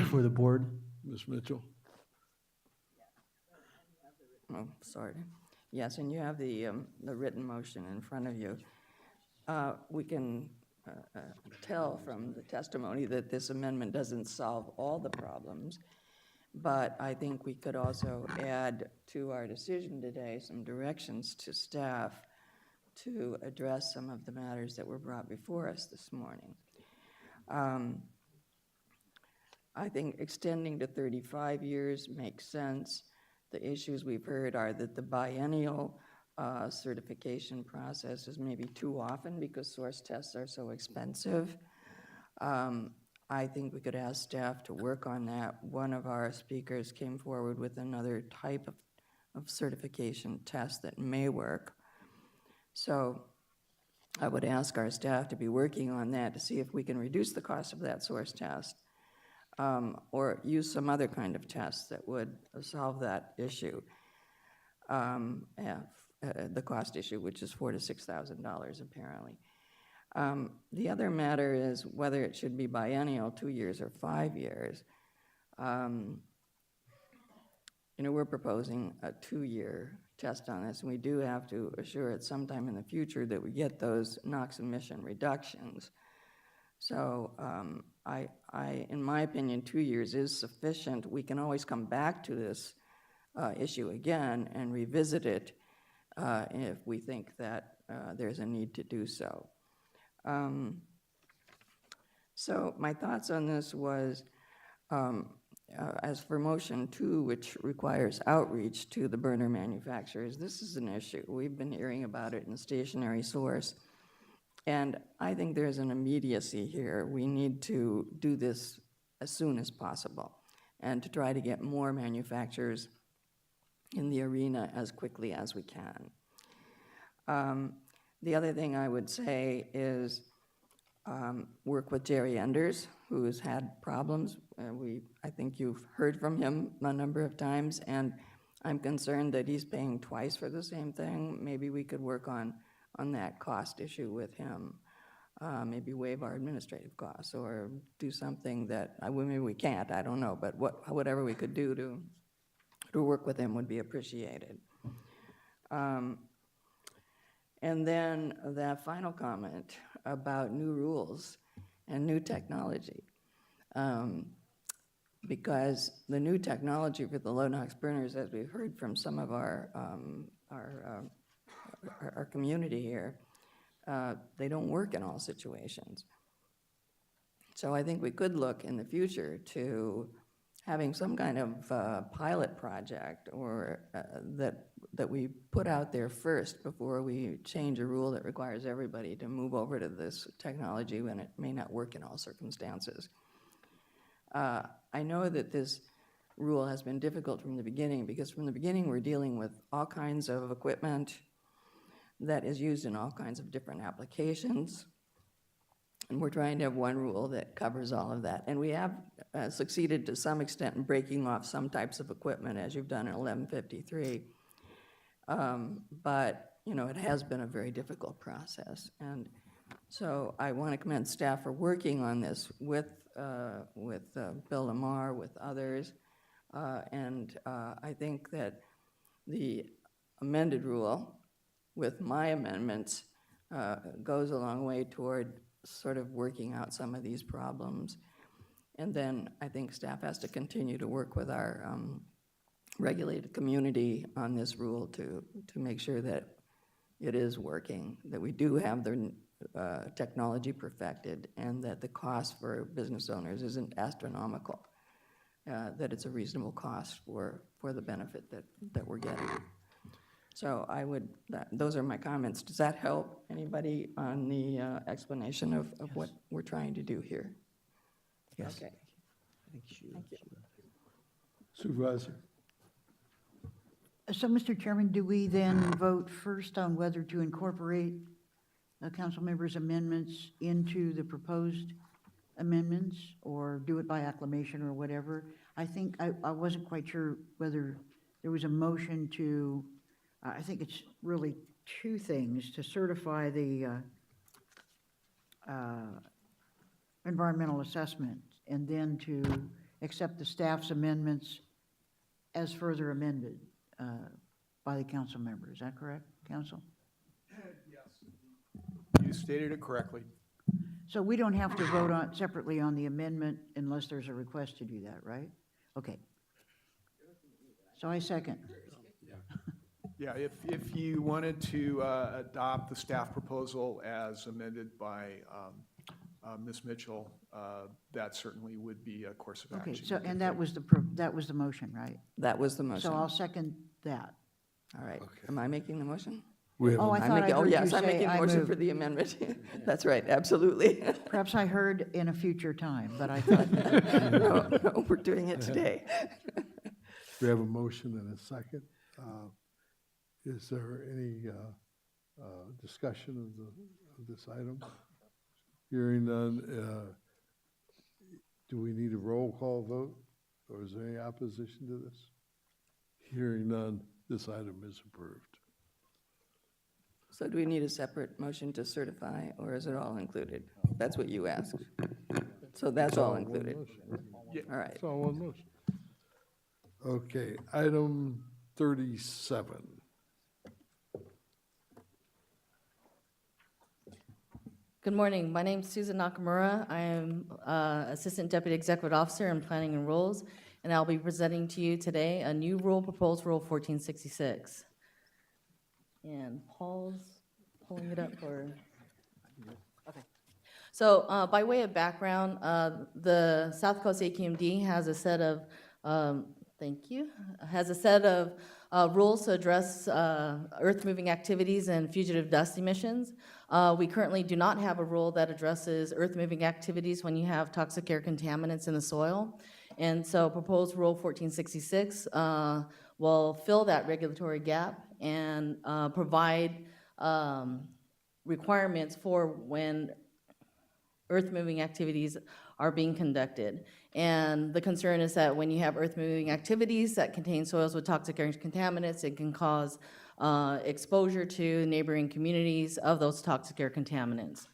for the board? Ms. Mitchell? Oh, sorry. Yes, and you have the written motion in front of you. We can tell from the testimony that this amendment doesn't solve all the problems, but I think we could also add to our decision today some directions to staff to address some of the matters that were brought before us this morning. I think extending to 35 years makes sense. The issues we've heard are that the biennial certification process is maybe too often because source tests are so expensive. I think we could ask staff to work on that. One of our speakers came forward with another type of certification test that may work. So I would ask our staff to be working on that to see if we can reduce the cost of that source test or use some other kind of test that would solve that issue, the cost issue, which is $4,000 to $6,000 apparently. The other matter is whether it should be biennial, 2 years or 5 years. We're proposing a 2-year test on this, and we do have to assure at some time in the future that we get those NOx emission reductions. So in my opinion, 2 years is sufficient. We can always come back to this issue again and revisit it if we think that there's a need to do so. So my thoughts on this was, as for motion 2, which requires outreach to the burner manufacturers, this is an issue. We've been hearing about it in the stationary source, and I think there's an immediacy here. We need to do this as soon as possible and to try to get more manufacturers in the arena as quickly as we can. The other thing I would say is work with Jerry Enders, who has had problems. I think you've heard from him a number of times, and I'm concerned that he's paying twice for the same thing. Maybe we could work on that cost issue with him. Maybe waive our administrative costs or do something that, maybe we can't, I don't know, but whatever we could do to work with him would be appreciated. And then that final comment about new rules and new technology. Because the new technology for the low NOx burners, as we've heard from some of our community here, they don't work in all situations. So I think we could look in the future to having some kind of pilot project or that we put out there first before we change a rule that requires everybody to move over to this technology when it may not work in all circumstances. I know that this rule has been difficult from the beginning because from the beginning we're dealing with all kinds of equipment that is used in all kinds of different applications. And we're trying to have one rule that covers all of that. And we have succeeded to some extent in breaking off some types of equipment, as you've done in 1153. But, you know, it has been a very difficult process. And so I want to commend staff for working on this with Bill Lamar, with others. And I think that the amended rule with my amendments goes a long way toward sort of working out some of these problems. And then I think staff has to continue to work with our regulated community on this rule to make sure that it is working, that we do have the technology perfected, and that the cost for business owners isn't astronomical, that it's a reasonable cost for the benefit that we're getting. So those are my comments. Does that help anybody on the explanation of what we're trying to do here? Yes. Okay. Thank you. Supervisor? So, Mr. Chairman, do we then vote first on whether to incorporate council members' amendments into the proposed amendments, or do it by acclamation or whatever? I think I wasn't quite sure whether there was a motion to, I think it's really two things: to certify the environmental assessment, and then to accept the staff's amendments as further amended by the council member. Is that correct, council? Yes. You stated it correctly. So we don't have to vote separately on the amendment unless there's a request to do that, right? Okay. So I second. Yeah, if you wanted to adopt the staff proposal as amended by Ms. Mitchell, that certainly would be a course of action. Okay, so, and that was the motion, right? That was the motion. So I'll second that. All right. Am I making the motion? Oh, I thought I heard yes, you I'm say making the I motion move. for the amendment. That's right, absolutely. Perhaps I heard in a future time, but I thought. No, we're doing it today. We have a motion and a second. Is there any discussion of this item? Hearing none, do we need a roll call vote, or is there any opposition to this? Hearing none, this item is approved. So do we need a separate motion to certify, or is it all included? That's what you asked. So that's all included. All right. It's all one motion. Okay, item 37. Good morning. My name is Susan Nakamura. I am Assistant Deputy Executive Officer in Planning and Rules, and I'll be presenting to you today a new rule, proposed Rule 1466. And Paul's pulling it up for. Okay. So by way of background, the South Coast SCAQMD has a set of, has a set of rules to address earth-moving activities and fugitive dust emissions. We currently do not have a rule that addresses earth-moving activities when you have toxic air contaminants in the soil. And so proposed Rule 1466 will fill that regulatory gap and provide requirements for when earth-moving activities are being conducted. And the concern is that when you have earth-moving activities that contain soils with toxic air contaminants, it can cause exposure to neighboring communities of those toxic air contaminants.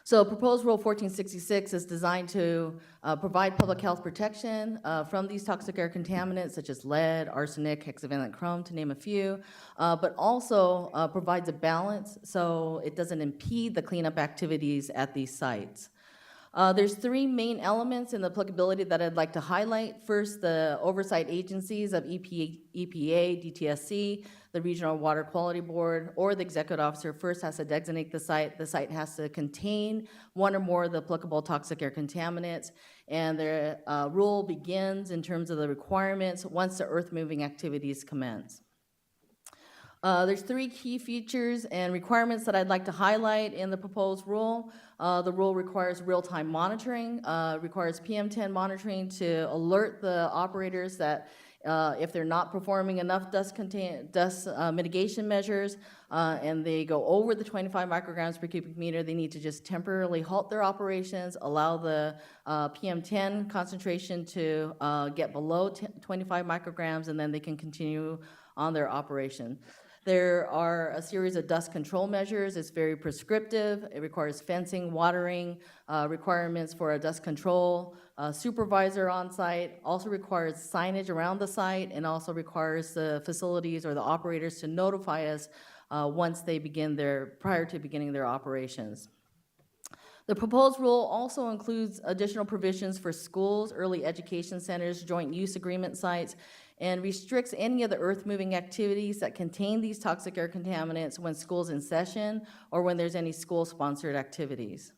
So proposed Rule 1466 is designed to provide public health protection from these toxic air contaminants such as lead, arsenic, hexavalent chrome, to name a few, but also provides a balance so it doesn't impede the cleanup activities at these sites. There's three main elements in the applicability that I'd like to highlight. First, the oversight agencies of EPA, DTSC, the Regional Water Quality Board, or the executive officer first has to designate the site. The site has to contain one or more of the applicable toxic air contaminants, and the rule begins in terms of the requirements once the earth-moving activities commence. There's three key features and requirements that I'd like to highlight in the proposed rule. The rule requires real-time monitoring, requires PM10 monitoring to alert the operators that if they're not performing enough dust mitigation measures and they go over the 25 micrograms per cubic meter, they need to just temporarily halt their operations, allow the PM10 concentration to get below 25 micrograms, and then they can continue on their operation. There are a series of dust control measures. It's very prescriptive. It requires fencing, watering, requirements for a dust control supervisor on site, also requires signage around the site, and also requires the facilities or the operators to notify us once they begin prior to beginning their operations. The proposed rule also includes additional provisions for schools, early education centers, joint use agreement sites, and restricts any of the earth-moving activities that contain these toxic air contaminants when school's in session or when there's any school-sponsored activities.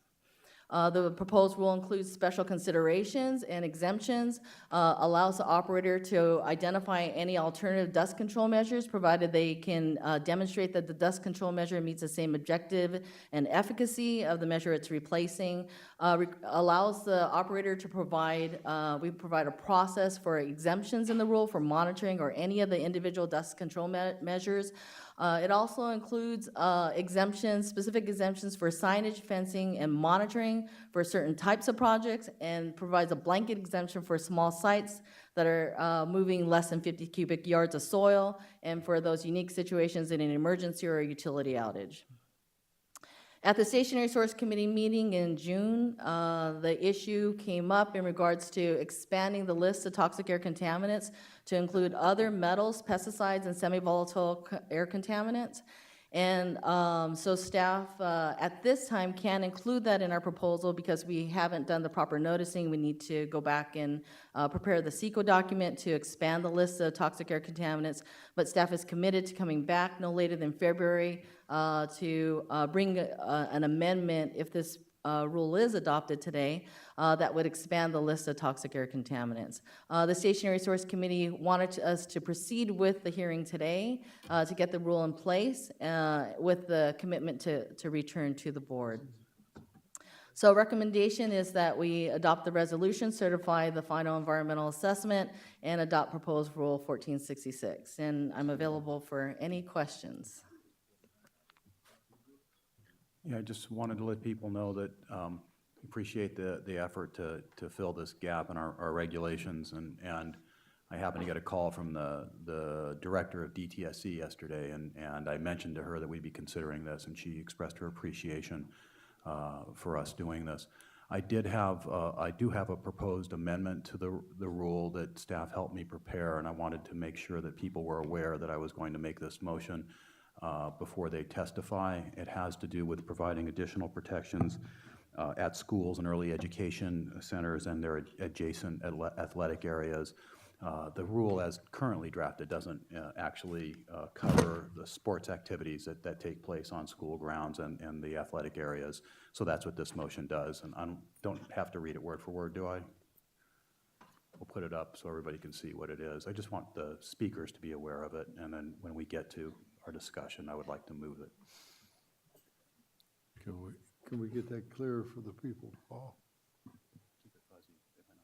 The proposed rule includes special considerations and exemptions, allows the operator to identify any alternative dust control measures, provided they can demonstrate that the dust control measure meets the same objective and efficacy of the measure it's replacing, allows the operator to provide, we provide a process for exemptions in the rule for monitoring or any of the individual dust control measures. It also includes exemptions, specific exemptions for signage, fencing, and monitoring for certain types of projects, and provides a blanket exemption for small sites that are moving less than 50 cubic yards of soil, and for those unique situations in an emergency or a utility outage. At the Stationary Source Committee meeting in June, the issue came up in regards to expanding the list of toxic air contaminants to include other metals, pesticides, and semi-volatile air contaminants. And so staff at this time can include that in our proposal because we haven't done the proper noticing. We need to go back and prepare the SEQO document to expand the list of toxic air contaminants, but staff is committed to coming back no later than February to bring an amendment if this rule is adopted today that would expand the list of toxic air contaminants. The Stationary Source Committee wanted us to proceed with the hearing today to get the rule in place with the commitment to return to the board. So recommendation is that we adopt the resolution, certify the final environmental assessment, and adopt proposed rule 1466. And I'm available for any questions. Yeah, I just wanted to let people know that appreciate the effort to fill this gap in our regulations, and I happened to get a call from the director of DTSC yesterday, and I mentioned to her that we'd be considering this, and she expressed her appreciation for us doing this. I do have a proposed amendment to the rule that staff helped me prepare, and I wanted to make sure that people were aware that I was going to make this motion before they testify. It has to do with providing additional protections at schools and early education centers and their adjacent athletic areas. The rule as currently drafted doesn't actually cover the sports activities that take place on school grounds and the athletic areas. So that's what this motion does. And I don't have to read it word for word, do I? We'll put it up so everybody can see what it is. I just want the speakers to be aware of it, and then when we get to our discussion, I would like to move it. Can we get that clearer for the people, Paul?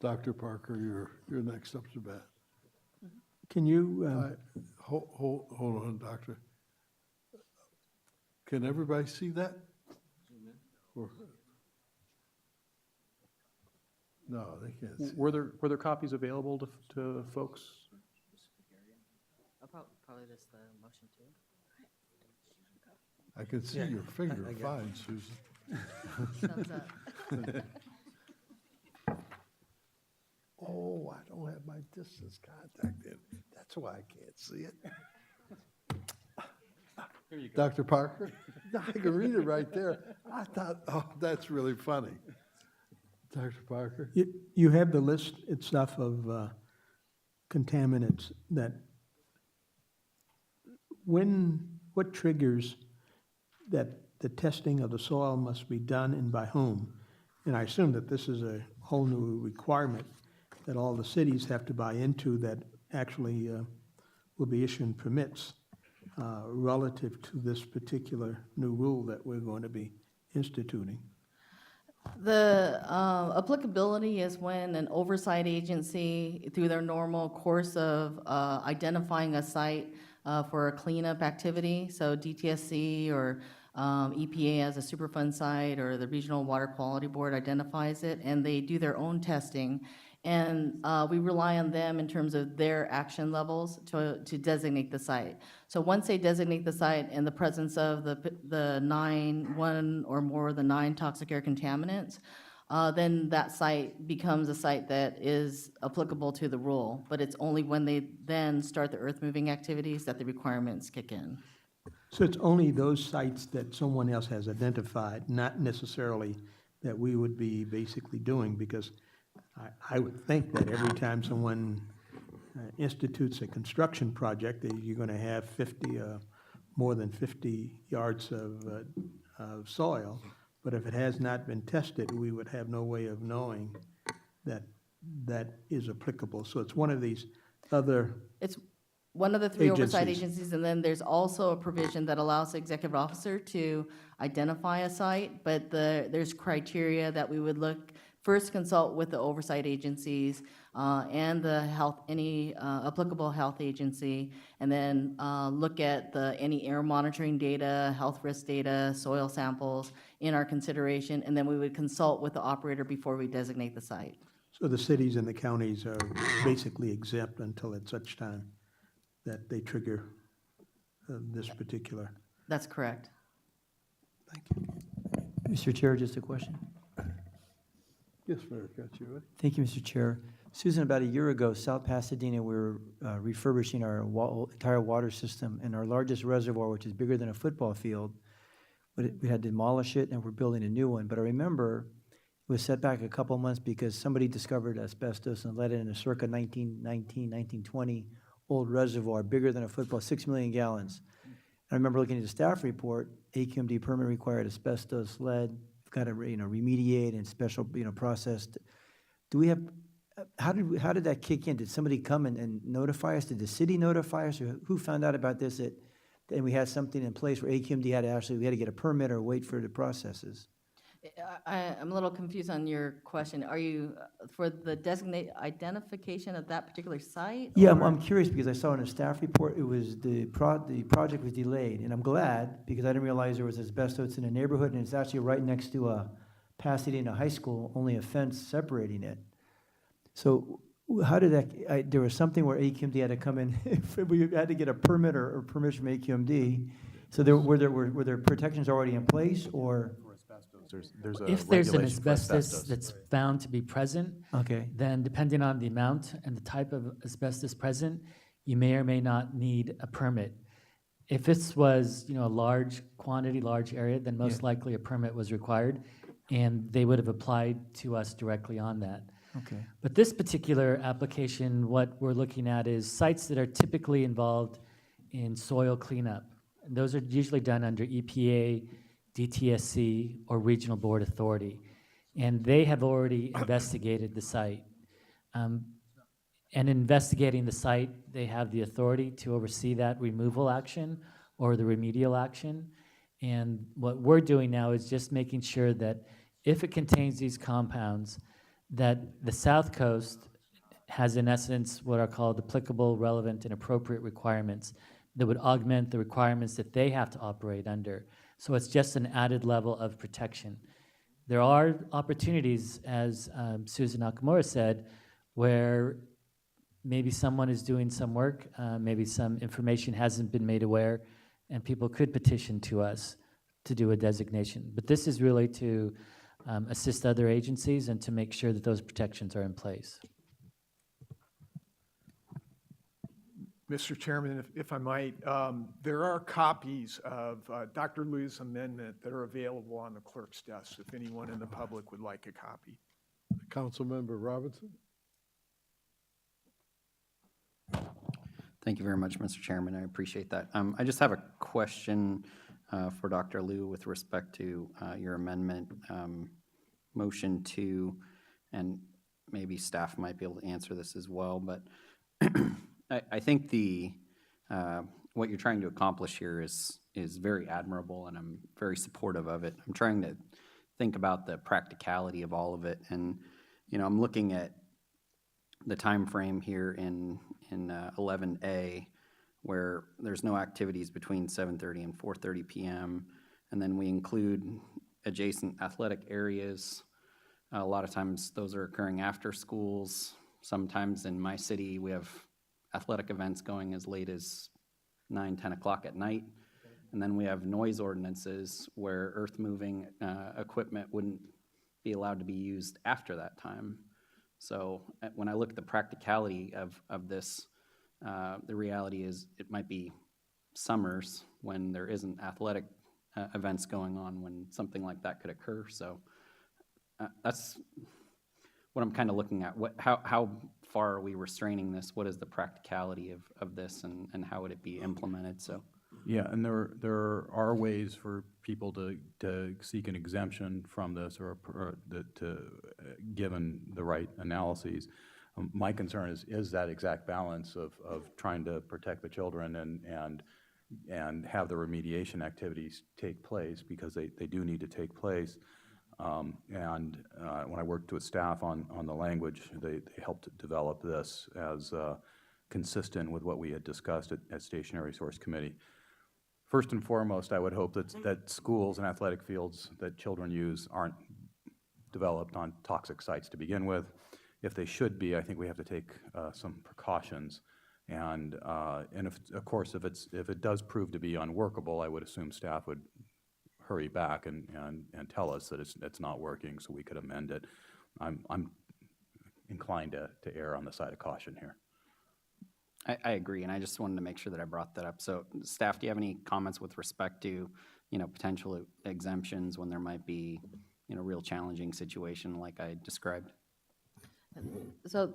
Dr. Parker, you're next up to bat. Can you, Hold on, Doctor. Can everybody see that? Or- No, they can't see. Were there copies available to folks? Probably just the motion too. I can see your finger fine, Susan. Thumbs up. Oh, I don't have my distance contact in. That's why I can't see it. Here you go. Dr. Parker? No, I can read it right there. I thought, oh, that's really funny. Dr. Parker? You have the list itself of contaminants that, what triggers that the testing of the soil must be done and by whom? And I assume that this is a whole new requirement that all the cities have to buy into that actually will be issuing permits relative to this particular new rule that we're going to be instituting. The applicability is when an oversight agency, through their normal course of identifying a site for a cleanup activity, so DTSC or EPA as a Superfund site, or the Regional Water Quality Board identifies it, and they do their own testing. And we rely on them in terms of their action levels to designate the site. So once they designate the site in the presence of one or more of the 9 toxic air contaminants, then that site becomes a site that is applicable to the rule. But it's only when they then start the earth moving activities that the requirements kick in. So it's only those sites that someone else has identified, not necessarily that we would be basically doing, because I would think that every time someone institutes a construction project, that you're going to have more than 50 yards of soil. But if it has not been tested, we would have no way of knowing that that is applicable. So it's one of these other It's one of the 3 oversight agencies. agencies, and then there's also a provision that allows the executive officer to identify a site, but there's criteria that we would first consult with the oversight agencies and any applicable health agency, and then look at any air monitoring data, health risk data, soil samples in our consideration, and then we would consult with the operator before we designate the site. So the cities and the counties are basically exempt until at such time that they trigger this particular. That's correct. Thank you. Mr. Chair, just a question. Yes, Mayor Katsura. Thank you, Mr. Chair. Susan, about a year ago, South Pasadena, we were refurbishing our entire water system, and our largest reservoir, which is bigger than a football field, we had to demolish it, and we're building a new one. But I remember it was set back a couple months because somebody discovered asbestos and let it in a circa 1919, 1920 old reservoir, bigger than a football, 6 million gallons. I remember looking at the staff report, AQMD permit required asbestos, lead, got to remediate and special processed. Do we have? How did that kick in? Did somebody come and notify us? Did the city notify us, or who found out about this? And we had something in place where AQMD had to we had to get a permit or wait for the processes. I'm a little confused on your question. Are you for the identification of that particular site? Yeah, or- I'm curious because I saw in a staff report it was the project was delayed, and I'm glad because I didn't realize there was asbestos in the neighborhood, and it's actually right next to a Pasadena High School, only a fence separating it. So how did that? There was something where AQMD had to come in. We had to get a permit or permission from AQMD. So were there protections already in place, or? If there's an asbestos that's found to be present, okay, then depending on the amount and the type of asbestos present, you may or may not need a permit. If this was, a large quantity, large area, then most likely a permit was required, and they would have applied to us directly on that. Okay. But this particular application, what we're looking at is sites that are typically involved in soil cleanup. And those are usually done under EPA, DTSC, or Regional Board Authority. And they have already investigated the site. And investigating the site, they have the authority to oversee that removal action or the remedial action. And what we're doing now is just making sure that if it contains these compounds, that the South Coast has in essence what are called applicable, relevant, and appropriate requirements that would augment the requirements that they have to operate under. So it's just an added level of protection. There are opportunities, as Susan Nakamura said, where maybe someone is doing some work, maybe some information hasn't been made aware, and people could petition to us to do a designation. But this is really to assist other agencies and to make sure that those protections are in place. Mr. Chairman, if I might, there are copies of Dr. Liu's amendment that are available on the clerk's desk if anyone in the public would like a copy. Councilmember Robinson? Thank you very much, Mr. Chairman. I appreciate that. I just have a question for Dr. Liu with respect to your amendment, motion 2, and maybe staff might be able to answer this as well, but I think what you're trying to accomplish here is very admirable, and I'm very supportive of it. I'm trying to think about the practicality of all of it, and I'm looking at the time frame here in 11A, where there's no activities between 7:30 and 4:30 p.m., and then we include adjacent athletic areas. A lot of times those are occurring after schools. Sometimes in my city we have athletic events going as late as 9, 10 o'clock at night. And then we have noise ordinances where earth-moving equipment wouldn't be allowed to be used after that time. So when I look at the practicality of this, the reality is it might be summers when there isn't athletic events going on when something like that could occur. So that's what I'm kind of looking at. How far are we restraining this? What is the practicality of this, and how would it be implemented? So. Yeah, and there are ways for people to seek an exemption from this, given the right analyses. My concern is that exact balance of trying to protect the children and have the remediation activities take place, because they do need to take place. And when I worked with staff on the language, they helped develop this as consistent with what we had discussed at Stationary Resource Committee. First and foremost, I would hope that schools and athletic fields that children use aren't developed on toxic sites to begin with. If they should be, I think we have to take some precautions. And if, of course, if it does prove to be unworkable, I would assume staff would hurry back and tell us that it's not working, so we could amend it. I'm inclined to err on the side of caution here. I agree, and I just wanted to make sure that I brought that up. So, staff, do you have any comments with respect to, potential exemptions when there might be, real challenging situation like I described? So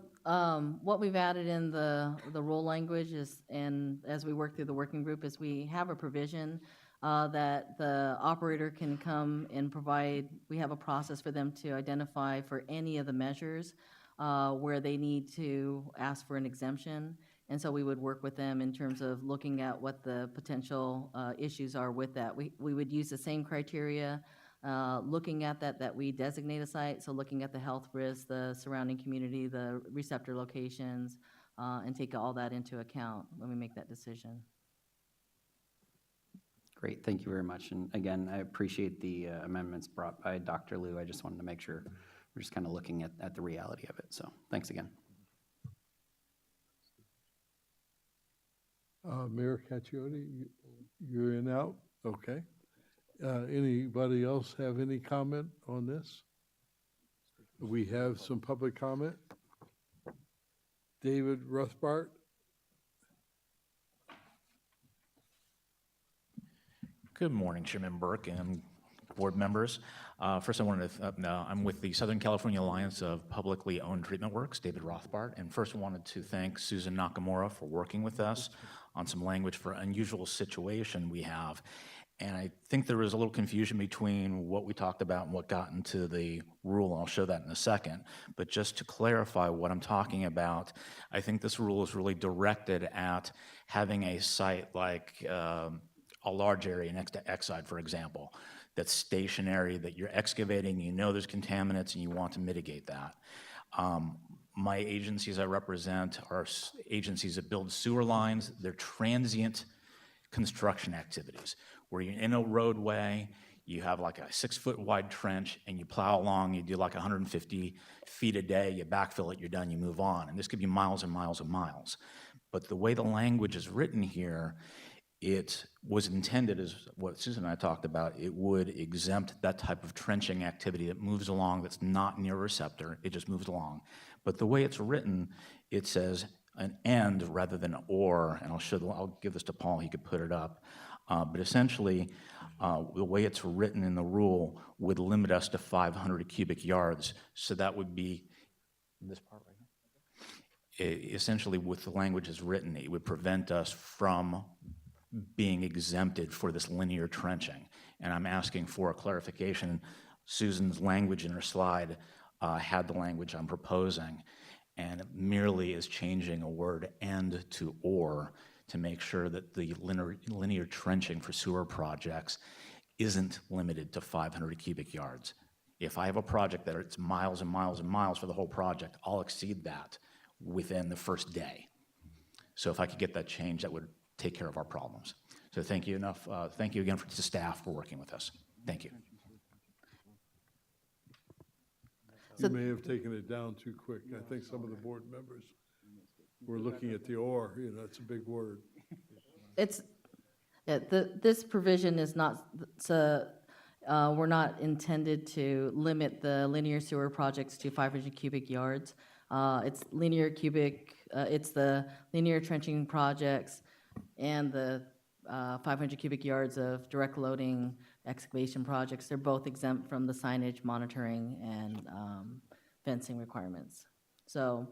what we've added in the rule language is, and as we work through the working group, is we have a provision that the operator can come and provide. We have a process for them to identify for any of the measures where they need to ask for an exemption. And so we would work with them in terms of looking at what the potential issues are with that. We would use the same criteria looking at that we designate a site, so looking at the health risks, the surrounding community, the receptor locations, and take all that into account when we make that decision. Great, thank you very much. And again, I appreciate the amendments brought by Dr. Liu. I just wanted to make sure we're just kind of looking at the reality of it. So thanks again. Mayor Caccione, you're in out? Okay. Anybody else have any comment on this? We have some public comment. David Rothbart. Good morning, Chairman Burke and board members. First, I wanted to, I'm with the Southern California Alliance of Publicly Owned Treatment Works, David Rothbart, and first I wanted to thank Susan Nakamura for working with us on some language for unusual situation we have. And I think there was a little confusion between what we talked about and what got into the rule. I'll show that in a second. But just to clarify what I'm talking about, I think this rule is really directed at having a site like a large area next to Exide, for example, that's stationary, that you're excavating, you know there's contaminants, and you want to mitigate that. My agencies I represent are agencies that build sewer lines. They're transient construction activities. where you're in a roadway, you have like a 6-foot wide trench, and you plow along, you do like 150 feet a day, you backfill it, you're done, you move on. And this could be miles and miles and miles. But the way the language is written here, it was intended, as what Susan and I talked about, it would exempt that type of trenching activity that moves along that's not near a receptor, it just moves along. But the way it's written, it says an and rather than or, and I'll give this to Paul, he could put it up. But essentially, the way it's written in the rule would limit us to 500 cubic yards. So that would be this part right here. Essentially, with the language as written, it would prevent us from being exempted for this linear trenching. And I'm asking for a clarification. Susan's language in her slide had the language I'm proposing, and it merely is changing a word and to or to make sure that the linear trenching for sewer projects isn't limited to 500 cubic yards. If I have a project that it's miles and miles and miles for the whole project, I'll exceed that within the first day. So if I could get that changed, that would take care of our problems. So thank you enough. Thank you again to staff for working with us. Thank you. You may have taken it down too quick. I think some of the board members were looking at the or, it's a big word. This provision is not, we're not intended to limit the linear sewer projects to 500 cubic yards. It's the linear trenching projects and the 500 cubic yards of direct loading excavation projects. They're both exempt from the signage, monitoring, and fencing requirements. So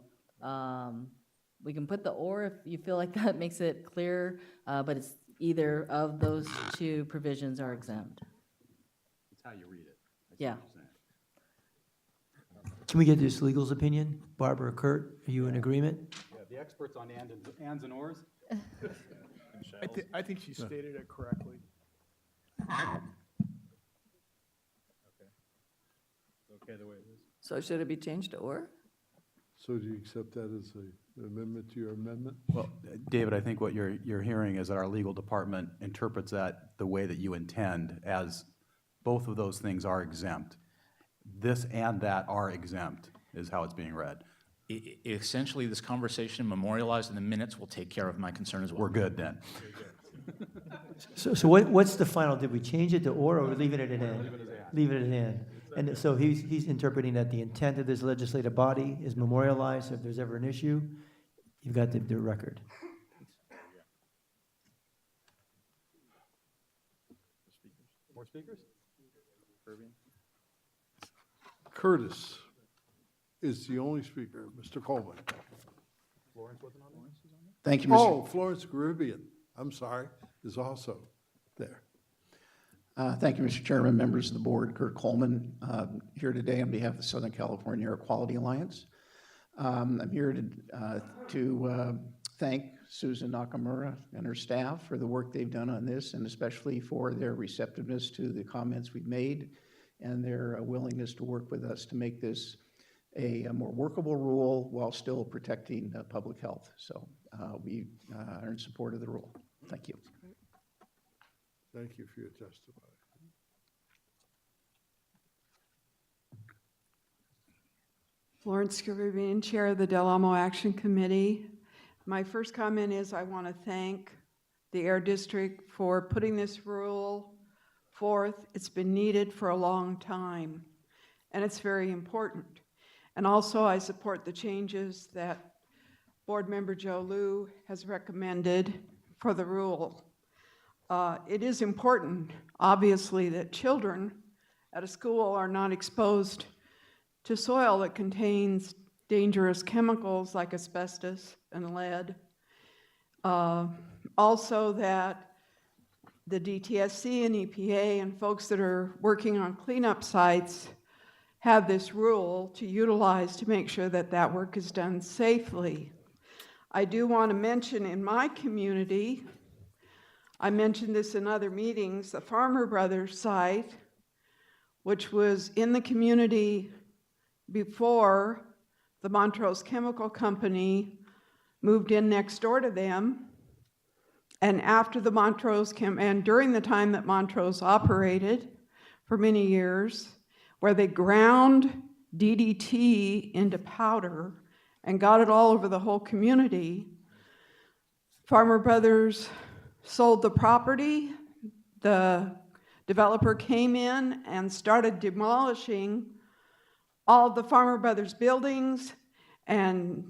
we can put the or if you feel like that makes it clear, but it's either of those two provisions are exempt. It's how you read it. Yeah. Can we get this legal's opinion? Barbara, Kurt, are you in agreement? Yeah, the experts on ands and ors? I think she stated it correctly. Okay the way it is. So should it be changed to or? So do you accept that as an amendment to your amendment? Well, David, I think what you're hearing is that our legal department interprets that the way that you intend, as both of those things are exempt. This and that are exempt, is how it's being read. Essentially, this conversation memorialized in the minutes will take care of my concern as well. We're good then. So what's the final, did we change it to or we're leaving it at and? Leave it at and. And so he's interpreting that the intent of this legislative body is memorialized, so if there's ever an issue, you've got the record. More speakers? Curtis is the only speaker. Mr. Coleman. Florence wasn't on there? Thank you, Mr. Oh, Florence Caribbean, I'm sorry, is also there. Thank you, Mr. Chairman, members of the board. Kurt Coleman here today on behalf of the Southern California Air Quality Alliance. I'm here to thank Susan Nakamura and her staff for the work they've done on this, and especially for their receptiveness to the comments we've made and their willingness to work with us to make this a more workable rule while still protecting public health. So we are in support of the rule. Thank you. Thank you for your testimony. Florence Caribbean, Chair of the Del Amo Action Committee. My first comment is I want to thank the Air District for putting this rule forth. It's been needed for a long time, and it's very important. And also, I support the changes that Board Member Joe Liu has recommended for the rule. It is important, obviously, that children at a school are not exposed to soil that contains dangerous chemicals like asbestos and lead. Also that the DTSC and EPA and folks that are working on cleanup sites have this rule to utilize to make sure that that work is done safely. I do want to mention in my community, I mentioned this in other meetings, the Farmer Brothers site, which was in the community before the Montrose Chemical Company moved in next door to them, And after the Montrose and during the time that Montrose operated for many years, where they ground DDT into powder and got it all over the whole community, Farmer Brothers sold the property. The developer came in and started demolishing all of the Farmer Brothers buildings and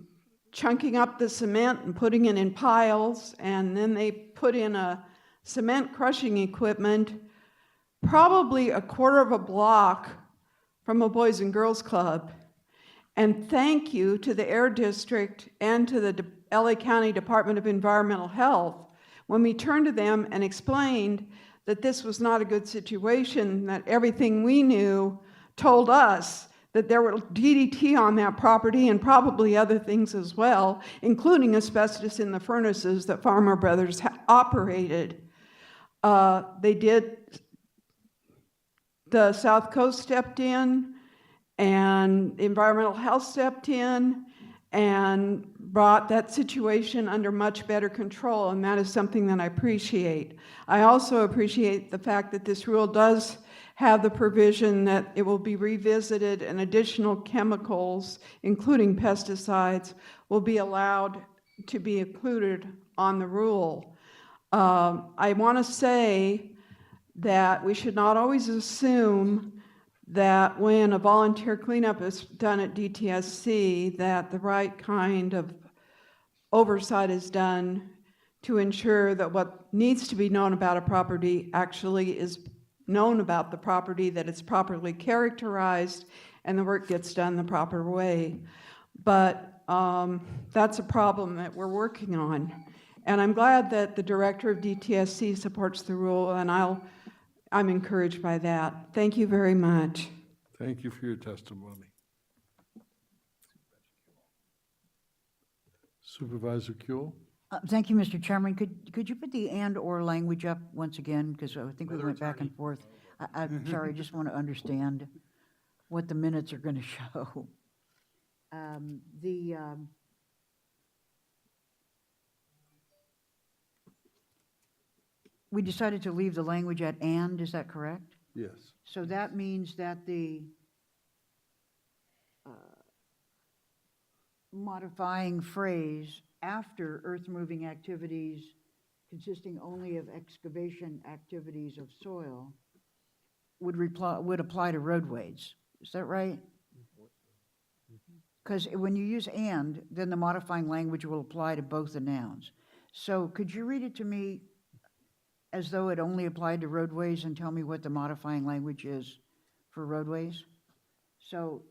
chunking up the cement and putting it in piles, and then they put in a cement crushing equipment probably a quarter of a block from a Boys and Girls Club. And thank you to the Air District and to the LA County Department of Environmental Health when we turned to them and explained that this was not a good situation, that everything we knew told us that there were DDT on that property and probably other things as well, including asbestos in the furnaces that Farmer Brothers operated. They did, the South Coast stepped in, and environmental health stepped in and brought that situation under much better control, and that is something that I appreciate. I also appreciate the fact that this rule does have the provision that it will be revisited and additional chemicals, including pesticides, will be allowed to be included on the rule. I want to say that we should not always assume that when a volunteer cleanup is done at DTSC, that the right kind of oversight is done to ensure that what needs to be known about a property actually is known about the property, that it's properly characterized, and the work gets done the proper way. But that's a problem that we're working on. And I'm glad that the director of DTSC supports the rule, and I'm encouraged by that. Thank you very much. Thank you for your testimony. Supervisor Kuehl? Thank you, Mr. Chairman. Could you put the and/or language up once again? Because I think we went back and forth. I'm sorry, I just want to understand what the minutes are going to show. We decided to leave the language at and, is that correct? Yes. So that means that the modifying phrase after earth-moving activities consisting only of excavation activities of soil would apply to roadways. Is that right? Because when you use and, then the modifying language will apply to both the nouns. So could you read it to me as though it only applied to roadways and tell me what the modifying language is for roadways? So,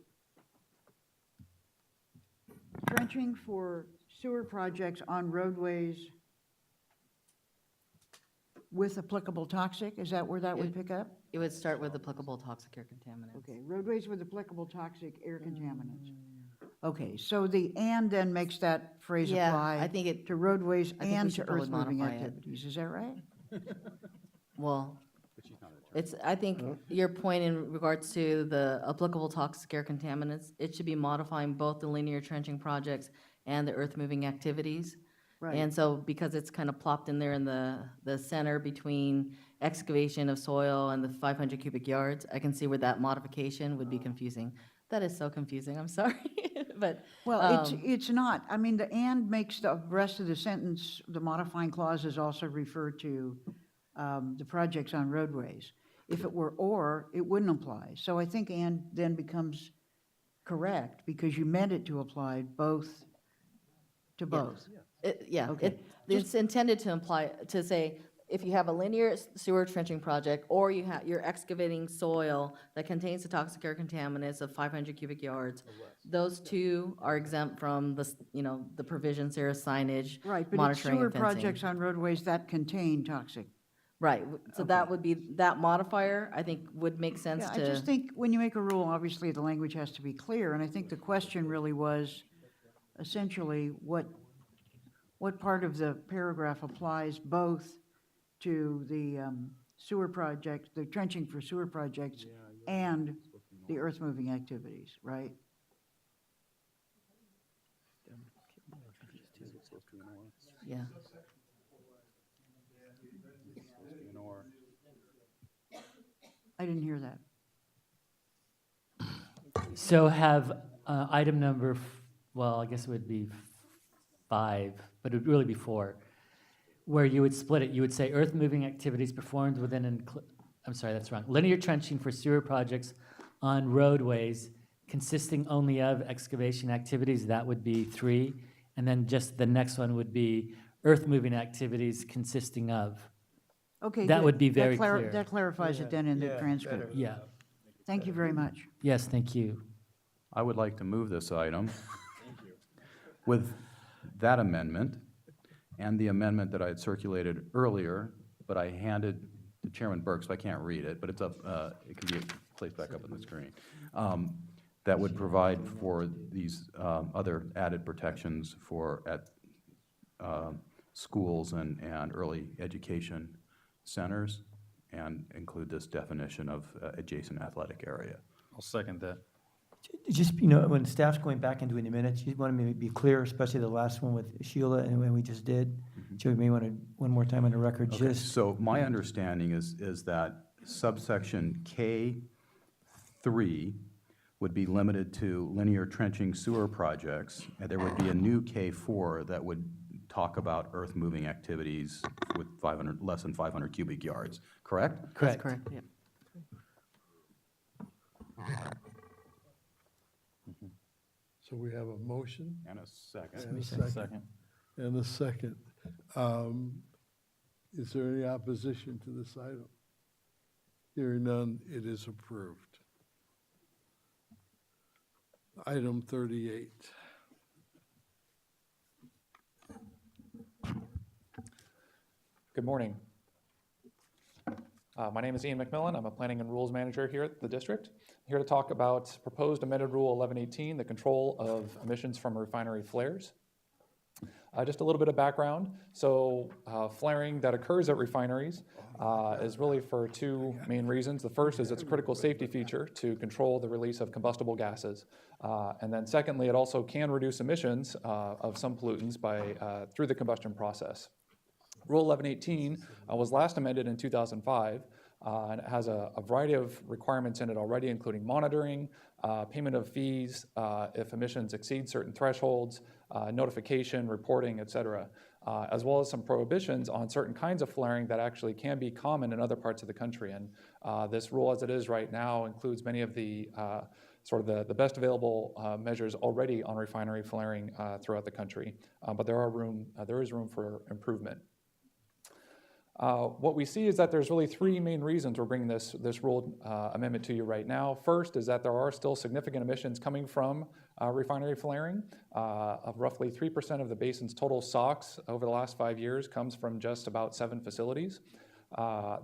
trenching for sewer projects on roadways with applicable toxic, is that where that would pick up? It would start with applicable toxic air contaminants. Okay, roadways with applicable toxic air contaminants. Okay, so the and then makes that phrase Yeah, apply I think it- to roadways I think we and to should probably earth-moving modify it. activities, is that right? Well, it's, I think your point in regards to the applicable toxic air contaminants, it should be modifying both the linear trenching projects and the earth-moving activities. Right. And so because it's kind of plopped in there in the center between excavation of soil and the 500 cubic yards, I can see where that modification would be confusing. That is so confusing, I'm sorry, but. Well, it's not. I mean, the and makes the rest of the sentence, the modifying clauses also refer to the projects on roadways. If it were or, it wouldn't apply. So I think and then becomes correct because you meant it to apply both to both. Yeah, Okay. it's intended to imply, to say, if you have a linear sewer trenching project, or you're excavating soil that contains the toxic air contaminants of 500 cubic yards, those two are exempt from the, the provisions there of signage, Right, but it's monitoring sewer and fencing. projects on roadways that contain toxic. Right, so that would be, that modifier, I think, would make sense Yeah, to. I just think when you make a rule, obviously the language has to be clear, and I think the question really was essentially what part of the paragraph applies both to the sewer project, the trenching for sewer projects, and the earth-moving activities, right? Yeah. I didn't hear that. So have item number, well, I guess it would be 5, but it would really be 4, where you would split it. You would say earth-moving activities performed within I'm sorry, that's wrong. Linear trenching for sewer projects on roadways consisting only of excavation activities, that would be 3. And then just the next one would be earth-moving activities consisting of. Okay, That good. would be very clear. That clarifies it then in the transcript. Yeah. Thank you very much. Yes, thank you. I would like to move this item with that amendment and the amendment that I had circulated earlier, but I handed to Chairman Burke, so I can't read it, but it's up, it can be placed back up on the screen. That would provide for these other added protections at schools and early education centers, and include this definition of adjacent athletic area. I'll second that. Just, you know, when staff's going back and doing the minutes, you want to be clear, especially the last one with Sheila and when we just did. So we may want to, one more time on the record, Okay, just. so my understanding is that subsection K3 would be limited to linear trenching sewer projects, and there would be a new K4 that would talk about earth-moving activities with less than 500 cubic yards, correct? Correct. Correct, yeah. So we have a motion And a second. and a second. And a second. Is there any opposition to this item? Hearing none, it is approved. Item 38. Good morning. My name is Ian McMillan. I'm a Planning and Rules Manager here at the district. I'm here to talk about proposed amended Rule 1118, the control of emissions from refinery flares. Just a little bit of background. So flaring that occurs at refineries is really for 2 main reasons. The first is it's a critical safety feature to control the release of combustible gases. And then secondly, it also can reduce emissions of some pollutants through the combustion process. Rule 1118 was last amended in 2005, and it has a variety of requirements in it already, including monitoring, payment of fees if emissions exceed certain thresholds, notification, reporting, et cetera, as well as some prohibitions on certain kinds of flaring that actually can be common in other parts of the country. And this rule as it is right now includes many of the sort of the best available measures already on refinery flaring throughout the country, but there is room for improvement. What we see is that there's really 3 main reasons we're bringing this rule amendment to you right now. First is that there are still significant emissions coming from refinery flaring. Of roughly 3% of the basin's total SOx over the last 5 years comes from just about 7 facilities.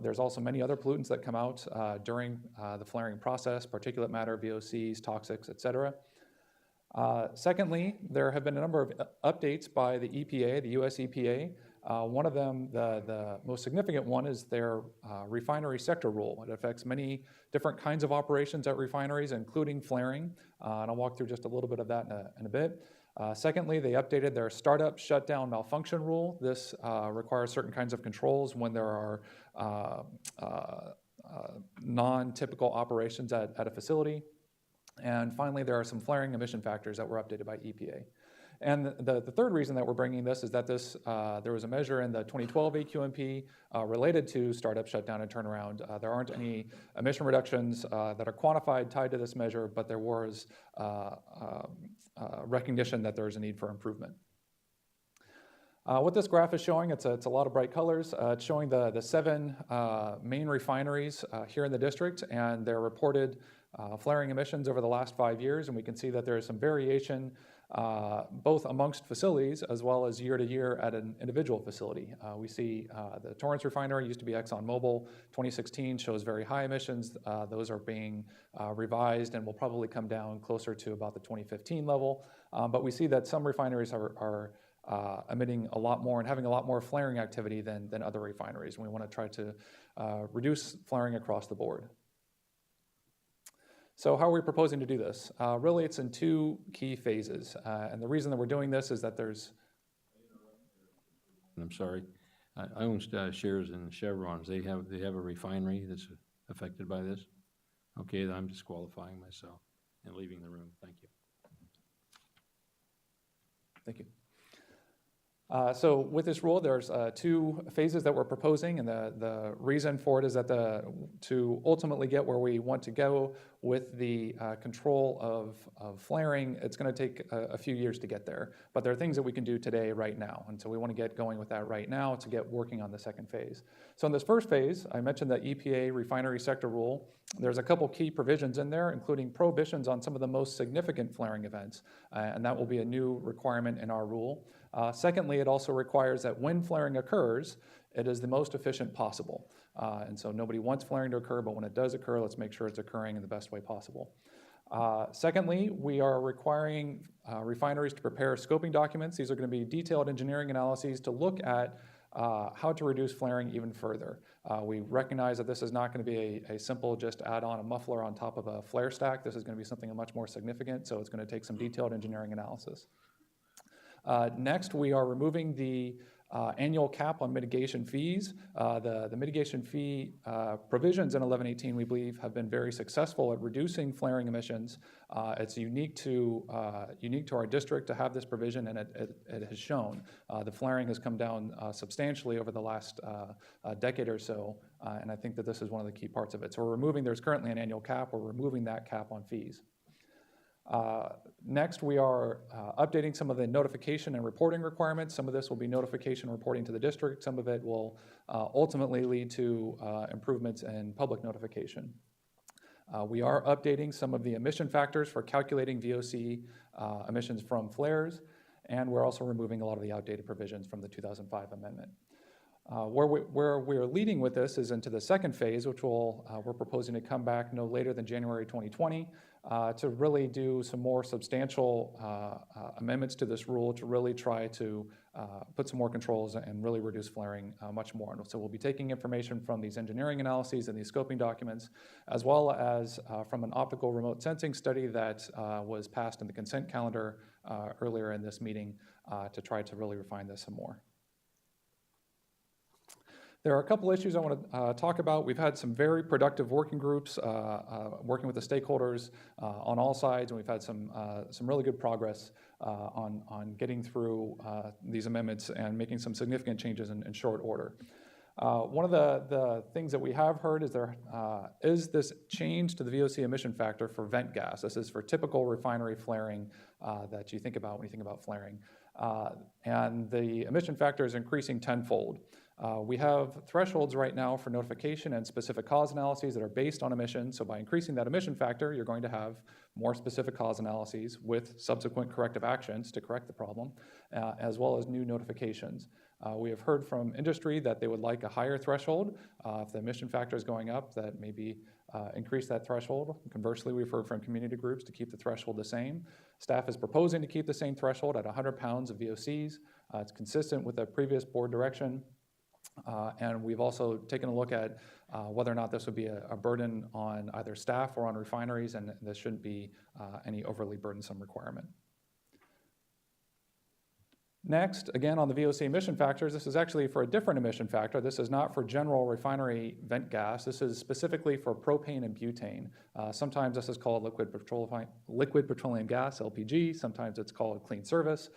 There's also many other pollutants that come out during the flaring process, particulate matter, VOCs, toxics, et cetera. Secondly, there have been a number of updates by the EPA, the US EPA. One of them, the most significant one, is their refinery sector rule. It affects many different kinds of operations at refineries, including flaring, and I'll walk through just a little bit of that in a bit. Secondly, they updated their startup, shutdown, malfunction rule. This requires certain kinds of controls when there are non-typical operations at a facility. And finally, there are some flaring emission factors that were updated by EPA. And the third reason that we're bringing this is that there was a measure in the 2012 AQMP related to startup, shutdown, and turnaround. There aren't any emission reductions that are quantified tied to this measure, but there was recognition that there is a need for improvement. What this graph is showing, it's a lot of bright colors. It's showing the 7 main refineries here in the district and their reported flaring emissions over the last 5 years, and we can see that there is some variation both amongst facilities as well as year to year at an individual facility. We see the Torrance refinery used to be ExxonMobil. 2016 shows very high emissions. Those are being revised and will probably come down closer to about the 2015 level. But we see that some refineries are emitting a lot more and having a lot more flaring activity than other refineries. And we want to try to reduce flaring across the board. So how are we proposing to do this? Really, it's in 2 key phases. And the reason that we're doing this is that there's... I'm sorry. I own shares in Chevrons. They have a refinery that's affected by this? Okay, then I'm disqualifying myself and leaving the room. Thank you. Thank you. So with this rule, there's 2 phases that we're proposing, and the reason for it is that to ultimately get where we want to go with the control of flaring, it's going to take a few years to get there. But there are things that we can do today, right now, and so we want to get going with that right now to get working on the second phase. So in this first phase, I mentioned the EPA refinery sector rule. There's a couple key provisions in there, including prohibitions on some of the most significant flaring events, and that will be a new requirement in our rule. Secondly, it also requires that when flaring occurs, it is the most efficient possible. And so nobody wants flaring to occur, but when it does occur, let's make sure it's occurring in the best way possible. Secondly, we are requiring refineries to prepare scoping documents. These are going to be detailed engineering analyses to look at how to reduce flaring even further. We recognize that this is not going to be a simple just add on a muffler on top of a flare stack. This is going to be something much more significant, so it's going to take some detailed engineering analysis. Next, we are removing the annual cap on mitigation fees. The mitigation fee provisions in 1118, we believe, have been very successful at reducing flaring emissions. It's unique to our district to have this provision, and it has shown. The flaring has come down substantially over the last decade or so, and I think that this is one of the key parts of it. So there's currently an annual cap, we're removing that cap on fees. Next, we are updating some of the notification and reporting requirements. Some of this will be notification reporting to the district. Some of it will ultimately lead to improvements in public notification. We are updating some of the emission factors for calculating VOC emissions from flares, and we're also removing a lot of the outdated provisions from the 2005 amendment. Where we're leading with this is into the second phase, which we're proposing to come back no later than January 2020 to really do some more substantial amendments to this rule to really try to put some more controls and really reduce flaring much more. And so we'll be taking information from these engineering analyses and these scoping documents, as well as from an optical remote sensing study that was passed in the consent calendar earlier in this meeting to try to really refine this some more. There are a couple issues I want to talk about. We've had some very productive working groups working with the stakeholders on all sides, and we've had some really good progress on getting through these amendments and making some significant changes in short order. One of the things that we have heard is there is this change to the VOC emission factor for vent gas. This is for typical refinery flaring that you think about when you think about flaring. And the emission factor is increasing tenfold. We have thresholds right now for notification and specific cause analyses that are based on emissions. So by increasing that emission factor, you're going to have more specific cause analyses with subsequent corrective actions to correct the problem, as well as new notifications. We have heard from industry that they would like a higher threshold. If the emission factor is going up, that maybe increase that threshold. Conversely, we've heard from community groups to keep the threshold the same. Staff is proposing to keep the same threshold at 100 pounds of VOCs. It's consistent with the previous board direction. And we've also taken a look at whether or not this would be a burden on either staff or on refineries, and this shouldn't be any overly burdensome requirement. Next, again, on the VOC emission factors, this is actually for a different emission factor. This is not for general refinery vent gas. This is specifically for propane and butane. Sometimes this is called liquid petroleum gas, LPG. Sometimes it's called clean service.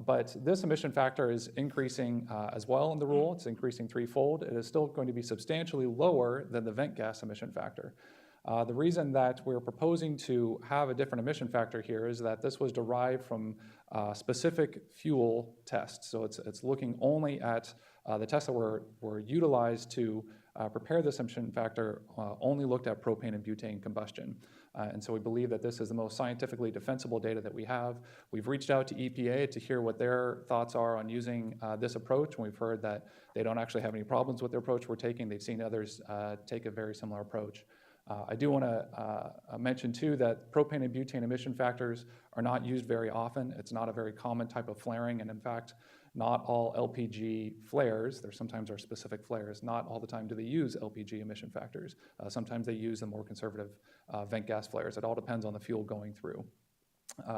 But this emission factor is increasing as well in the rule. It's increasing threefold. It is still going to be substantially lower than the vent gas emission factor. The reason that we're proposing to have a different emission factor here is that this was derived from specific fuel tests. So it's looking only at the tests that were utilized to prepare this emission factor only looked at propane and butane combustion. And so we believe that this is the most scientifically defensible data that we have. We've reached out to EPA to hear what their thoughts are on using this approach, and we've heard that they don't actually have any problems with the approach we're taking. They've seen others take a very similar approach. I do want to mention, too, that propane and butane emission factors are not used very often. It's not a very common type of flaring, and in fact, not all LPG flares, there sometimes are specific flares, not all the time do they use LPG emission factors. Sometimes they use the more conservative vent gas flares. It all depends on the fuel going through.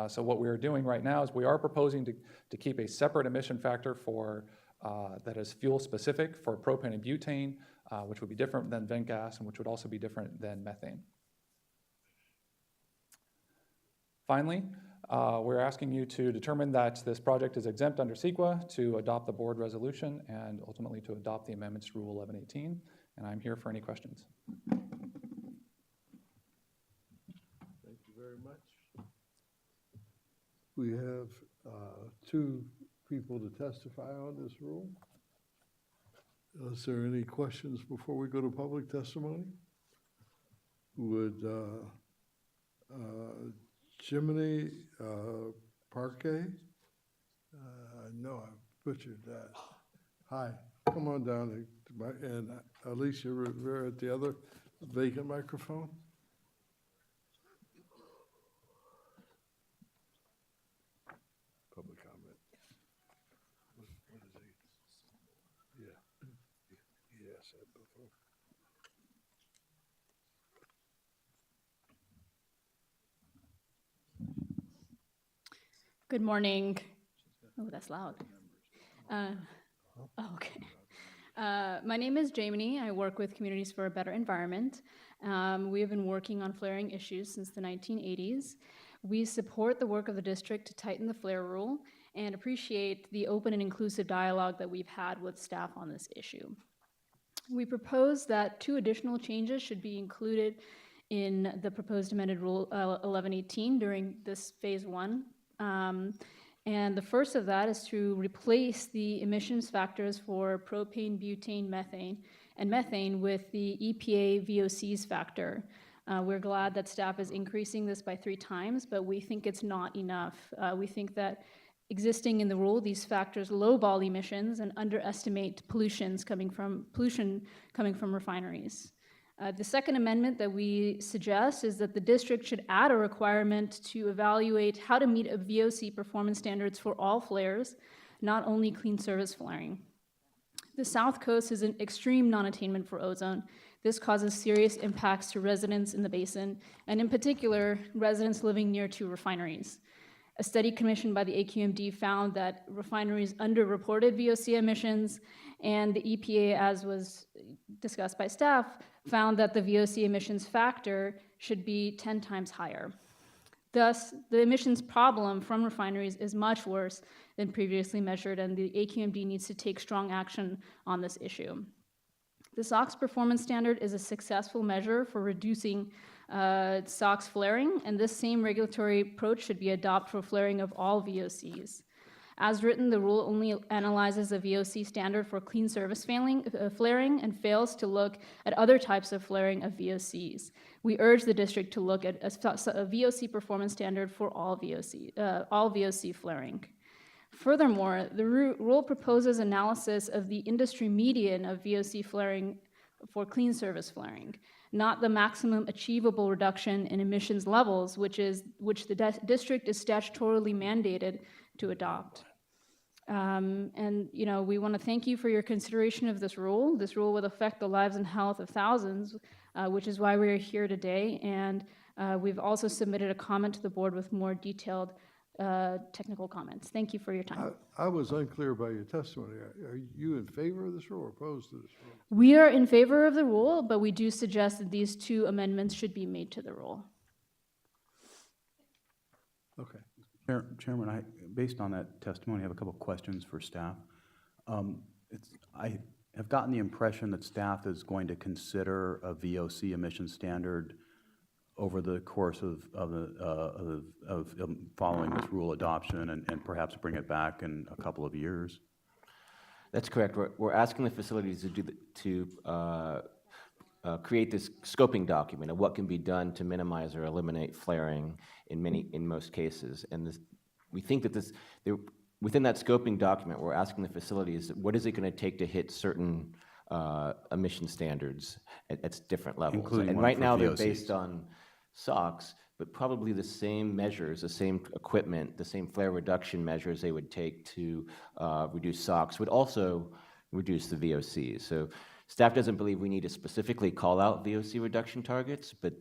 So what we are doing right now is we are proposing to keep a separate emission factor for that is fuel specific for propane and butane, which would be different than vent gas and which would also be different than methane. Finally, we're asking you to determine that this project is exempt under CEQA, to adopt the board resolution, and ultimately to adopt the amendments to Rule 1118. And I'm here for any questions. Thank you very much. We have two people to testify on this rule. Is there any questions before we go to public testimony? Would Jiminy Parquet? No, I butchered that. Hi, come on down, and Alicia Rivera at the other vacant microphone. Public comment. What is he? Yeah. Yes, before. Good morning. Oh, that's loud. Okay. My name is Jamie. I work with Communities for a Better Environment. We have been working on flaring issues since the 1980s. We support the work of the district to tighten the flare rule and appreciate the open and inclusive dialogue that we've had with staff on this issue. We propose that 2 additional changes should be included in the proposed amended Rule 1118 during this phase 1. And the first of that is to replace the emissions factors for propane, butane, methane with the EPA VOCs factor. We're glad that staff is increasing this by 3 times, but we think it's not enough. We think that existing in the rule, these factors lowball emissions and underestimate pollution coming from refineries. The second amendment that we suggest is that the district should add a requirement to evaluate how to meet a VOC performance standards for all flares, not only clean service flaring. The South Coast is an extreme non-attainment for ozone. This causes serious impacts to residents in the basin, and in particular, residents living near to refineries. A study commissioned by the SCAQMD found that refineries underreported VOC emissions, and the EPA, as was discussed by staff, found that the VOC emissions factor should be 10 times higher. Thus, the emissions problem from refineries is much worse than previously measured, and the SCAQMD needs to take strong action on this issue. The SOx performance standard is a successful measure for reducing SOx flaring, and this same regulatory approach should be adopted for flaring of all VOCs. As written, the rule only analyzes a VOC standard for clean service flaring and fails to look at other types of flaring of VOCs. We urge the district to look at a VOC performance standard for all VOC flaring. Furthermore, the rule proposes analysis of the industry median of VOC flaring for clean service flaring, not the maximum achievable reduction in emissions levels, which the district is statutorily mandated to adopt. And we want to thank you for your consideration of this rule. This rule will affect the lives and health of thousands, which is why we are here today. And we've also submitted a comment to the board with more detailed technical comments. Thank you for your time. I was unclear about your testimony. Are you in favor of this rule or opposed to this rule? We are in favor of the rule, but we do suggest that these 2 amendments should be made to the rule. Okay. Chairman, based on that testimony, I have a couple of questions for staff. I have gotten the impression that staff is going to consider a VOC emission standard over the course of following this rule adoption and perhaps bring it back in a couple of years. That's correct. We're asking the facilities to create this scoping document of what can be done to minimize or eliminate flaring in most cases. And we think that within that scoping document, we're asking the facilities, what is it going to take to hit certain emission standards at different levels? Including and one right for now, they're VOCs. based on SOx, but probably the same measures, the same equipment, the same flare reduction measures they would take to reduce SOx would also reduce the VOCs. So staff doesn't believe we need to specifically call out VOC reduction targets, but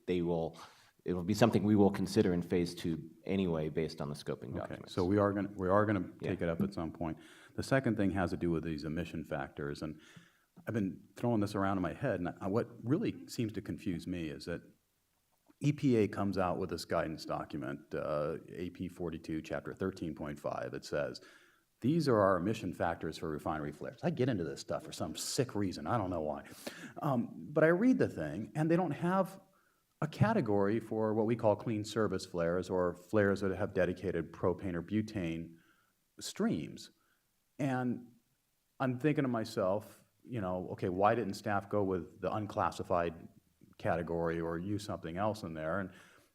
it will be something we will consider in phase 2 anyway, based on the scoping documents. So we are going to take it up at some point. The second thing has to do with these emission factors, and I've been throwing this around in my head, and what really seems to confuse me is that EPA comes out with this guidance document, AP 42, Chapter 13.5, that says, these are our emission factors for refinery flares. I get into this stuff for some sick reason. I don't know why. But I read the thing, and they don't have a category for what we call clean service flares, or flares that have dedicated propane or butane streams. And I'm thinking to myself, you know, okay, why didn't staff go with the unclassified category or use something else in there? And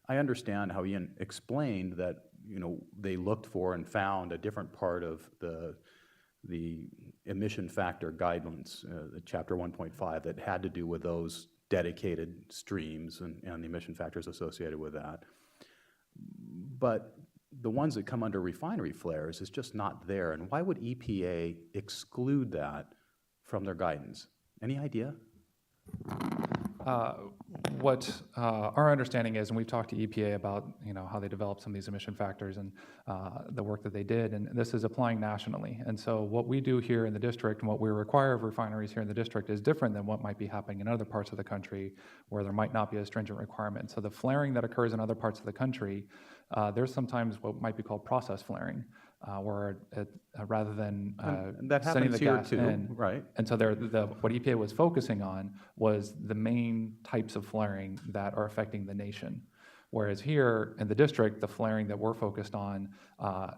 I understand how Ian explained that, you know, they looked for and found a different part of the emission factor guidelines, the Chapter 1.5, that had to do with those dedicated streams and the emission factors associated with that. But the ones that come under refinery flares is just not there. And why would EPA exclude that from their guidance? Any idea? What our understanding is, and we've talked to EPA about, you know, how they developed some of these emission factors and the work that they did, and this is applying nationally. And so what we do here in the district and what we require of refineries here in the district is different than what might be happening in other parts of the country where there might not be a stringent requirement. So the flaring that occurs in other parts of the country, there's sometimes what might be called process flaring, where rather than and that sending happens the here gas too, in, right? And so what EPA was focusing on was the main types of flaring that are affecting the nation. Whereas here in the district, the flaring that we're focused on,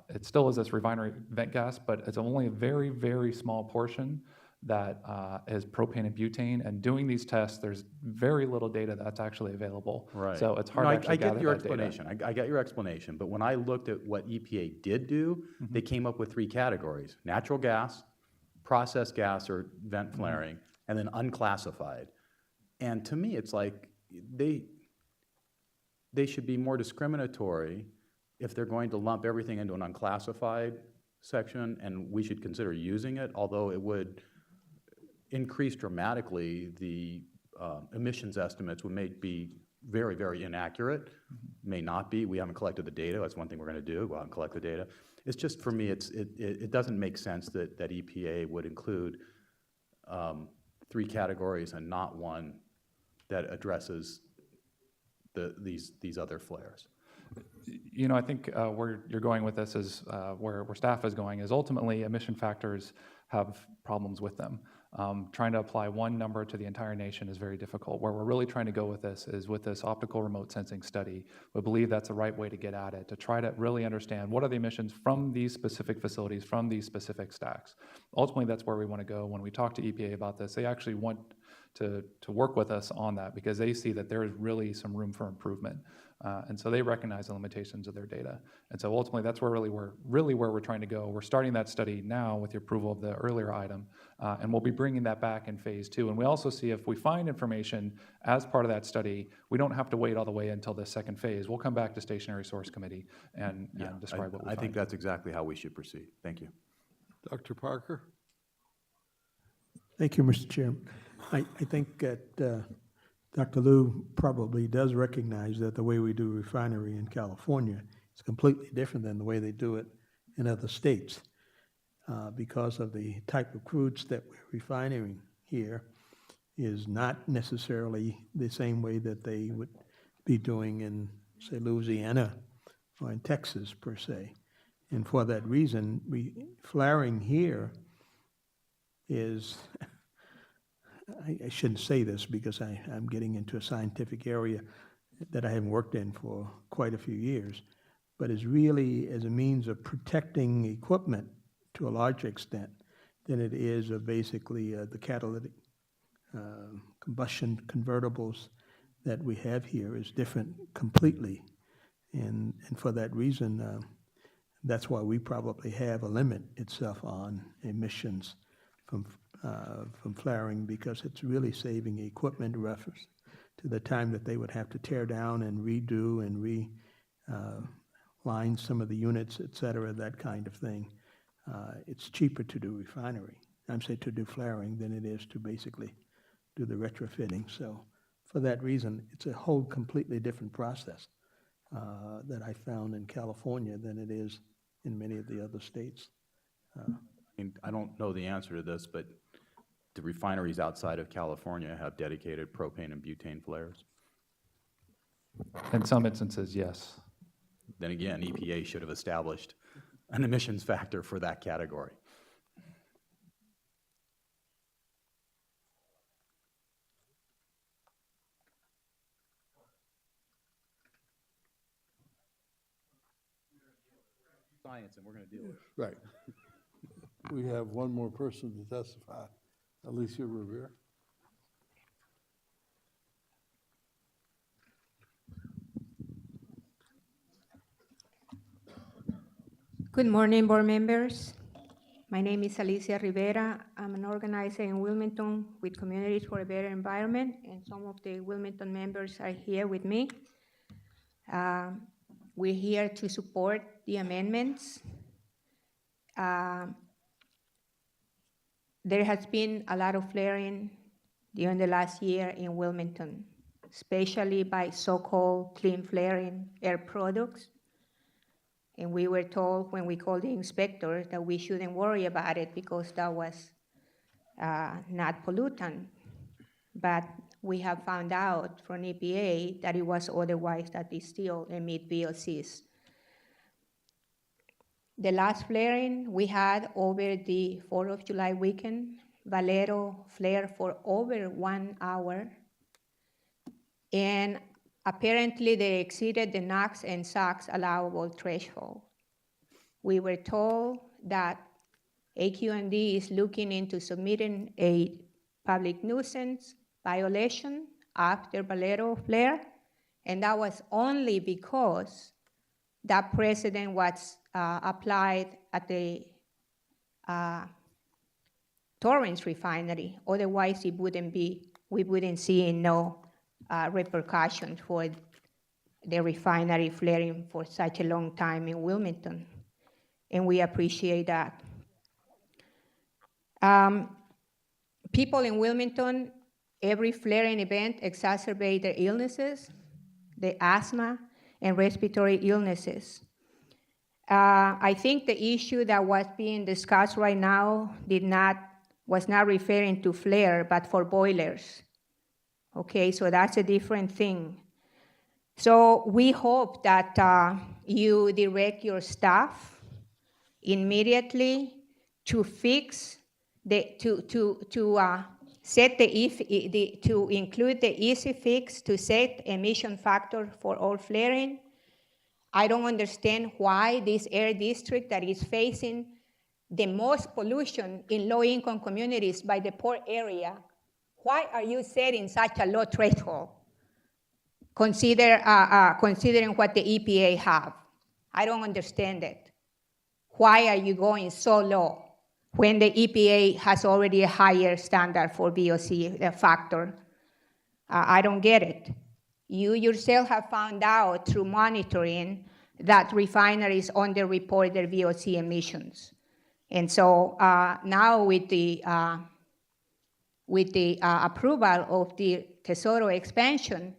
it still is this refinery vent gas, but it's only a very, very small portion that is propane and butane. And doing these tests, there's very little data that's actually available. Right. So it's hard to actually gather your that data. explanation. I get your explanation. But when I looked at what EPA did do, they came up with 3 categories: natural gas, processed gas or vent flaring, and then unclassified. And to me, it's like they should be more discriminatory if they're going to lump everything into an unclassified section, and we should consider using it, although it would increase dramatically the emissions estimates, may be very, very inaccurate, may not be. We haven't collected the data. That's one thing we're going to do, go out and collect the data. It's just, for me, it doesn't make sense that EPA would include 3 categories and not one that addresses these other flares. You know, I think where you're going with this is where staff is going, is ultimately emission factors have problems with them. Trying to apply one number to the entire nation is very difficult. Where we're really trying to go with this is with this optical remote sensing study. We believe that's the right way to get at it, to try to really understand what are the emissions from these specific facilities, from these specific stacks. Ultimately, that's where we want to go. When we talk to EPA about this, they actually want to work with us on that because they see that there is really some room for improvement. And so they recognize the limitations of their data. And so ultimately, that's where we're trying to go. We're starting that study now with the approval of the earlier item, and we'll be bringing that back in phase 2. And we also see if we find information as part of that study, we don't have to wait all the way until the second phase. We'll come back to Stationary Source Committee and describe what we find. I think that's exactly how we should proceed. Thank you. Dr. Parker? Thank you, Mr. Chairman. I think that Dr. Liu probably does recognize that the way we do refinery in California is completely different than the way they do it in other states because of the type of crudes that we're refining here is not necessarily the same way that they would be doing in, say, Louisiana or in Texas, per se. And for that reason, flaring here is... I shouldn't say this because I'm getting into a scientific area that I haven't worked in for quite a few years, but is really as a means of protecting equipment to a large extent than it is of basically the catalytic combustion convertibles that we have here is different completely. And for that reason, that's why we probably have a limit itself on emissions from flaring, because it's really saving equipment reference to the time that they would have to tear down and redo and line some of the units, et cetera, that kind of thing. It's cheaper to do refinery, to do flaring than it is to basically do the retrofitting. So for that reason, it's a whole completely different process that I found in California than it is in many of the other states. I don't know the answer to this, but the refineries outside of California have dedicated propane and butane flares? In some instances, yes. Then again, EPA should have established an emissions factor for that category. Science, and we're going to deal with it. Right. We have one more person to testify, Alicia Rivera. Good morning, board members. My name is Alicia Rivera. I'm an organizer in Wilmington with Communities for a Better Environment, and some of the Wilmington members are here with me. We're here to support the amendments. There has been a lot of flaring during the last year in Wilmington, especially by so-called clean flaring air products. And we were told when we called the inspector that we shouldn't worry about it because that was not pollutant. But we have found out from EPA that it was otherwise, that it still emit VOCs. The last flaring we had over the 4th of July weekend, Valero flared for over 1 hour. And apparently they exceeded the NOx and SOx allowable threshold. We were told that SCAQMD is looking into submitting a public nuisance violation after Valero flare, and that was only because that precedent was applied at the Torrance refinery. Otherwise, it wouldn't be, we wouldn't see no repercussions for the refinery flaring for such a long time in Wilmington, and we appreciate that. People in Wilmington, every flaring event exacerbates their illnesses, the asthma and respiratory illnesses. I think the issue that was being discussed right now was not referring to flare, but for boilers. Okay, so that's a different thing. So we hope that you direct your staff immediately to fix to include the easy fix to set emission factor for all flaring. I don't understand why this air district that is facing the most pollution in low-income communities by the poor area, why are you setting such a low threshold? Considering what the EPA have. I don't understand it. Why are you going so low when the EPA has already a higher standard for VOC factor? I don't get it. You yourself have found out through monitoring that refineries underreport their VOC emissions. And so now with the approval of the Tesoro expansion,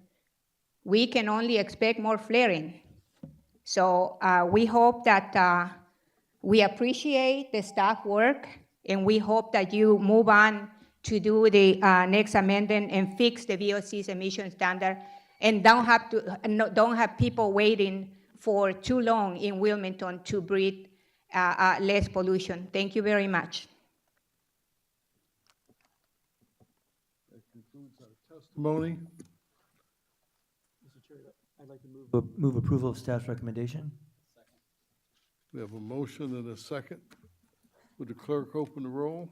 we can only expect more flaring. So we hope that we appreciate the staff work, and we hope that you move on to do the next amendment and fix the VOC's emission standard, and don't have people waiting for too long in Wilmington to breathe less pollution. Thank you very much. That concludes our testimony. Mr. Chair, I'd like to move approval of staff's recommendation. We have a motion and a second. Would the clerk open the roll?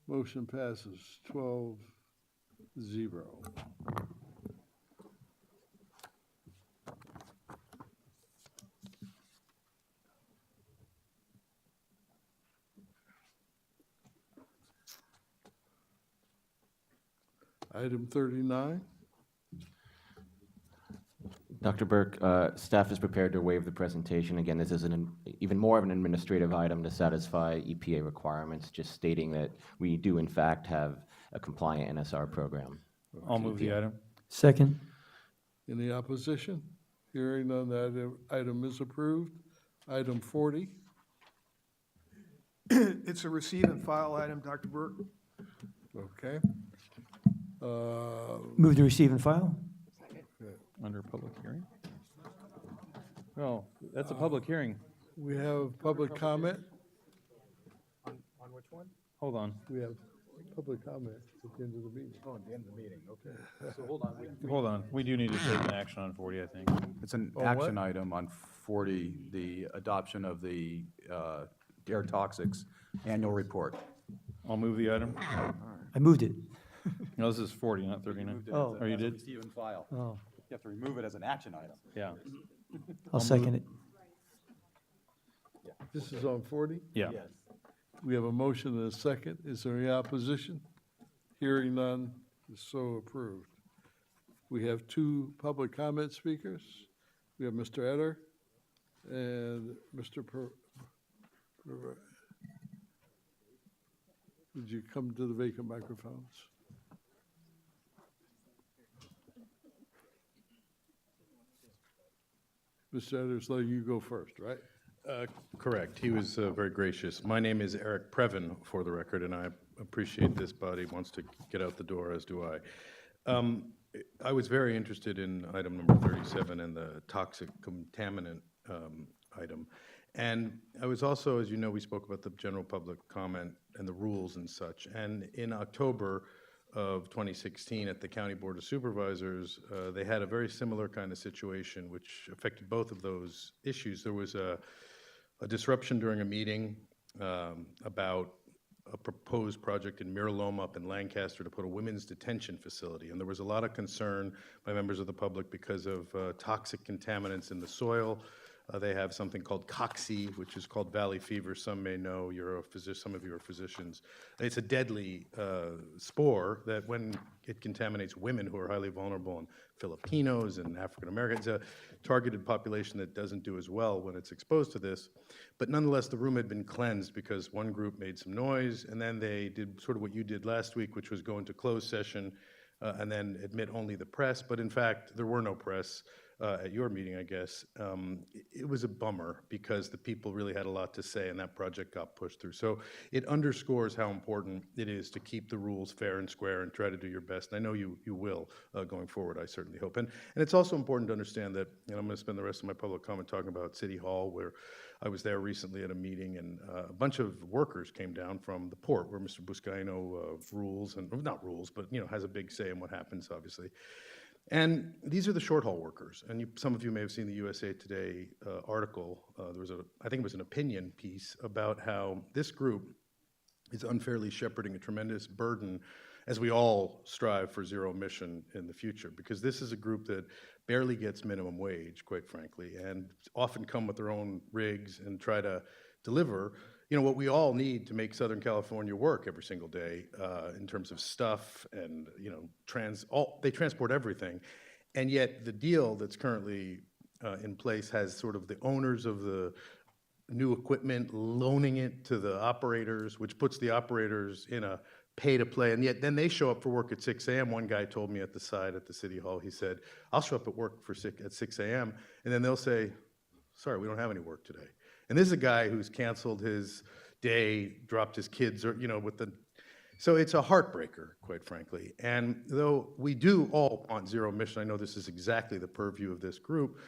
Motion passes 12-0. Item 39. Dr. Burke, staff is prepared to waive the presentation. Again, this is even more of an administrative item to satisfy EPA requirements, just stating that we do in fact have a compliant NSR program. I'll move the item. Second. Any opposition? Hearing none, that item is approved. Item 40. It's a receive and file item, Dr. Burke. Okay. Move to receive and file? Under public hearing? No, that's a public hearing. We have public comment. On which one? Hold on. We have public comment at the end of the meeting. Oh, at the end of the meeting, okay. So hold on. Hold on. We do need to take an action on 40, I think. It's an On action what? item on 40, the adoption of the air toxics annual report. I'll move the item. I moved it. No, this is 40, not 39. Oh. Oh, you did? Receive and file. Oh, You have to remove it as an action item. Yeah. I'll second it. This is on 40? Yeah. Yes. We have a motion and a second. Is there any opposition? Hearing none, is so approved. We have two public comment speakers. We have Mr. Etter and Mr. Would you come to the vacant microphones? Mr. Etter's letting you go first, right? Correct. He was very gracious. My name is Eric Previn, for the record, and I appreciate this body wants to get out the door, as do I. I was very interested in item number 37 and the toxic contaminant item. And I was also, as you know, we spoke about the general public comment and the rules and such. And in October of 2016 at the County Board of Supervisors, they had a very similar kind of situation which affected both of those issues. There was a disruption during a meeting about a proposed project in Miraloma up in Lancaster to put a women's detention facility. And there was a lot of concern by members of the public because of toxic contaminants in the soil. They have something called coxy, which is called valley fever. Some may know, you're a physician, some of you are physicians. It's a deadly spore that when it contaminates women who are highly vulnerable, and Filipinos and African Americans, a targeted population that doesn't do as well when it's exposed to this. But nonetheless, the room had been cleansed because one group made some noise, and then they did sort of what you did last week, which was go into closed session and then admit only the press. But in fact, there were no press. At your meeting, I guess, it was a bummer because the people really had a lot to say and that project got pushed through. So it underscores how important it is to keep the rules fair and square and try to do your best. And I know you will going forward, I certainly hope. And it's also important to understand that, and I'm going to spend the rest of my public comment talking about City Hall, where I was there recently at a meeting and a bunch of workers came down from the port where Mr. Buscaino rules, and not rules, but has a big say in what happens, obviously. And these are the short haul workers. And some of you may have seen the USA Today article. There was I think it was an opinion piece about how this group is unfairly shepherding a tremendous burden as we all strive for zero emission in the future. Because this is a group that barely gets minimum wage, quite frankly, and often come with their own rigs and try to deliver what we all need to make Southern California work every single day in terms of stuff and, they transport everything. And yet the deal that's currently in place has sort of the owners of the new equipment loaning it to the operators, which puts the operators in a pay to play. And yet then they show up for work at 6 a.m. One guy told me at the side at the City Hall, he said, I'll show up at work at 6 a.m. And then they'll say, sorry, we don't have any work today. And this is a guy who's canceled his day, dropped his kids, so it's a heartbreaker, quite frankly. And though we do all want zero emission, I know this is exactly the purview of this group,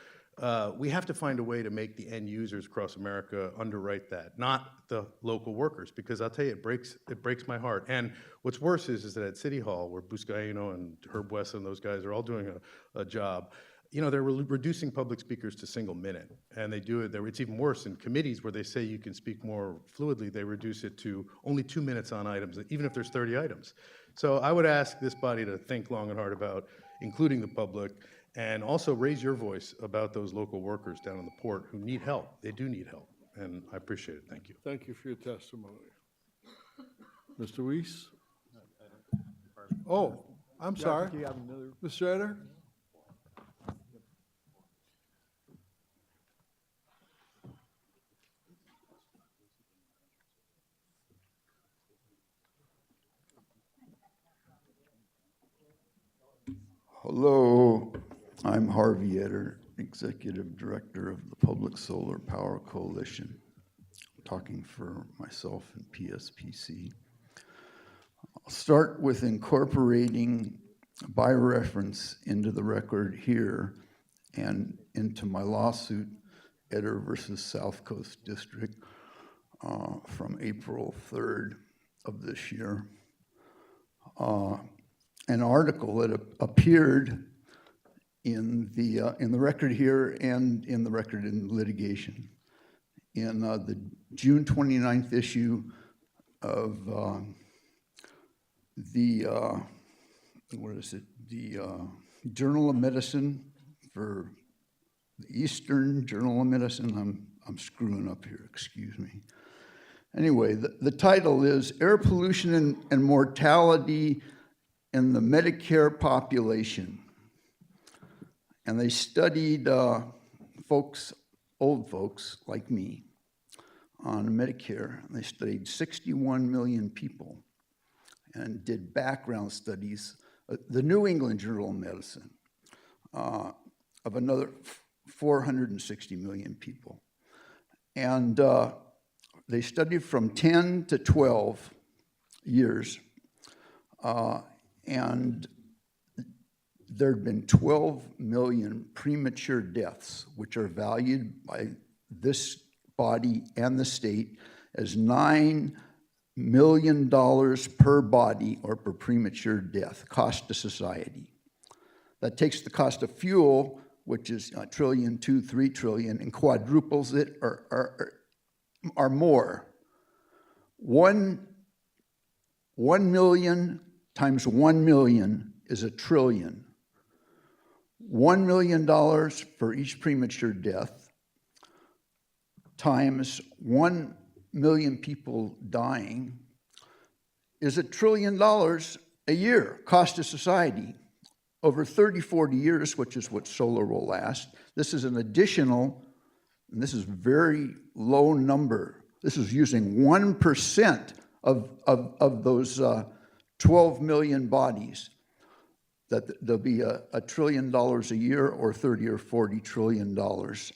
we have to find a way to make the end users across America underwrite that, not the local workers, because I'll tell you, it breaks my heart. And what's worse is that at City Hall, where Buscaino and Herb West and those guys are all doing a job, they're reducing public speakers to single minute, and they do it. It's even worse in committees where they say you can speak more fluidly. They reduce it to only 2 minutes on items, even if there's 30 items. So I would ask this body to think long and hard about including the public, and also raise your voice about those local workers down in the port who need help. They do need help, and I appreciate it. Thank you. Thank you for your testimony. Mr. Weiss? Oh, I'm sorry. You have another. Mr. Etter? Hello, I'm Harvey Etter, Executive Director of the Public Solar Power Coalition, talking for myself and PSPC. I'll start with incorporating by reference into the record here and into my lawsuit, Etter versus South Coast District, from April 3rd of this year. An article that appeared in the record here and in the record in litigation. In the June 29th issue of the Journal of Medicine, for the Eastern Journal of Medicine. I'm screwing up here, excuse me. Anyway, the title is Air Pollution and Mortality in the Medicare Population. And they studied folks, old folks like me, on Medicare. They studied 61 million people and did background studies, the New England Journal of Medicine, of another 460 million people. And they studied from 10 to 12 years, and there have been 12 million premature deaths, which are valued by this body and the state as $9 million per body or per premature death, cost to society. That takes the cost of fuel, which is $1 trillion, $2, $3 trillion, and quadruples it or more. 1 million times 1 million is $1 trillion. $1 million for each premature death times 1 million people dying is $1 trillion a year, cost to society. Over 30, 40 years, which is what solar will last. This is an additional, and this is very low number. This is using 1% of those 12 million bodies, that there'll be $1 trillion a year or 30 or 40 trillion dollars.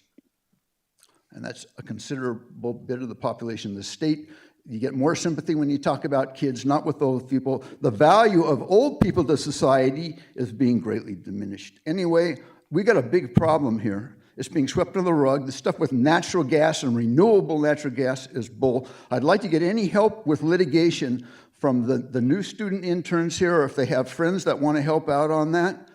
And that's a considerable bit of the population of the state. You get more sympathy when you talk about kids, not with old people. The value of old people to society is being greatly diminished. Anyway, we got a big problem here. It's being swept under the rug. The stuff with natural gas and renewable natural gas is bull. I'd like to get any help with litigation from the new student interns here, or if they have friends that want to help out on that.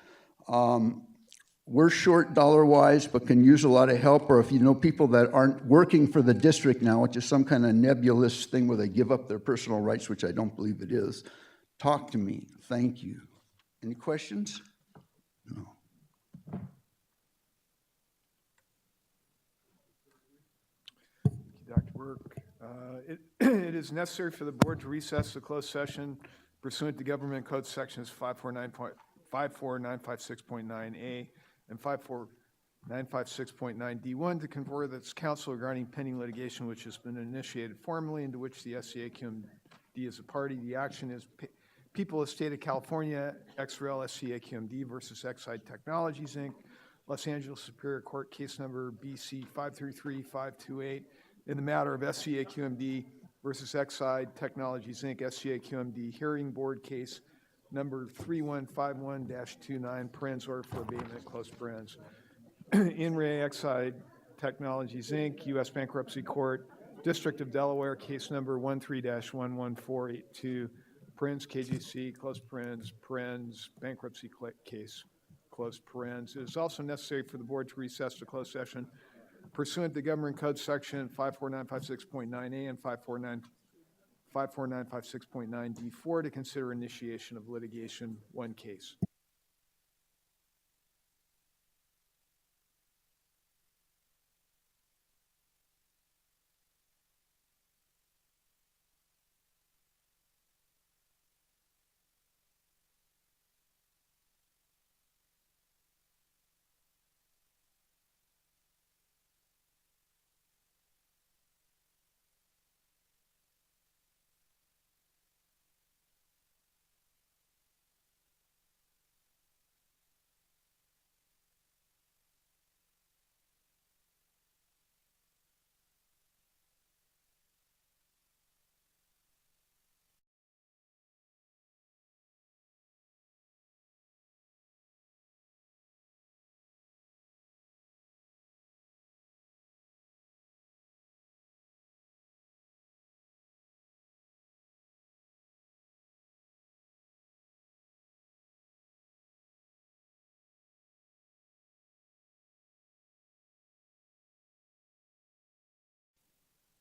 We're short dollar-wise, but can use a lot of help, or if you know people that aren't working for the district now, which is some kind of nebulous thing where they give up their personal rights, which I don't believe it is, talk to me. Thank you. Any questions? No. Dr. Burke. It is necessary for the board to recess the closed session pursuant to Government Code Sections 54956.9A and 54956.9D1 to confer with its counsel regarding pending litigation which has been initiated formally, into which the SCAQMD is a party. The action is People of the State of California, XREL SCAQMD versus Exide Technologies, Inc., Los Angeles Superior Court, case number BC 533528, in the matter of SCAQMD versus Exide Technologies, Inc., SCAQMD hearing board case number 3151-29, parens order for abatement, close parens. In re Exide Technologies, Inc., U.S. Bankruptcy Court, District of Delaware, case number 13-11482, parens KGC, close parens, bankruptcy case, close parens. It is also necessary for the board to recess to closed session pursuant to Government Code Section 54956.9A and 54956.9D4 to consider initiation of litigation, one case.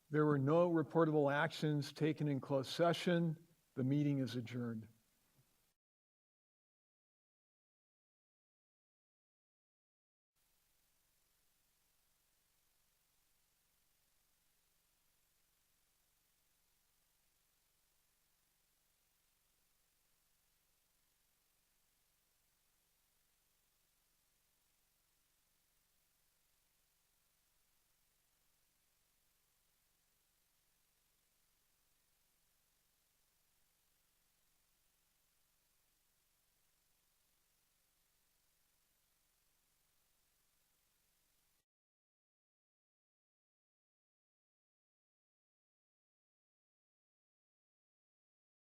There were no reportable actions taken in closed session. The meeting is adjourned.